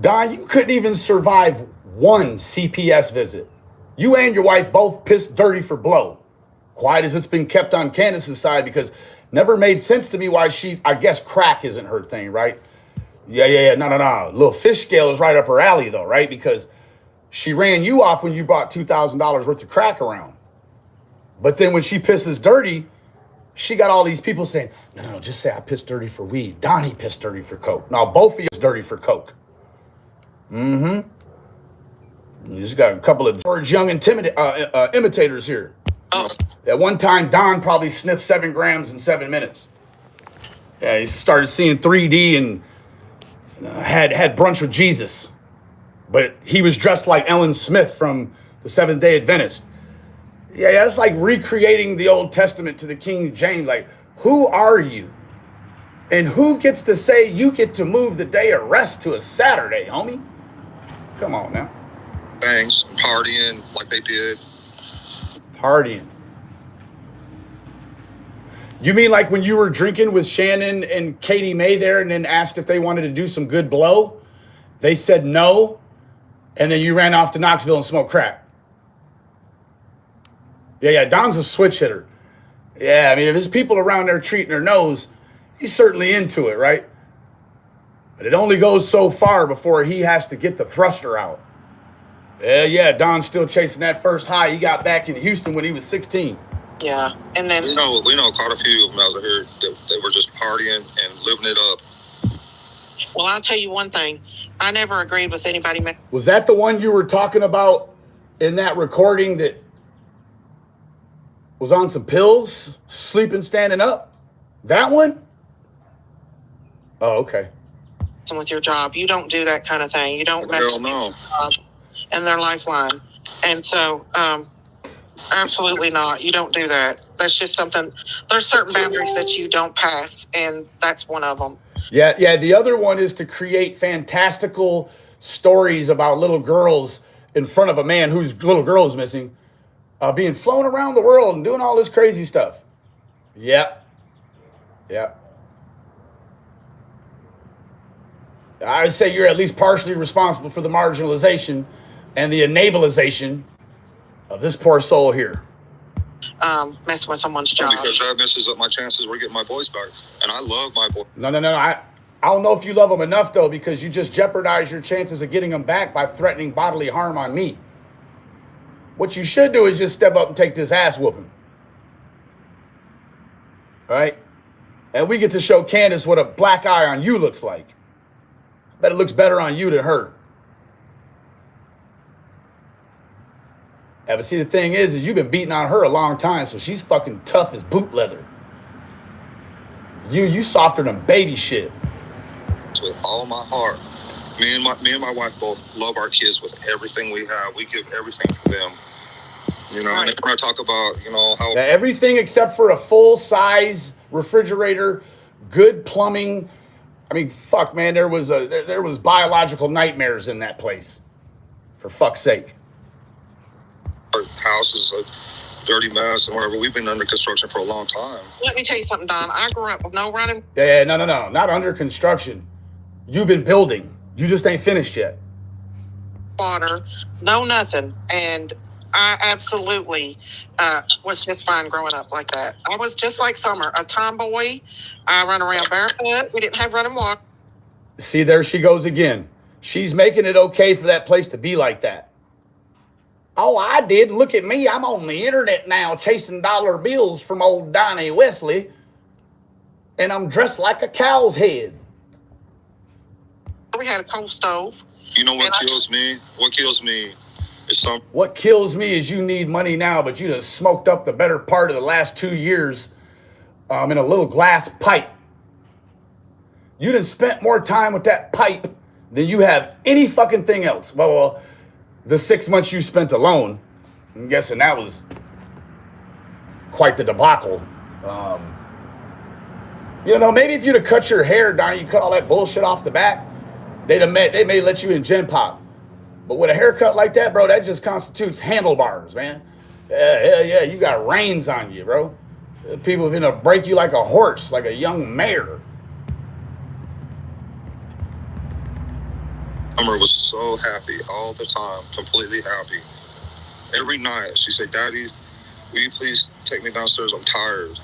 Don, you couldn't even survive one CPS visit. You and your wife both pissed dirty for blow. Quiet as it's been kept on Candace's side because never made sense to me why I guess crack isn't her thing, right? Yeah. No. Little fish scale is right up her alley, though, right? Because she ran you off when you brought $2,000 worth of crack around. But then when she pisses dirty, she got all these people saying, no, just say I pissed dirty for weed. Donnie pissed dirty for coke. Now, both of you is dirty for coke. You just got a couple of George Young imitators here. Oh. At one time, Don probably sniffed 7 grams in 7 minutes. Yeah, he started seeing 3D and had brunch with Jesus. But he was dressed like Ellen Smith from the Seventh-day Adventist. Yeah, it's like recreating the Old Testament to the King James. Like, who are you? And who gets to say you get to move the day of rest to a Saturday, homie? Come on now. Things, partying like they did. Partying. You mean like when you were drinking with Shannon and Katie May there and then asked if they wanted to do some good blow? They said no, and then you ran off to Knoxville and smoked crack. Yeah, Don's a switch hitter. Yeah, I mean, if there's people around there treating their nose, he's certainly into it, right? But it only goes so far before he has to get the thruster out. Yeah, Don's still chasing that first high he got back in Houston when he was 16. Yeah, and then... We know quite a few of them out here that they were just partying and living it up. Well, I'll tell you one thing. I never agreed with anybody... Was that the one you were talking about in that recording that was on some pills, sleeping, standing up? That one? Oh, okay. With your job, you don't do that kind of thing. You don't mess Hell with no. and their lifeline. And so, absolutely not. You don't do that. That's just something. There's certain boundaries that you don't pass, and that's one of them. Yeah. The other one is to create fantastical stories about little girls in front of a man whose little girl is missing, being flown around the world and doing all this crazy stuff. Yep. I would say you're at least partially responsible for the marginalization and the enableization of this poor soul here. Messing with someone's job. Because that messes up my chances of getting my boys back. And I love my boys. No. I don't know if you love them enough, though, because you just jeopardize your chances of getting them back by threatening bodily harm on me. What you should do is just step up and take this ass whooping. All right? And we get to show Candace what a black eye on you looks like. Bet it looks better on you than her. Yeah, but see, the thing is you've been beating on her a long time, so she's fucking tough as boot leather. You softer than baby shit. With all my heart. Me and my wife both love our kids with everything we have. We give everything to them. You know, right. And when I talk about, how... Yeah, everything except for a full-size refrigerator, good plumbing. I mean, fuck, man, there was biological nightmares in that place. For fuck's sake. Our house is a dirty mess and whatever. We've been under construction for a long time. Let me tell you something, Don. I grew up with no running. Yeah, no. Not under construction. You've been building. You just ain't finished yet. Water, no nothing. And I absolutely was just fine growing up like that. I was just like Summer, a tomboy. I run around barefoot. We didn't have running water. See, there she goes again. She's making it okay for that place to be like that. Oh, I did. Look at me. I'm on the internet now chasing dollar bills from old Donnie Wesley. And I'm dressed like a cow's head. We had a coal stove. You know what kills me? What kills me is What kills me is you need money now, but you just smoked up the better part of the last 2 years in a little glass pipe. You done spent more time with that pipe than you have any fucking thing else. Well, the 6 months you spent alone, I'm guessing that was quite the debacle. Maybe if you'd have cut your hair, Donnie, you cut all that bullshit off the back, they may let you in Gen Pop. But with a haircut like that, bro, that just constitutes handlebars, man. Yeah, you got reins on you, bro. People are gonna break you like a horse, like a young mare. Summer was so happy all the time, completely happy. Every night she said, "Daddy, will you please take me downstairs? I'm tired."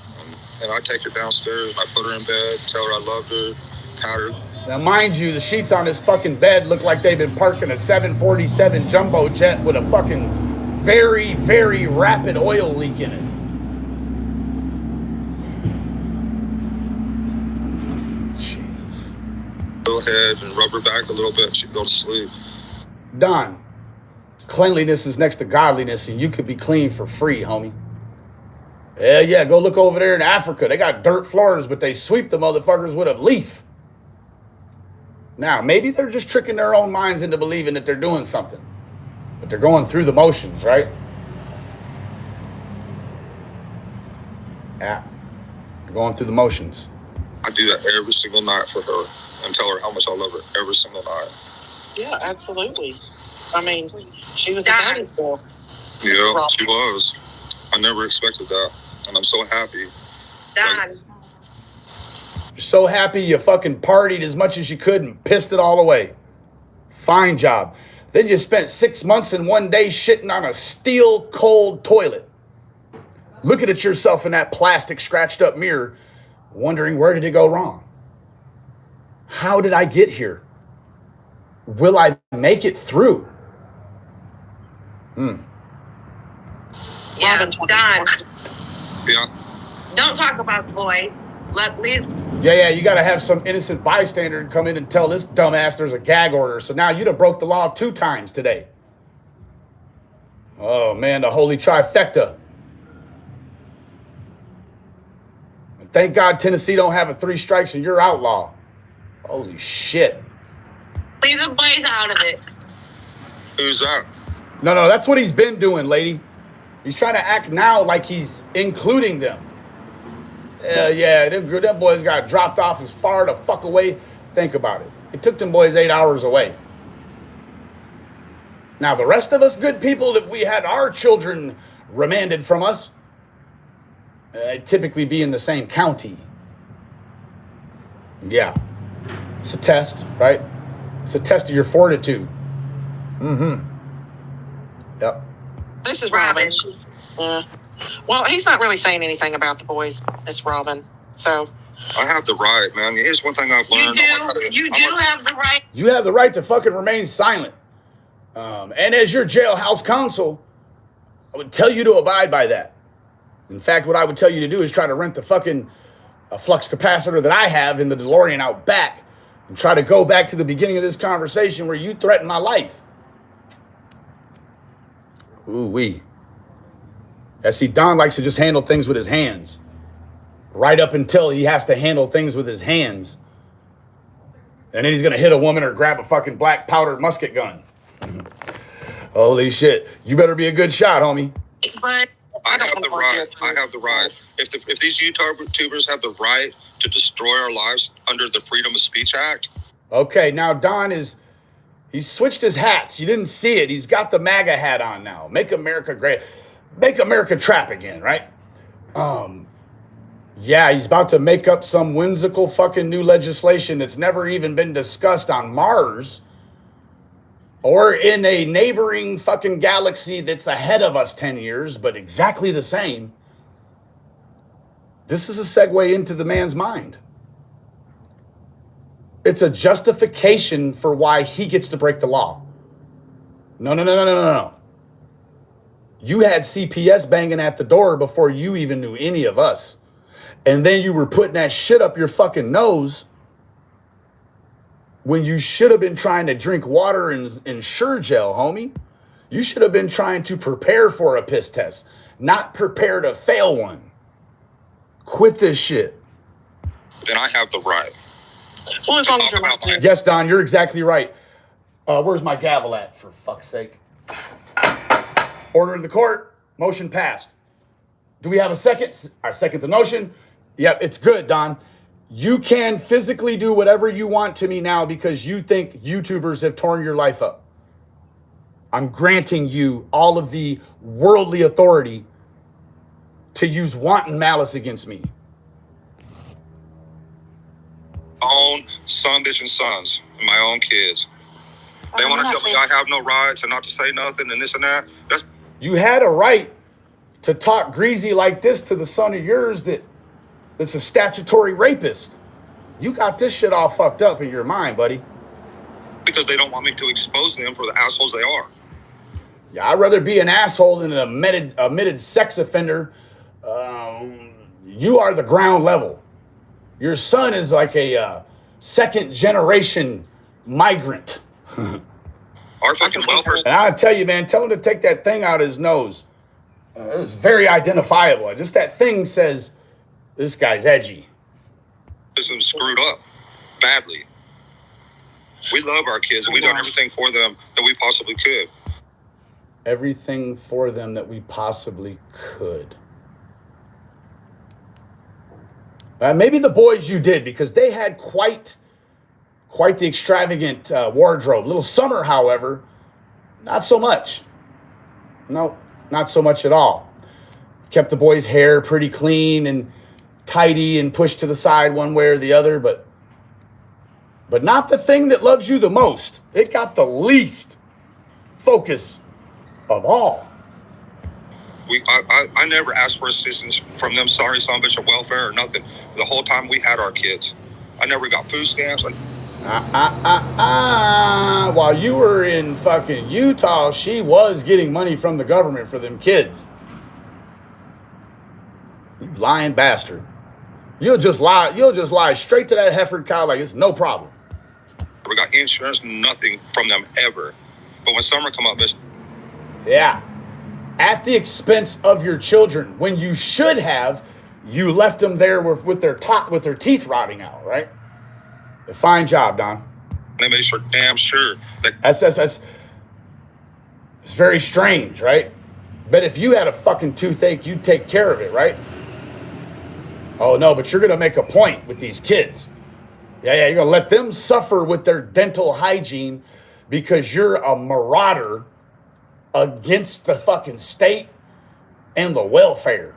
And I take her downstairs and I put her in bed, tell her I loved her, pat her. Now, mind you, the sheets on this fucking bed look like they've been parking a 747 jumbo jet with a fucking very, very rapid oil leak in it. Jesus. Go ahead and rub her back a little bit and she'd go to sleep. Don, cleanliness is next to godliness, and you could be clean for free, homie. Yeah, go look over there in Africa. They got dirt floors, but they sweep the motherfuckers with a leaf. Now, maybe they're just tricking their own minds into believing that they're doing something. But they're going through the motions, right? Yeah. They're going through the motions. I do that every single night for her and tell her how much I love her every single night. Yeah, absolutely. I mean, she was a daddy's girl. Yeah, she was. I never expected that. And I'm so happy. Don. You're so happy you fucking partied as much as you could and pissed it all away. Fine job. Then you spent 6 months and 1 day shitting on a steel cold toilet. Looking at yourself in that plastic scratched up mirror, wondering where did it go wrong? How did I get here? Will I make it through? Yeah, Don. Yeah. Don't talk about the boys. Leave. Yeah, you got to have some innocent bystander come in and tell this dumbass there's a gag order. So now you done broke the law 2 times today. Oh, man, the holy trifecta. And thank God Tennessee don't have a 3 strikes and you're outlaw. Holy shit. Leave the boys out of it. Who's that? No, that's what he's been doing, lady. He's trying to act now like he's including them. Yeah, them boys got dropped off as far the fuck away. Think about it. It took them boys 8 hours away. Now, the rest of us good people, if we had our children remanded from us, it'd typically be in the same county. Yeah. It's a test, right? It's a test of your fortitude. Yep. This is Robin. Well, he's not really saying anything about the boys. It's Robin. So I have the right, man. Here's one thing I've learned. You do have the right. You have the right to fucking remain silent. And as your jailhouse counsel, I would tell you to abide by that. In fact, what I would tell you to do is try to rent the fucking flux capacitor that I have in the DeLorean out back and try to go back to the beginning of this conversation where you threatened my life. Ooh-wee. Yeah, see, Don likes to just handle things with his hands. Right up until he has to handle things with his hands. And then he's going to hit a woman or grab a fucking black powdered musket gun. Holy shit. You better be a good shot, homie. I have the right. I have the right. If these YouTubers have the right to destroy our lives under the Freedom of Speech Act. Okay, now Don he's switched his hats. You didn't see it. He's got the MAGA hat on now. Make America great. Make America trap again, right? Yeah, he's about to make up some whimsical fucking new legislation that's never even been discussed on Mars or in a neighboring fucking galaxy that's ahead of us 10 years, but exactly the same. This is a segue into the man's mind. It's a justification for why he gets to break the law. No. You had CPS banging at the door before you even knew any of us. And then you were putting that shit up your fucking nose when you should have been trying to drink water and sure gel, homie. You should have been trying to prepare for a piss test, not prepare to fail one. Quit this shit. Then I have the right. Well, as long as you're listening. Yes, Don, you're exactly right. Where's my gavel at, for fuck's sake? Order in the court. Motion passed. Do we have a second? I second the motion. Yep, it's good, Don. You can physically do whatever you want to me now because you think YouTubers have torn your life up. I'm granting you all of the worldly authority to use wanton malice against me. Own son, bitch, and sons, and my own kids. They want to tell me I have no rights and not to say nothing and this and that. You had a right to talk greasy like this to the son of yours that's a statutory rapist. You got this shit all fucked up in your mind, buddy. Because they don't want me to expose them for the assholes they are. Yeah, I'd rather be an asshole than an admitted sex offender. You are the ground level. Your son is like a second generation migrant. Our fucking welfare. And I'll tell you, man, tell him to take that thing out of his nose. It's very identifiable. Just that thing says, this guy's edgy. System screwed up badly. We love our kids, and we've done everything for them that we possibly could. Everything for them that we possibly could. Maybe the boys you did, because they had quite the extravagant wardrobe. Little Summer, however, not so much. No, not so much at all. Kept the boys' hair pretty clean and tidy and pushed to the side one way or the other, but not the thing that loves you the most. It got the least focus of all. I never asked for assistance from them, sorry, son, bitch, or welfare or nothing. The whole time we had our kids. I never got food stamps. While you were in fucking Utah, she was getting money from the government for them kids. You lying bastard. You'll just lie straight to that Heifer cow like it's no problem. We got insurance, nothing from them ever. But when summer come up, bitch. Yeah. At the expense of your children, when you should have, you left them there with their teeth rotting out, right? A fine job, Don. They made sure, damn sure. That's It's very strange, right? But if you had a fucking toothache, you'd take care of it, right? Oh no, but you're gonna make a point with these kids. Yeah, you're gonna let them suffer with their dental hygiene because you're a marauder against the fucking state and the welfare.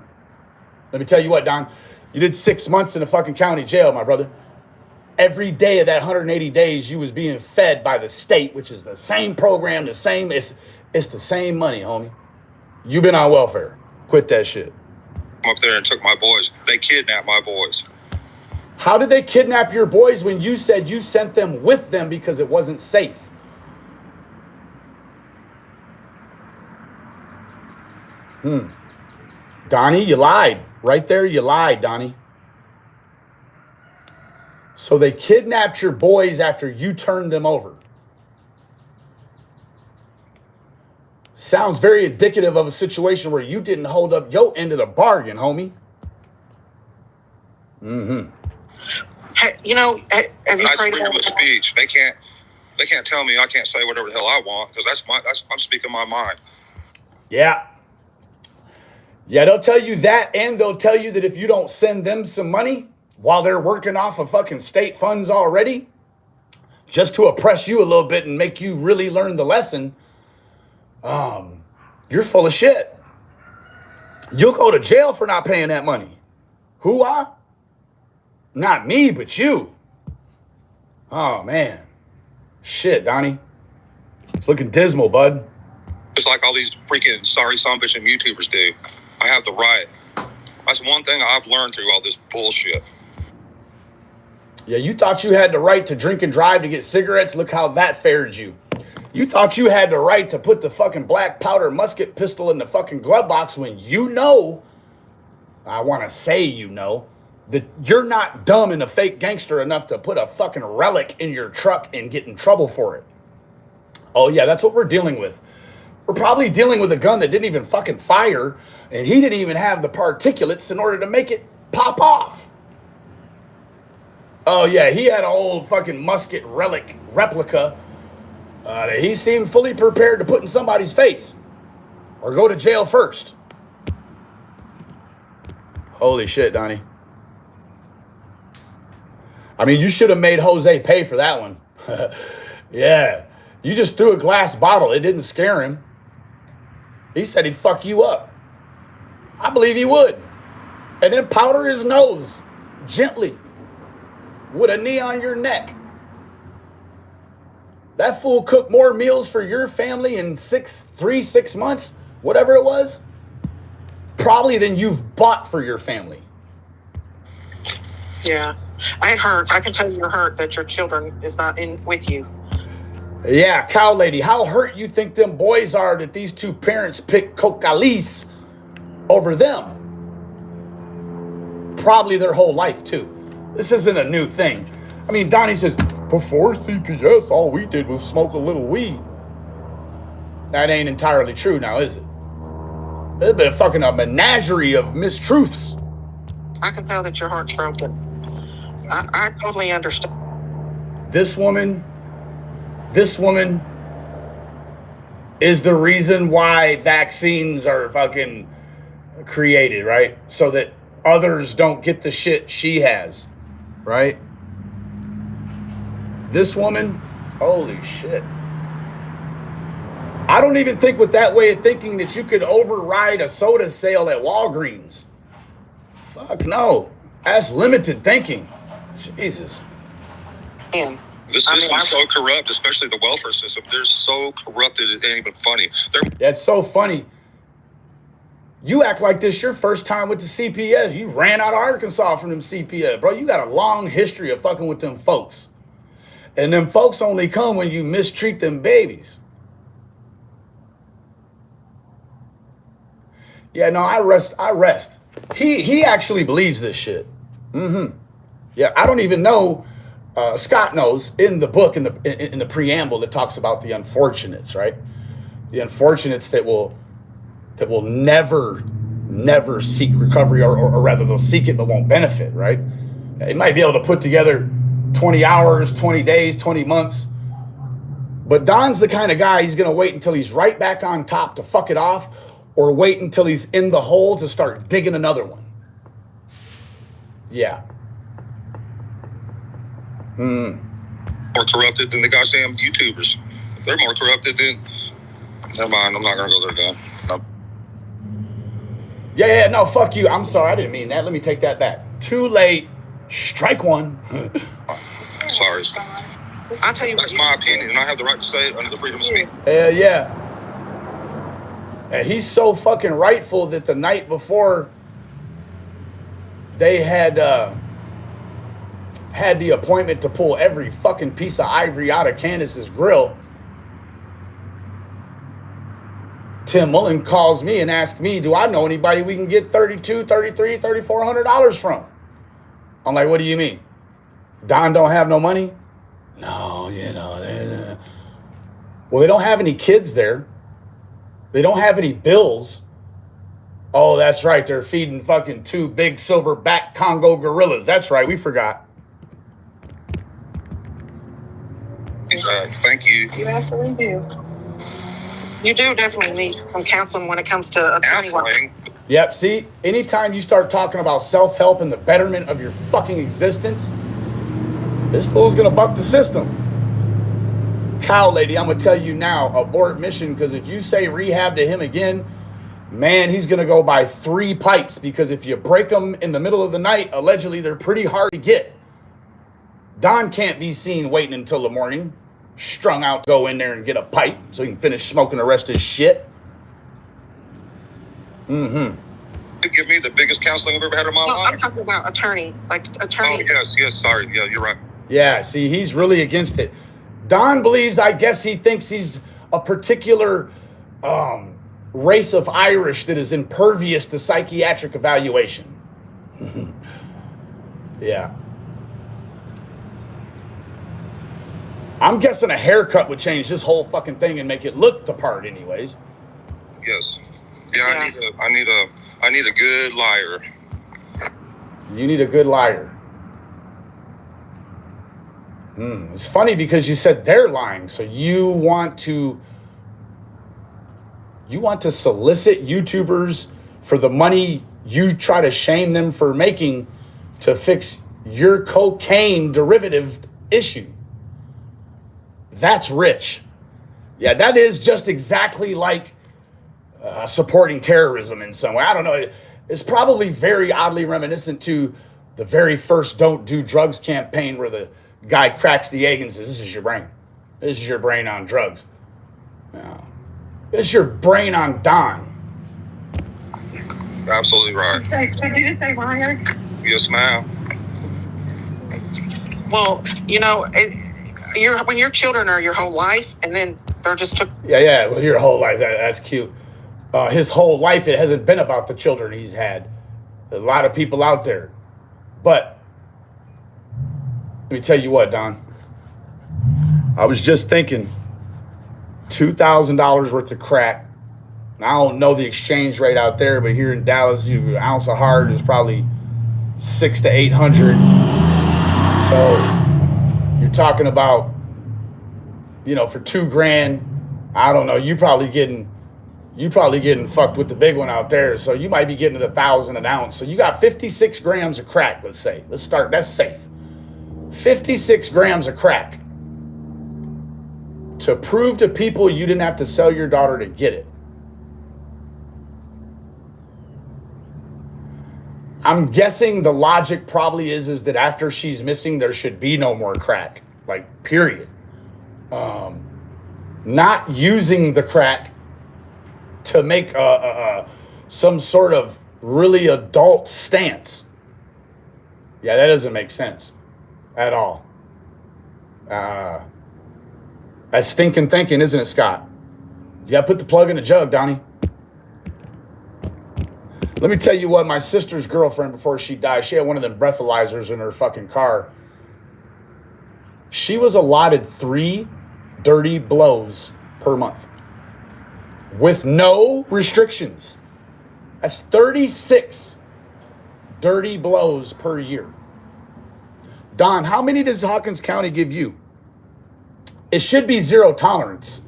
Let me tell you what, Don, you did 6 months in a fucking county jail, my brother. Every day of that 180 days, you was being fed by the state, which is the same program, it's the same money, homie. You been on welfare. Quit that shit. Up there and took my boys. They kidnapped my boys. How did they kidnap your boys when you said you sent them with them because it wasn't safe? Donnie, you lied. Right there, you lied, Donnie. So they kidnapped your boys after you turned them over. Sounds very indicative of a situation where you didn't hold up your end of the bargain, homie. Hey, you know, have you prayed freedom about of speech? They can't tell me I can't say whatever the hell I want because I'm speaking my mind. Yeah, they'll tell you that, and they'll tell you that if you don't send them some money while they're working off of fucking state funds already, just to oppress you a little bit and make you really learn the lesson, you're full of shit. You'll go to jail for not paying that money. Who are? Not me, but you. Oh, man. Shit, Donnie. It's looking dismal, bud. Just like all these freaking sorry son bitch and YouTubers do. I have the right. That's one thing I've learned through all this bullshit. Yeah, you thought you had the right to drink and drive to get cigarettes. Look how that fared you. You thought you had the right to put the fucking black powder musket pistol in the fucking glove box when you know, I want to say you know, that you're not dumb and a fake gangster enough to put a fucking relic in your truck and get in trouble for it. Oh yeah, that's what we're dealing with. We're probably dealing with a gun that didn't even fucking fire, and he didn't even have the particulates in order to make it pop off. Oh yeah, he had an old fucking musket relic replica that he seemed fully prepared to put in somebody's face or go to jail first. Holy shit, Donnie. I mean, you should have made Jose pay for that one. Yeah, you just threw a glass bottle. It didn't scare him. He said he'd fuck you up. I believe he would. And then powder his nose gently with a knee on your neck. That fool cooked more meals for your family in 6 months, whatever it was, probably than you've bought for your family. Yeah, I hurt. I can tell you're hurt that your children is not in with you. Yeah, cow lady, how hurt you think them boys are that these two parents picked Cocalis over them? Probably their whole life, too. This isn't a new thing. I mean, Donnie says, before CPS, all we did was smoke a little weed. That ain't entirely true now, is it? There's been fucking a menagerie of mistruths. I can tell that your heart's broken. I totally understand. This woman is the reason why vaccines are fucking created, right? So that others don't get the shit she has, right? This woman, holy shit. I don't even think with that way of thinking that you could override a soda sale at Walgreens. Fuck no. That's limited thinking. Jesus. And This system's so corrupt, especially the welfare system. They're so corrupted, it ain't even funny. That's so funny. You act like this your first time with the CPS. You ran out of Arkansas from them CPS. Bro, you got a long history of fucking with them folks. And them folks only come when you mistreat them babies. Yeah, no, I rest. He actually believes this shit. Yeah, I don't even know. Scott knows in the book, in the preamble, it talks about the unfortunates, right? The unfortunates that will never seek recovery, or rather they'll seek it but won't benefit, right? They might be able to put together 20 hours, 20 days, 20 months But Don's the kind of guy, he's going to wait until he's right back on top to fuck it off, or wait until he's in the hole to start digging another one. Yeah. More corrupted than the goddamn YouTubers. They're more corrupted than... Never mind, I'm not going to go there, Dan. No. Yeah, no, fuck you. I'm sorry, I didn't mean that. Let me take that back. Too late. Strike one. Sorry. I'll tell you, that's my opinion, and I have the right to say it under the freedom of speech. Yeah. And he's so fucking rightful that the night before they had the appointment to pull every fucking piece of ivory out of Candace's grill, Tim Mullen calls me and asks me, do I know anybody we can get $3,200, $3,300, $3,400 from? I'm like, what do you mean? Don don't have no money? No, well, they don't have any kids there. They don't have any bills. Oh, that's right. They're feeding fucking 2 big silverback Congo gorillas. That's right. We forgot. Thank you. You absolutely do. You do definitely need some counseling when it comes to attorney work. Yep. See, anytime you start talking about self-help and the betterment of your fucking existence, this fool's going to buck the system. Cow lady, I'm going to tell you now, abort mission, because if you say rehab to him again, man, he's going to go buy 3 pipes, because if you break them in the middle of the night, allegedly they're pretty hard to get. Don can't be seen waiting until the morning, strung out to go in there and get a pipe so he can finish smoking the rest of his shit. You give me the biggest counseling I've ever had in my life. I'm talking about attorney, like attorney. Oh, yes, sorry. Yeah, you're right. Yeah, see, he's really against it. Don believes, I guess he thinks he's a particular race of Irish that is impervious to psychiatric evaluation. Yeah. I'm guessing a haircut would change this whole fucking thing and make it look the part anyways. Yes. Yeah. I need a good liar. You need a good liar. It's funny because you said they're lying, so you want to solicit YouTubers for the money you try to shame them for making to fix your cocaine derivative issue. That's rich. Yeah, that is just exactly like supporting terrorism in some way. I don't know. It's probably very oddly reminiscent to the very first Don't Do Drugs campaign where the guy cracks the egg and says, this is your brain. This is your brain on drugs. No. This is your brain on Don. Absolutely right. Did you just say liar? Yes, ma'am. Well, when your children are your whole life, and then they're just took. Yeah. Well, your whole life. That's cute. His whole life, it hasn't been about the children he's had. A lot of people out there. But let me tell you what, Don. I was just thinking, $2,000 worth of crack. I don't know the exchange rate out there, but here in Dallas, an ounce of hard is probably $600 to $800. So you're talking about, for $2,000, I don't know. You probably getting fucked with the big one out there. So you might be getting $1,000 an ounce. So you got 56 grams of crack. Let's say. Let's start. That's safe. 56 grams of crack to prove to people you didn't have to sell your daughter to get it. I'm guessing the logic probably is that after she's missing, there should be no more crack, like period. Not using the crack to make some sort of really adult stance. Yeah, that doesn't make sense at all. That's stinking thinking, isn't it, Scott? You got to put the plug in the jug, Donnie. Let me tell you what, my sister's girlfriend, before she died, she had one of them breathalyzers in her fucking car. She was allotted 3 dirty blows per month with no restrictions. That's 36 dirty blows per year. Don, how many does Hawkins County give you? It should be zero tolerance.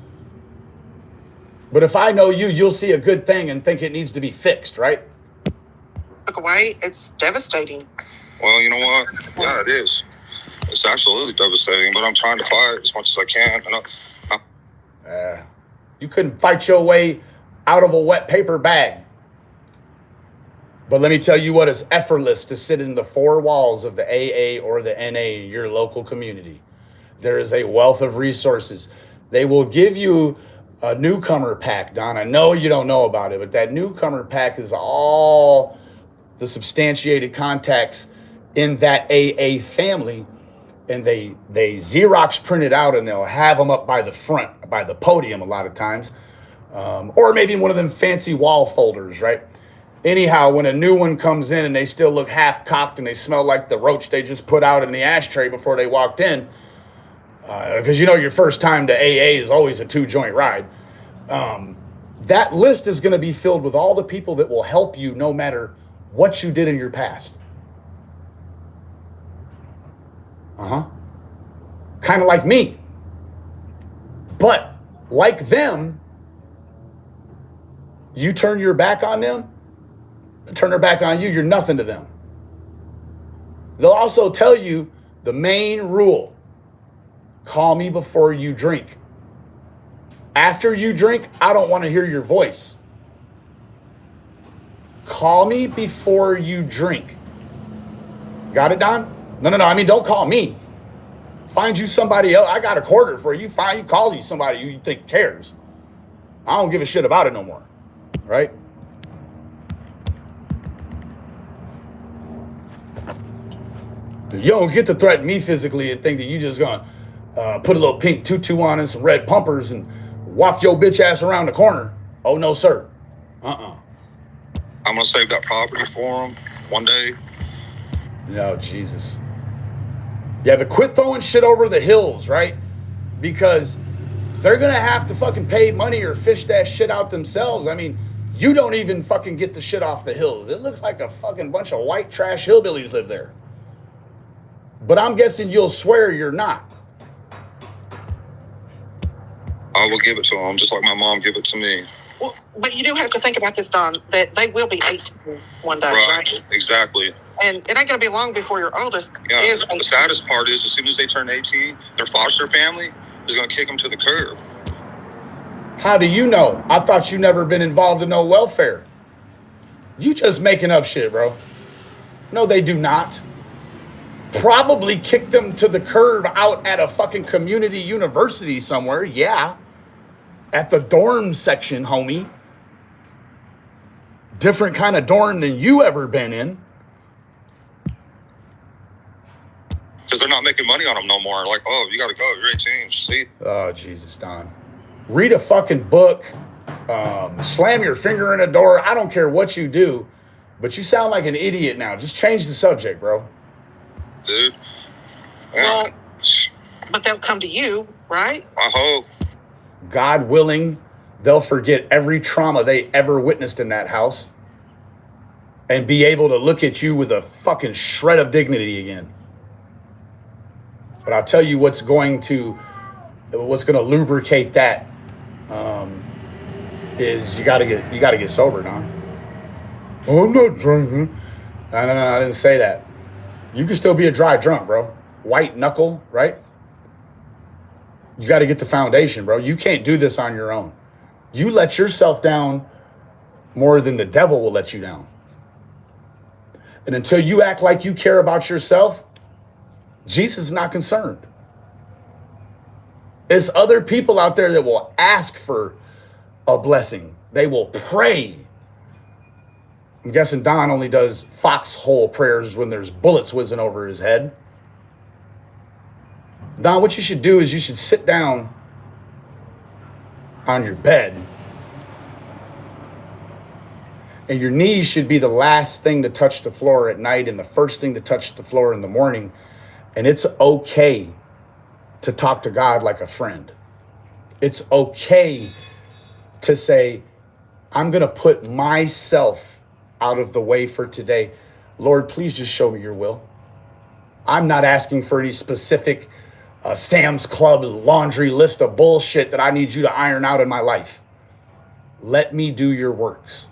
But if I know you, you'll see a good thing and think it needs to be fixed, right? Look away. It's devastating. Well, you know what? Yeah, it is. It's absolutely devastating, but I'm trying to fight as much as I can. You couldn't fight your way out of a wet paper bag. But let me tell you what, is effortless to sit in the four walls of the AA or the NA in your local community. There is a wealth of resources. They will give you a newcomer pack, Don. I know you don't know about it, but that newcomer pack is all the substantiated contacts in that AA family. And they Xerox print it out and they'll have them up by the front, by the podium a lot of times. Or maybe one of them fancy wall folders, right? Anyhow, when a new one comes in and they still look half cocked and they smell like the roach they just put out in the ashtray before they walked in, because you know your first time to AA is always a 2-joint ride. That list is going to be filled with all the people that will help you no matter what you did in your past. Kind of like me. But like them, you turn your back on them, turn their back on you, you're nothing to them. They'll also tell you the main rule: call me before you drink. After you drink, I don't want to hear your voice. Call me before you drink. Got it, Don? No. I mean, don't call me. Find you somebody else. I got a quarter for you. You call you somebody you think cares. I don't give a shit about it no more. Right? You don't get to threaten me physically and think that you just gonna put a little pink tutu on and some red pumpers and walk your bitch ass around the corner. Oh, no, sir. I'm gonna save that property for him one day. No, Jesus. Yeah, but quit throwing shit over the hills, right? Because they're going to have to fucking pay money or fish that shit out themselves. I mean, you don't even fucking get the shit off the hills. It looks like a fucking bunch of white trash hillbillies live there. But I'm guessing you'll swear you're not. I will give it to them, just like my mom gave it to me. Well, but you do have to think about this, Don, that they will be 18 one day, right? Exactly. And it ain't going to be long before your oldest is 18. The saddest part is, as soon as they turn 18, their foster family is going to kick them to the curb. How do you know? I thought you never been involved in no welfare. You just making up shit, bro. No, they do not. Probably kick them to the curb out at a fucking community university somewhere, yeah. At the dorm section, homie. Different kind of dorm than you ever been in. Because they're not making money on them no more. Like, oh, you got to go. You're 18. See? Oh, Jesus, Don. Read a fucking book. Slam your finger in a door. I don't care what you do. But you sound like an idiot now. Just change the subject, bro. Dude. Yeah. Well, but they'll come to you, right? I hope. God willing, they'll forget every trauma they ever witnessed in that house and be able to look at you with a fucking shred of dignity again. But I'll tell you what's going to lubricate that is you gotta get sober, Don. Oh, I'm not drinking. No, I didn't say that. You can still be a dry drunk, bro. White knuckle, right? You got to get the foundation, bro. You can't do this on your own. You let yourself down more than the devil will let you down. And until you act like you care about yourself, Jesus is not concerned. There's other people out there that will ask for a blessing. They will pray. I'm guessing Don only does foxhole prayers when there's bullets whizzing over his head. Don, what you should do is you should sit down on your bed and your knees should be the last thing to touch the floor at night and the first thing to touch the floor in the morning. And it's okay to talk to God like a friend. It's okay to say, I'm going to put myself out of the way for today. Lord, please just show me your will. I'm not asking for any specific a Sam's Club laundry list of bullshit that I need you to iron out in my life. Let me do your works.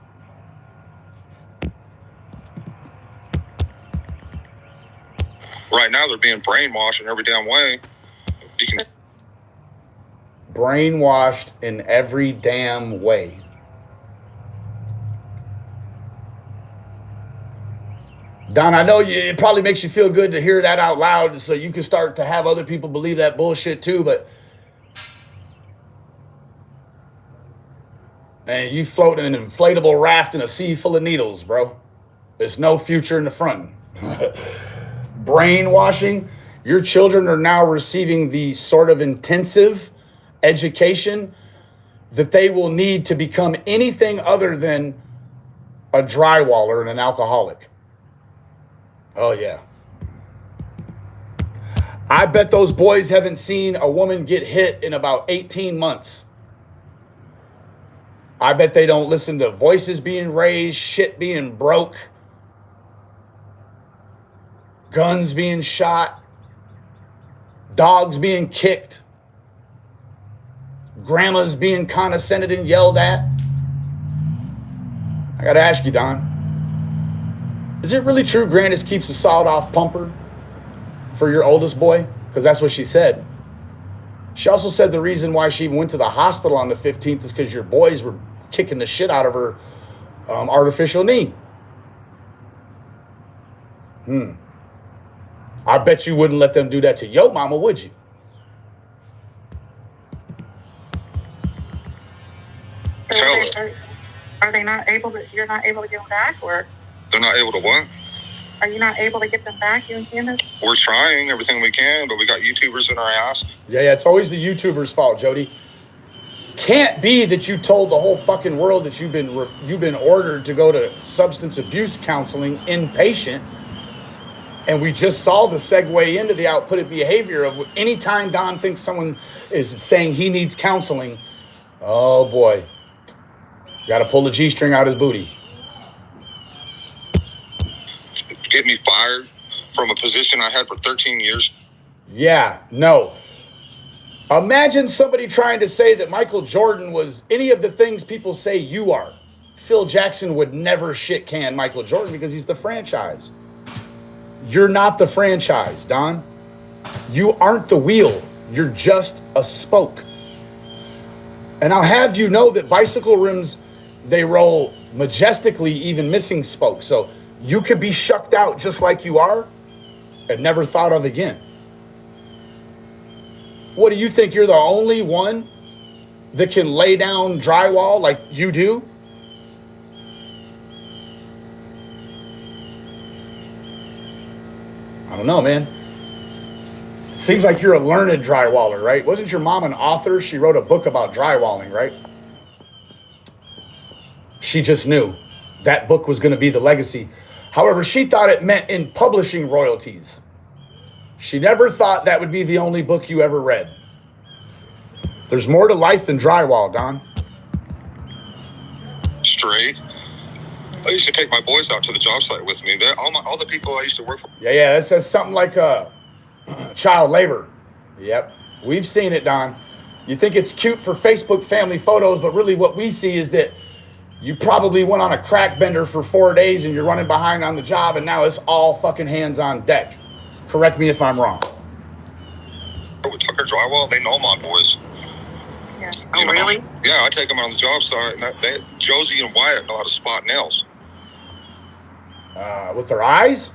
Right now, they're being brainwashed in every damn way. You can Brainwashed in every damn way. Don, I know it probably makes you feel good to hear that out loud so you can start to have other people believe that bullshit too, but man, you float in an inflatable raft in a sea full of needles, bro. There's no future in the front. Brainwashing. Your children are now receiving the sort of intensive education that they will need to become anything other than a drywaller and an alcoholic. Oh, yeah. I bet those boys haven't seen a woman get hit in about 18 months. I bet they don't listen to voices being raised, shit being broke, guns being shot, dogs being kicked, grandmas being condescended and yelled at. I got to ask you, Don. Is it really true Grandis keeps a sawed-off pumper for your oldest boy? Because that's what she said. She also said the reason why she even went to the hospital on the 15th is because your boys were kicking the shit out of her artificial knee. I bet you wouldn't let them do that to your mama, would you? Are they not able to, you're not able to get them back, or? They're not able to what? Are you not able to get them back, you and Candace? We're trying everything we can, but we got YouTubers in our ass. Yeah, it's always the YouTuber's fault, Jody. Can't be that you told the whole fucking world that you've been ordered to go to substance abuse counseling inpatient, and we just saw the segue into the outputted behavior of anytime Don thinks someone is saying he needs counseling, oh boy, got to pull the G-string out his booty. Get me fired from a position I had for 13 years. Yeah, no. Imagine somebody trying to say that Michael Jordan was any of the things people say you are. Phil Jackson would never shit can Michael Jordan because he's the franchise. You're not the franchise, Don. You aren't the wheel. You're just a spoke. And I'll have you know that bicycle rims, they roll majestically, even missing spokes. So you could be shucked out just like you are and never thought of again. What do you think? You're the only one that can lay down drywall like you do? I don't know, man. Seems like you're a learned drywaller, right? Wasn't your mom an author? She wrote a book about drywalling, right? She just knew that book was going to be the legacy. However, she thought it meant in publishing royalties. She never thought that would be the only book you ever read. There's more to life than drywall, Don. Straight. I used to take my boys out to the job site with me. All the people I used to work for. Yeah, that says something like child labor. Yep, we've seen it, Don. You think it's cute for Facebook family photos, but really what we see is that you probably went on a crack bender for 4 days and you're running behind on the job, and now it's all fucking hands on deck. Correct me if I'm wrong. With Tucker Drywall, they know my boys. Yeah. Oh, really? Yeah, I take them on the job site, and Josie and Wyatt know how to spot nails. With their eyes?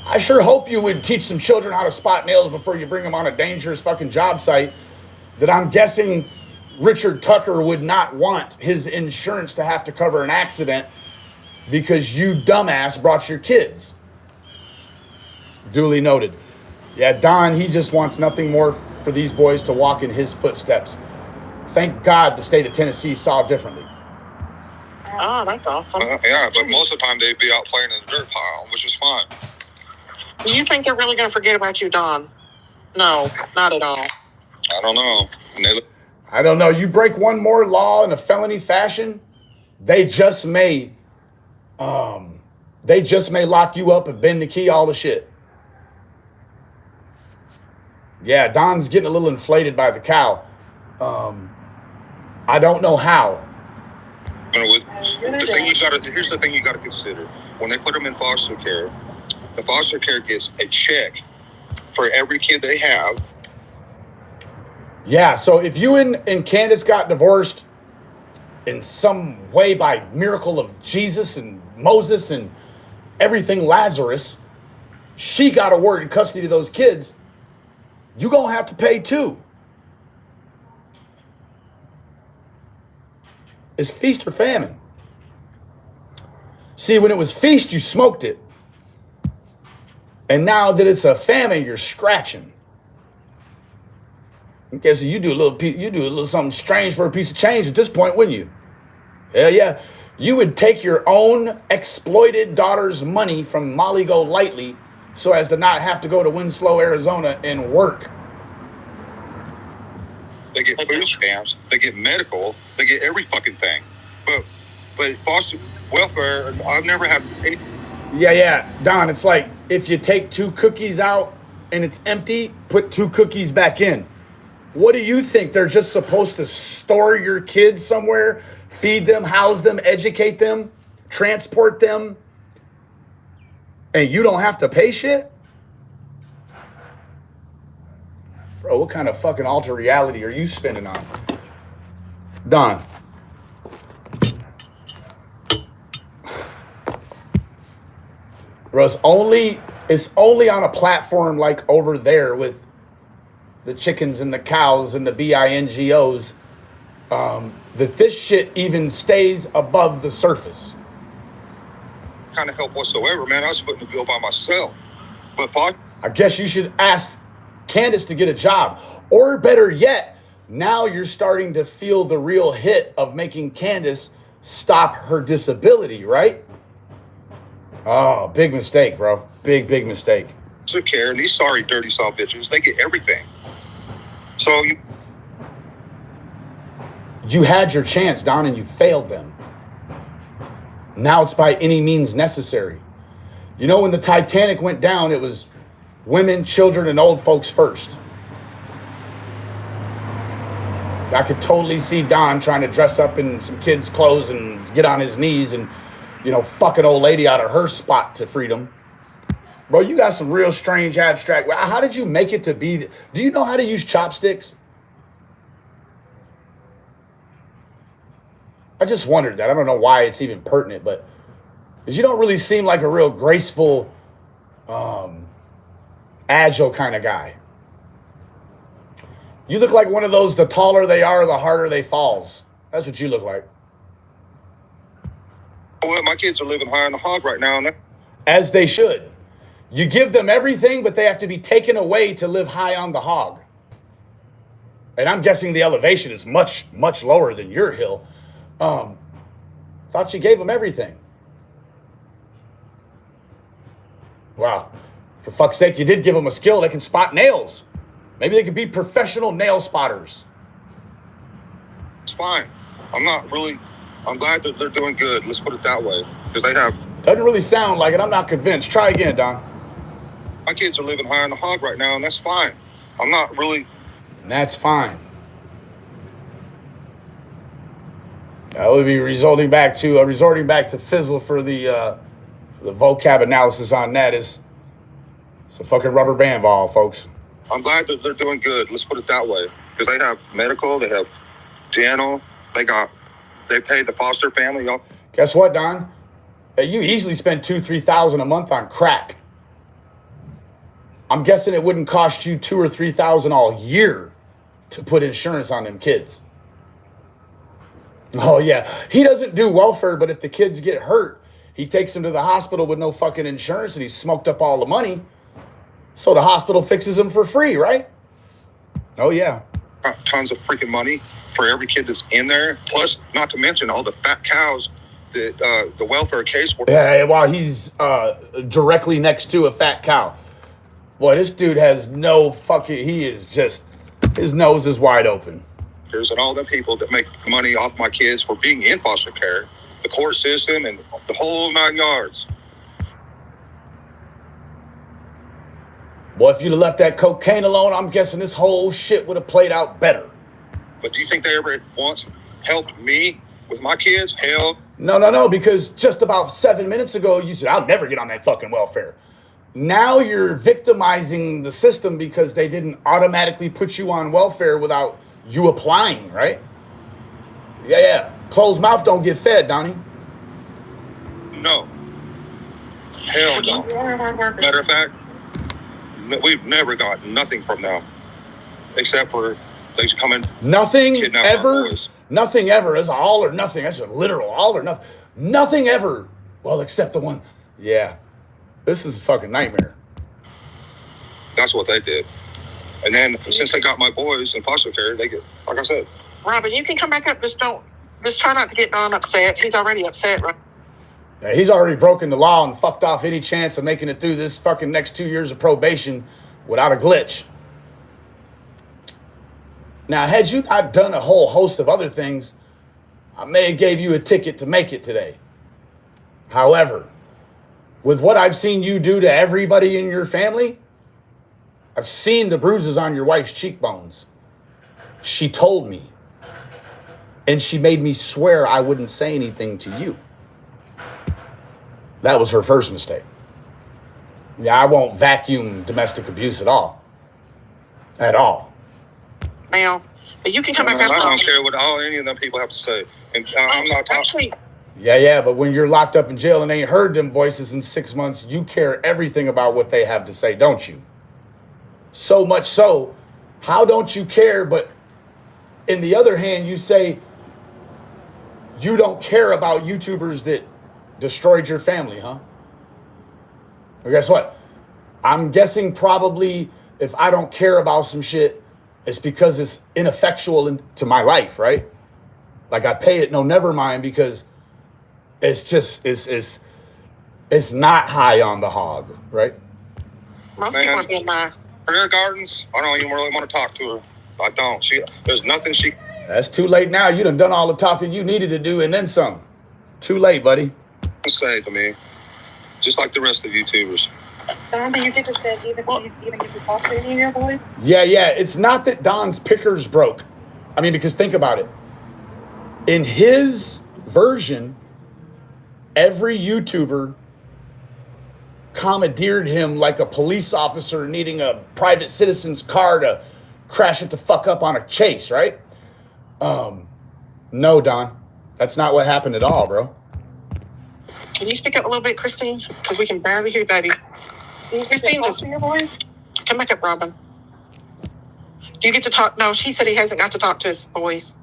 I sure hope you would teach some children how to spot nails before you bring them on a dangerous fucking job site that I'm guessing Richard Tucker would not want his insurance to have to cover an accident because you dumbass brought your kids. Duly noted. Yeah, Don, he just wants nothing more for these boys to walk in his footsteps. Thank God the state of Tennessee saw differently. Oh, that's awesome. Yeah, but most of the time they'd be out playing in the dirt pile, which is fine. Do you think they're really going to forget about you, Don? No, not at all. I don't know. I don't know. You break one more law in a felony fashion, they just may lock you up and bend the key, all the shit. Yeah, Don's getting a little inflated by the cow. I don't know how. Here's the thing you got to consider. When they put them in foster care, the foster care gets a check for every kid they have. Yeah, so if you and Candace got divorced in some way by miracle of Jesus and Moses and everything Lazarus, she got awarded custody of those kids, you gonna have to pay too. It's feast or famine. See, when it was feast, you smoked it. And now that it's a famine, you're scratching. Okay, so you do a little something strange for a piece of change at this point, wouldn't you? Hell yeah. You would take your own exploited daughter's money from Molly Golightly so as to not have to go to Winslow, Arizona and work. They get food stamps, they get medical, they get every fucking thing. But foster welfare, I've never had any. Yeah. Don, it's like if you take 2 cookies out and it's empty, put 2 cookies back in. What do you think? They're just supposed to store your kids somewhere, feed them, house them, educate them, transport them, and you don't have to pay shit? Bro, what kind of fucking alter reality are you spinning on? Don. Bro, it's only on a platform like over there with the chickens and the cows and the BINGOs that this shit even stays above the surface. Kind of help whatsoever, man. I was footing the bill by myself. But I guess you should ask Candace to get a job. Or better yet, now you're starting to feel the real hit of making Candace stop her disability, right? Oh, big mistake, bro. Big mistake. Took care, and these sorry, dirty son of bitches, they get everything. So you had your chance, Don, and you failed them. Now it's by any means necessary. You know, when the Titanic went down, it was women, children, and old folks first. I could totally see Don trying to dress up in some kids' clothes and get on his knees and, fuck an old lady out of her spot to freedom. Bro, you got some real strange abstract. How did you make it to be? Do you know how to use chopsticks? I just wondered that. I don't know why it's even pertinent, but because you don't really seem like a real graceful, agile kind of guy. You look like one of those, the taller they are, the harder they falls. That's what you look like. Well, my kids are living high on the hog right now. As they should. You give them everything, but they have to be taken away to live high on the hog. And I'm guessing the elevation is much, much lower than your hill. Thought you gave them everything. Wow. For fuck's sake, you did give them a skill. They can spot nails. Maybe they could be professional nail spotters. It's fine. I'm glad that they're doing good. Let's put it that way. Because they have. Doesn't really sound like it. I'm not convinced. Try again, Don. My kids are living high on the hog right now, and that's fine. And that's fine. That would be resorting back to Fizzle for the vocab analysis on that. It's a fucking rubber band ball, folks. I'm glad that they're doing good. Let's put it that way. Because they have medical, they have dental, they pay the foster family. Y'all. Guess what, Don? You easily spend $2,000-3,000 a month on crack. I'm guessing it wouldn't cost you $2,000 or $3,000 all year to put insurance on them kids. Oh yeah, he doesn't do welfare, but if the kids get hurt, he takes them to the hospital with no fucking insurance, and he smoked up all the money. So the hospital fixes them for free, right? Oh yeah. Tons of freaking money for every kid that's in there. Plus, not to mention all the fat cows that the welfare caseworker. Yeah, while he's directly next to a fat cow. Boy, this dude has no fucking. His nose is wide open. And all the people that make money off my kids for being in foster care, the court system, and the whole 9 yards. Boy, if you'd have left that cocaine alone, I'm guessing this whole shit would have played out better. But do you think they ever once helped me with my kids? Hell. No, because just about 7 minutes ago, you said, I'll never get on that fucking welfare. Now you're victimizing the system because they didn't automatically put you on welfare without you applying, right? Yeah. Closed mouth don't get fed, Donnie. No. Hell no. Matter of fact, we've never got nothing from them except for they come in. Nothing kidnap ever. our boys. Nothing ever. That's all or nothing. That's a literal all or nothing. Nothing ever. Well, except the one. Yeah. This is a fucking nightmare. That's what they did. And then since they got my boys in foster care, they get, like I said. Robin, you can come back up. Just try not to get Don upset. He's already upset, right? Yeah, he's already broken the law and fucked off any chance of making it through this fucking next 2 years of probation without a glitch. Now, had you not done a whole host of other things, I may have gave you a ticket to make it today. However, with what I've seen you do to everybody in your family, I've seen the bruises on your wife's cheekbones. She told me. And she made me swear I wouldn't say anything to you. That was her first mistake. Yeah, I won't vacuum domestic abuse at all. At all. Now, but you can come back up. I don't care what any of them people have to say. And I'm not talking. Yeah, but when you're locked up in jail and ain't heard them voices in 6 months, you care everything about what they have to say, don't you? So much so, how don't you care? But in the other hand, you say you don't care about YouTubers that destroyed your family, huh? Well, guess what? I'm guessing probably if I don't care about some shit, it's because it's ineffectual to my life, right? Like I pay it no never mind because it's just it's not high on the hog, right? Most people are being nice. Prayer Gardens, I don't even really want to talk to her. I don't. There's nothing she. That's too late now. You done all the talking you needed to do and then some. Too late, buddy. Say to me, just like the rest of YouTubers. Don, do you get to say even get to talk to any of your boys? Yeah. It's not that Don's pickers broke. I mean, because think about it. In his version, every YouTuber commandeered him like a police officer needing a private citizen's car to crash it the fuck up on a chase, right? No, Don. That's not what happened at all, bro. Can you speak up a little bit, Christine? Because we can barely hear you, baby. Christine, talk to your boys? Come back up, Robin. Do you get to talk? No, he said he hasn't got to talk to his boys.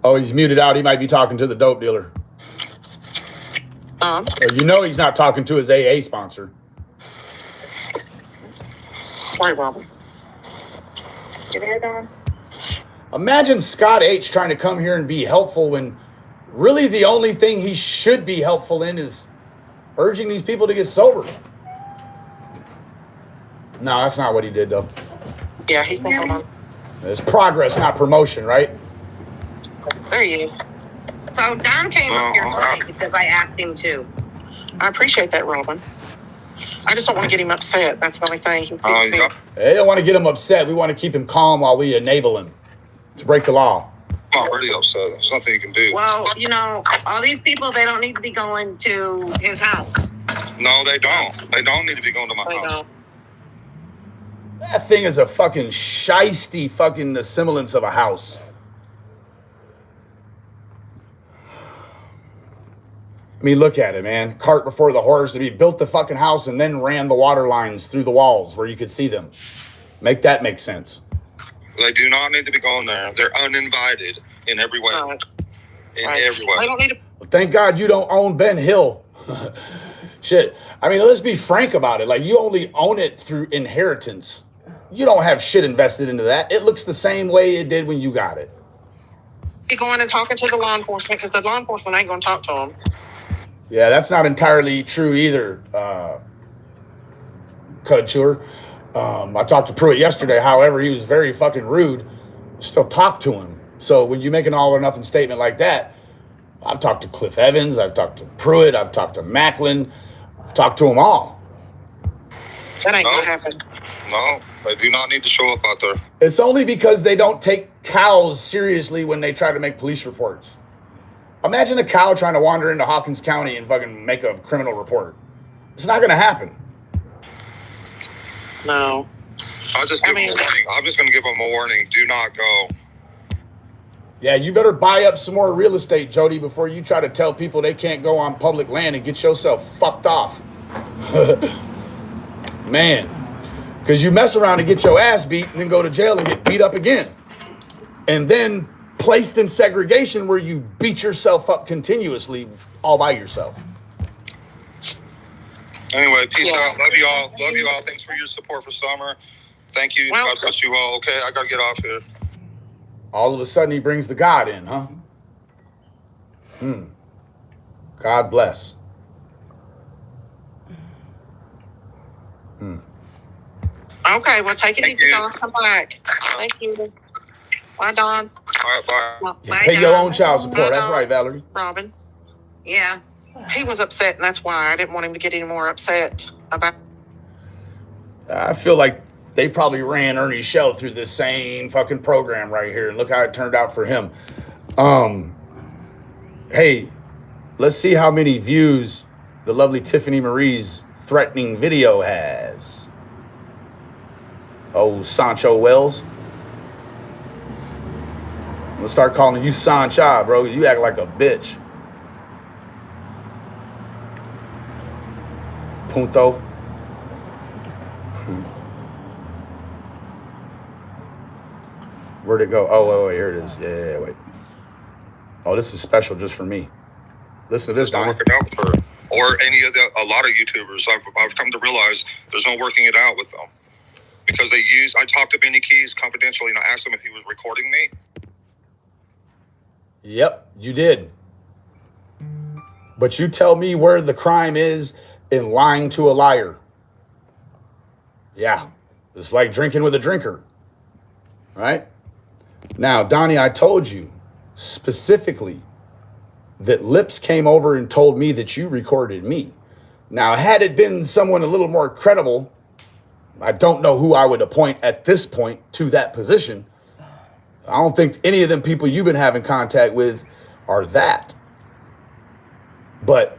Oh, he's muted out. He might be talking to the dope dealer. You know he's not talking to his AA sponsor. Sorry, Robin. You there, Don? Imagine Scott H. trying to come here and be helpful when really the only thing he should be helpful in is urging these people to get sober. No, that's not what he did, though. Yeah, he's not on. It's progress, not promotion, right? There he is. So Don came up here tonight because I asked him to. I appreciate that, Robin. I just don't want to get him upset. That's the only thing. He seems to be. They don't want to get him upset. We want to keep him calm while we enable him to break the law. I'm already upset. There's nothing you can do. Well, all these people, they don't need to be going to his house. No, they don't. They don't need to be going to my house. Don't. That thing is a fucking shiesty fucking semblance of a house. I mean, look at it, man. Cart before the horse. He built the fucking house and then ran the water lines through the walls where you could see them. Make that make sense. They do not need to be going there. They're uninvited in every way. Every way. They don't need to. Well, thank God you don't own Ben Hill. Shit. I mean, let's be frank about it. Like, you only own it through inheritance. You don't have shit invested into that. It looks the same way it did when you got it. Be going and talking to the law enforcement because the law enforcement ain't going to talk to them. Yeah, that's not entirely true either, Couture. I talked to Pruitt yesterday. However, he was very fucking rude. Still talked to him. So when you make an all or nothing statement like that, I've talked to Cliff Evans. I've talked to Pruitt. I've talked to Macklin. I've talked to them all. That ain't gonna happen. No, they do not need to show up out there. It's only because they don't take cows seriously when they try to make police reports. Imagine a cow trying to wander into Hawkins County and fucking make a criminal report. It's not going to happen. No. I'm just going to give them a warning. Do not go. Yeah, you better buy up some more real estate, Jody, before you try to tell people they can't go on public land and get yourself fucked off. Man, because you mess around and get your ass beat and then go to jail and get beat up again. And then placed in segregation where you beat yourself up continuously all by yourself. Anyway, peace out. Love you all. Love you all. Thanks for your support for summer. Thank you. God bless you all. Okay, I got to get off here. All of a sudden he brings the God in, huh? God bless. Okay, well, take it easy, Don. Come back. Thank you. Bye, Don. All right, bye. Well, You pay your own child support. That's right, Valerie. Robin. Yeah. He was upset, and that's why I didn't want him to get any more upset about. I feel like they probably ran Ernie's show through this same fucking program right here. And look how it turned out for him. Hey, let's see how many views the lovely Tiffany Marie's threatening video has. Oh, Sancho Wells. I'm gonna start calling you Sancha, bro. You act like a bitch. Punto. Where'd it go? Oh, wait, here it is. Yeah, wait. Oh, this is special just for me. Listen to this, Donnie. Working out for, or a lot of YouTubers. I've come to realize there's no working it out with them. Because I talked to Benny Keys confidentially and I asked him if he was recording me. Yep, you did. But you tell me where the crime is in lying to a liar. Yeah, it's like drinking with a drinker, right? Now, Donnie, I told you specifically that Lips came over and told me that you recorded me. Now, had it been someone a little more credible, I don't know who I would appoint at this point to that position. I don't think any of them people you've been having contact with are that. But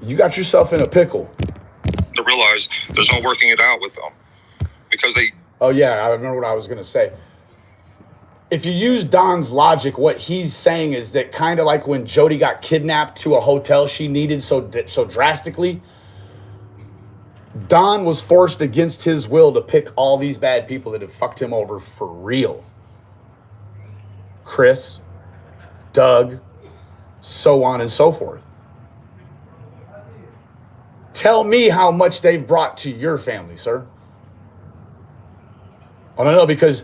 you got yourself in a pickle. To realize there's no working it out with them. Because they... Oh, yeah, I remember what I was going to say. If you use Don's logic, what he's saying is that kind of like when Jody got kidnapped to a hotel she needed so drastically, Don was forced against his will to pick all these bad people that have fucked him over for real. Chris, Doug, so on and so forth. Tell me how much they've brought to your family, sir. Oh, no, because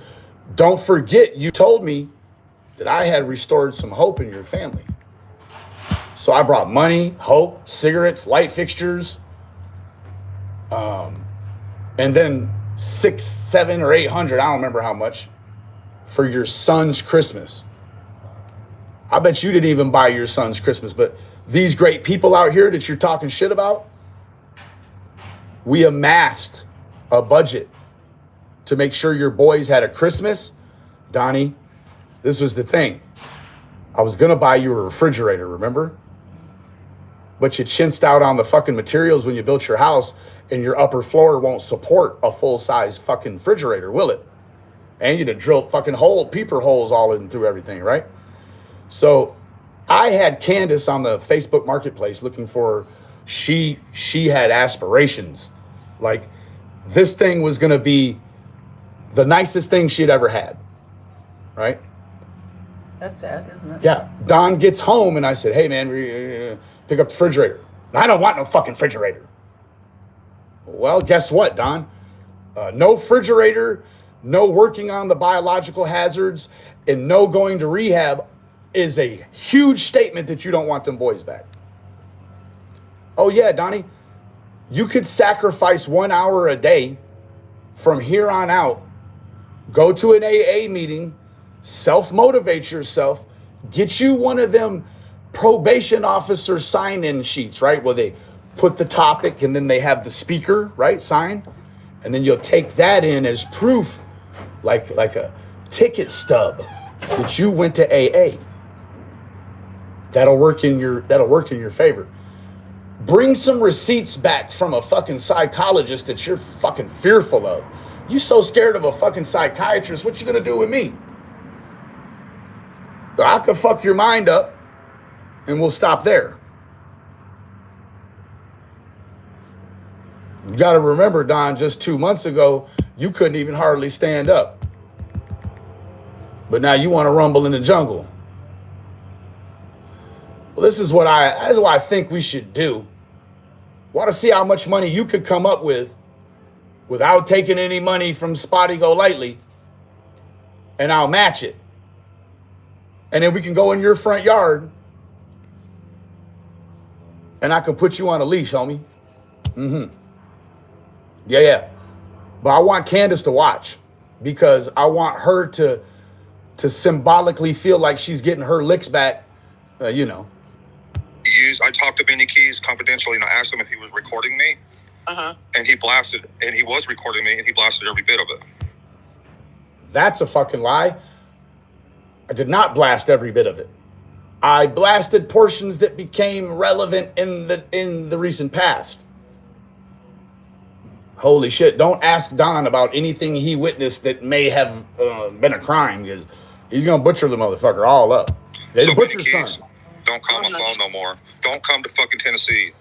don't forget, you told me that I had restored some hope in your family. So I brought money, hope, cigarettes, light fixtures, and then 600, 700, or 800, I don't remember how much, for your son's Christmas. I bet you didn't even buy your son's Christmas, but these great people out here that you're talking shit about, we amassed a budget to make sure your boys had a Christmas. Donnie, this was the thing. I was going to buy you a refrigerator, remember? But you chinsed out on the fucking materials when you built your house, and your upper floor won't support a full-size fucking refrigerator, will it? And you'd have drilled fucking peeper holes all in through everything, right? So I had Candace on the Facebook Marketplace looking for, she had aspirations. Like, this thing was going to be the nicest thing she'd ever had, right? That's sad, isn't it? Yeah. Don gets home, and I said, hey, man, pick up the refrigerator. I don't want no fucking refrigerator. Well, guess what, Don? No refrigerator, no working on the biological hazards, and no going to rehab is a huge statement that you don't want them boys back. Oh, yeah, Donnie, you could sacrifice 1 hour a day from here on out, go to an AA meeting, self-motivate yourself, get you one of them probation officer sign-in sheets, right? Where they put the topic and then they have the speaker, right, sign. And then you'll take that in as proof, like a ticket stub that you went to AA. That'll work in your favor. Bring some receipts back from a fucking psychologist that you're fucking fearful of. You so scared of a fucking psychiatrist, what you gonna do with me? I could fuck your mind up and we'll stop there. You gotta remember, Don, just 2 months ago, you couldn't even hardly stand up. But now you want to rumble in the jungle. Well, this is what I think we should do. Want to see how much money you could come up with without taking any money from Spotty Golightly, and I'll match it. And then we can go in your front yard and I can put you on a leash, homie. Yeah. But I want Candace to watch because I want her to symbolically feel like she's getting her licks back, I talked to Benny Keys confidentially and I asked him if he was recording me. And he blasted, and he was recording me and he blasted every bit of it. That's a fucking lie. I did not blast every bit of it. I blasted portions that became relevant in the recent past. Holy shit, don't ask Don about anything he witnessed that may have been a crime because he's going to butcher the motherfucker all up. They So butcher Benny Keys, son. don't call my phone no more. Don't come to fucking Tennessee.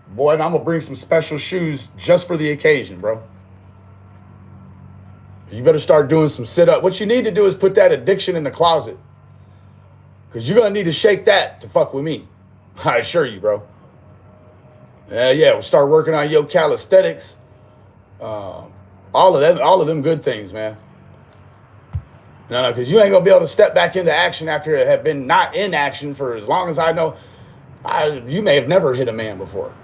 Boy, and I'm going to bring some special shoes just for the occasion, bro. You better start doing some sit-up. What you need to do is put that addiction in the closet. Because you're going to need to shake that to fuck with me. I assure you, bro. Yeah, we'll start working on your calisthenics. All of them good things, man. No, because you ain't going to be able to step back into action after it had been not in action for as long as I know. You may have never hit a man before.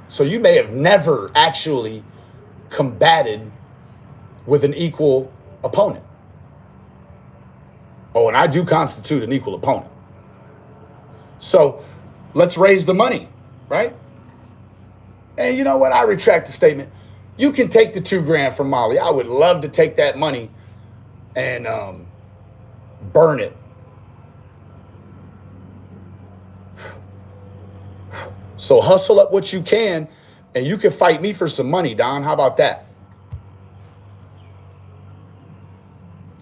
So you may have never actually combated with an equal opponent. Oh, and I do constitute an equal opponent. So let's raise the money, right? And you know what? I retract the statement. You can take the $2,000 from Molly. I would love to take that money and burn it. So hustle up what you can, and you can fight me for some money, Don. How about that?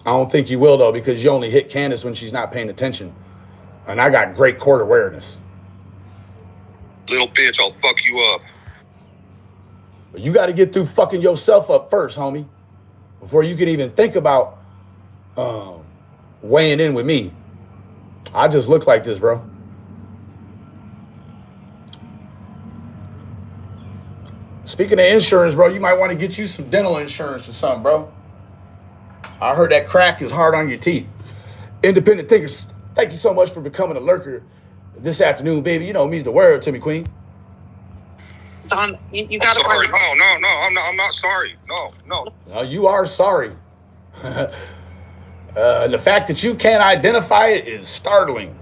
I don't think you will, though, because you only hit Candace when she's not paying attention. And I got great court awareness. Little bitch, I'll fuck you up. But you got to get through fucking yourself up first, homie, before you can even think about weighing in with me. I just look like this, bro. Speaking of insurance, bro, you might want to get you some dental insurance or something, bro. I heard that crack is hard on your teeth. Independent thinkers, thank you so much for becoming a lurker this afternoon, baby. You know it means the world to me, Queen. Don, you got to. Sorry, no, I'm not sorry. No. No, you are sorry. The fact that you can't identify it is startling.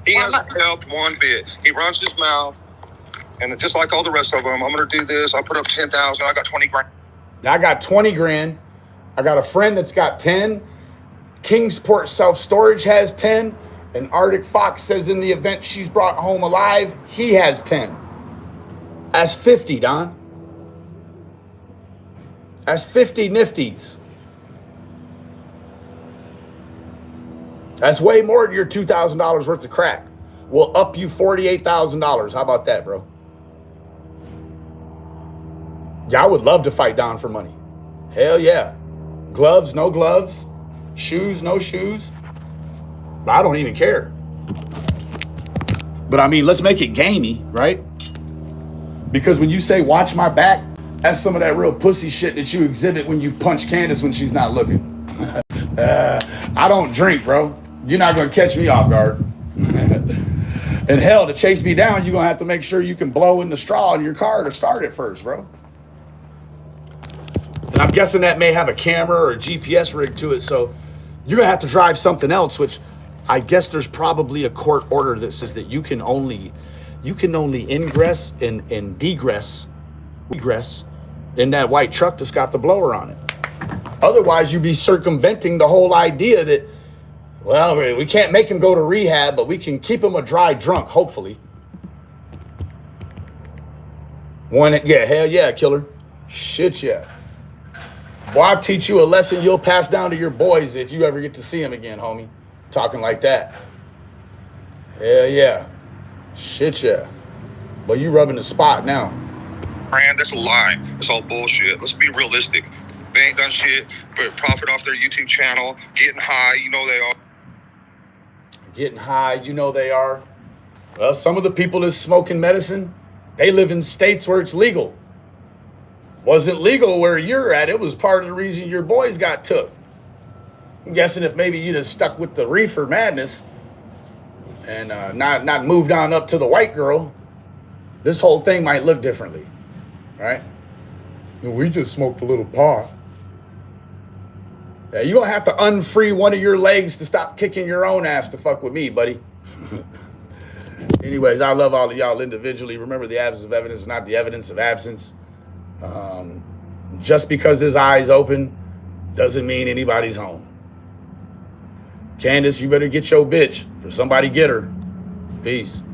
He hasn't helped one bit. He runs his mouth, and just like all the rest of them, I'm going to do this. I put up 10,000. I got 20 grand. Now I got 20 grand. I got a friend that's got 10. Kingsport Self-Storage has 10. And Arctic Fox says in the event she's brought home alive, he has 10. That's 50, Don. That's 50 nifties. That's way more than your $2,000 worth of crack. We'll up you $48,000. How about that, bro? Yeah, I would love to fight Don for money. Hell yeah. Gloves, no gloves. Shoes, no shoes. But I don't even care. But I mean, let's make it gamey, right? Because when you say watch my back, that's some of that real pussy shit that you exhibit when you punch Candace when she's not looking. I don't drink, bro. You're not going to catch me off guard. And hell, to chase me down, you're going to have to make sure you can blow in the straw in your car to start it first, bro. And I'm guessing that may have a camera or a GPS rig to it, so you're going to have to drive something else, which I guess there's probably a court order that says that you can only ingress and degress in that white truck that's got the blower on it. Otherwise, you'd be circumventing the whole idea that, well, we can't make him go to rehab, but we can keep him a dry drunk, hopefully. Yeah, hell yeah, killer. Shit yeah. Boy, I'll teach you a lesson you'll pass down to your boys if you ever get to see them again, homie. Talking like that. Hell yeah. Shit yeah. But you rubbing the spot now. Brand, that's a lie. It's all bullshit. Let's be realistic. They ain't done shit but profit off their YouTube channel, getting high, you know they are. Getting high, you know they are. Well, some of the people that's smoking medicine, they live in states where it's legal. Wasn't legal where you're at. It was part of the reason your boys got took. I'm guessing if maybe you'd have stuck with the reefer madness and not moved on up to the white girl, this whole thing might look differently, right? We just smoked a little pot. Yeah, you're going to have to unfree one of your legs to stop kicking your own ass to fuck with me, buddy. Anyways, I love all of y'all individually. Remember, the absence of evidence is not the evidence of absence. Just because his eyes open doesn't mean anybody's home. Candace, you better get your bitch. For somebody get her. Peace.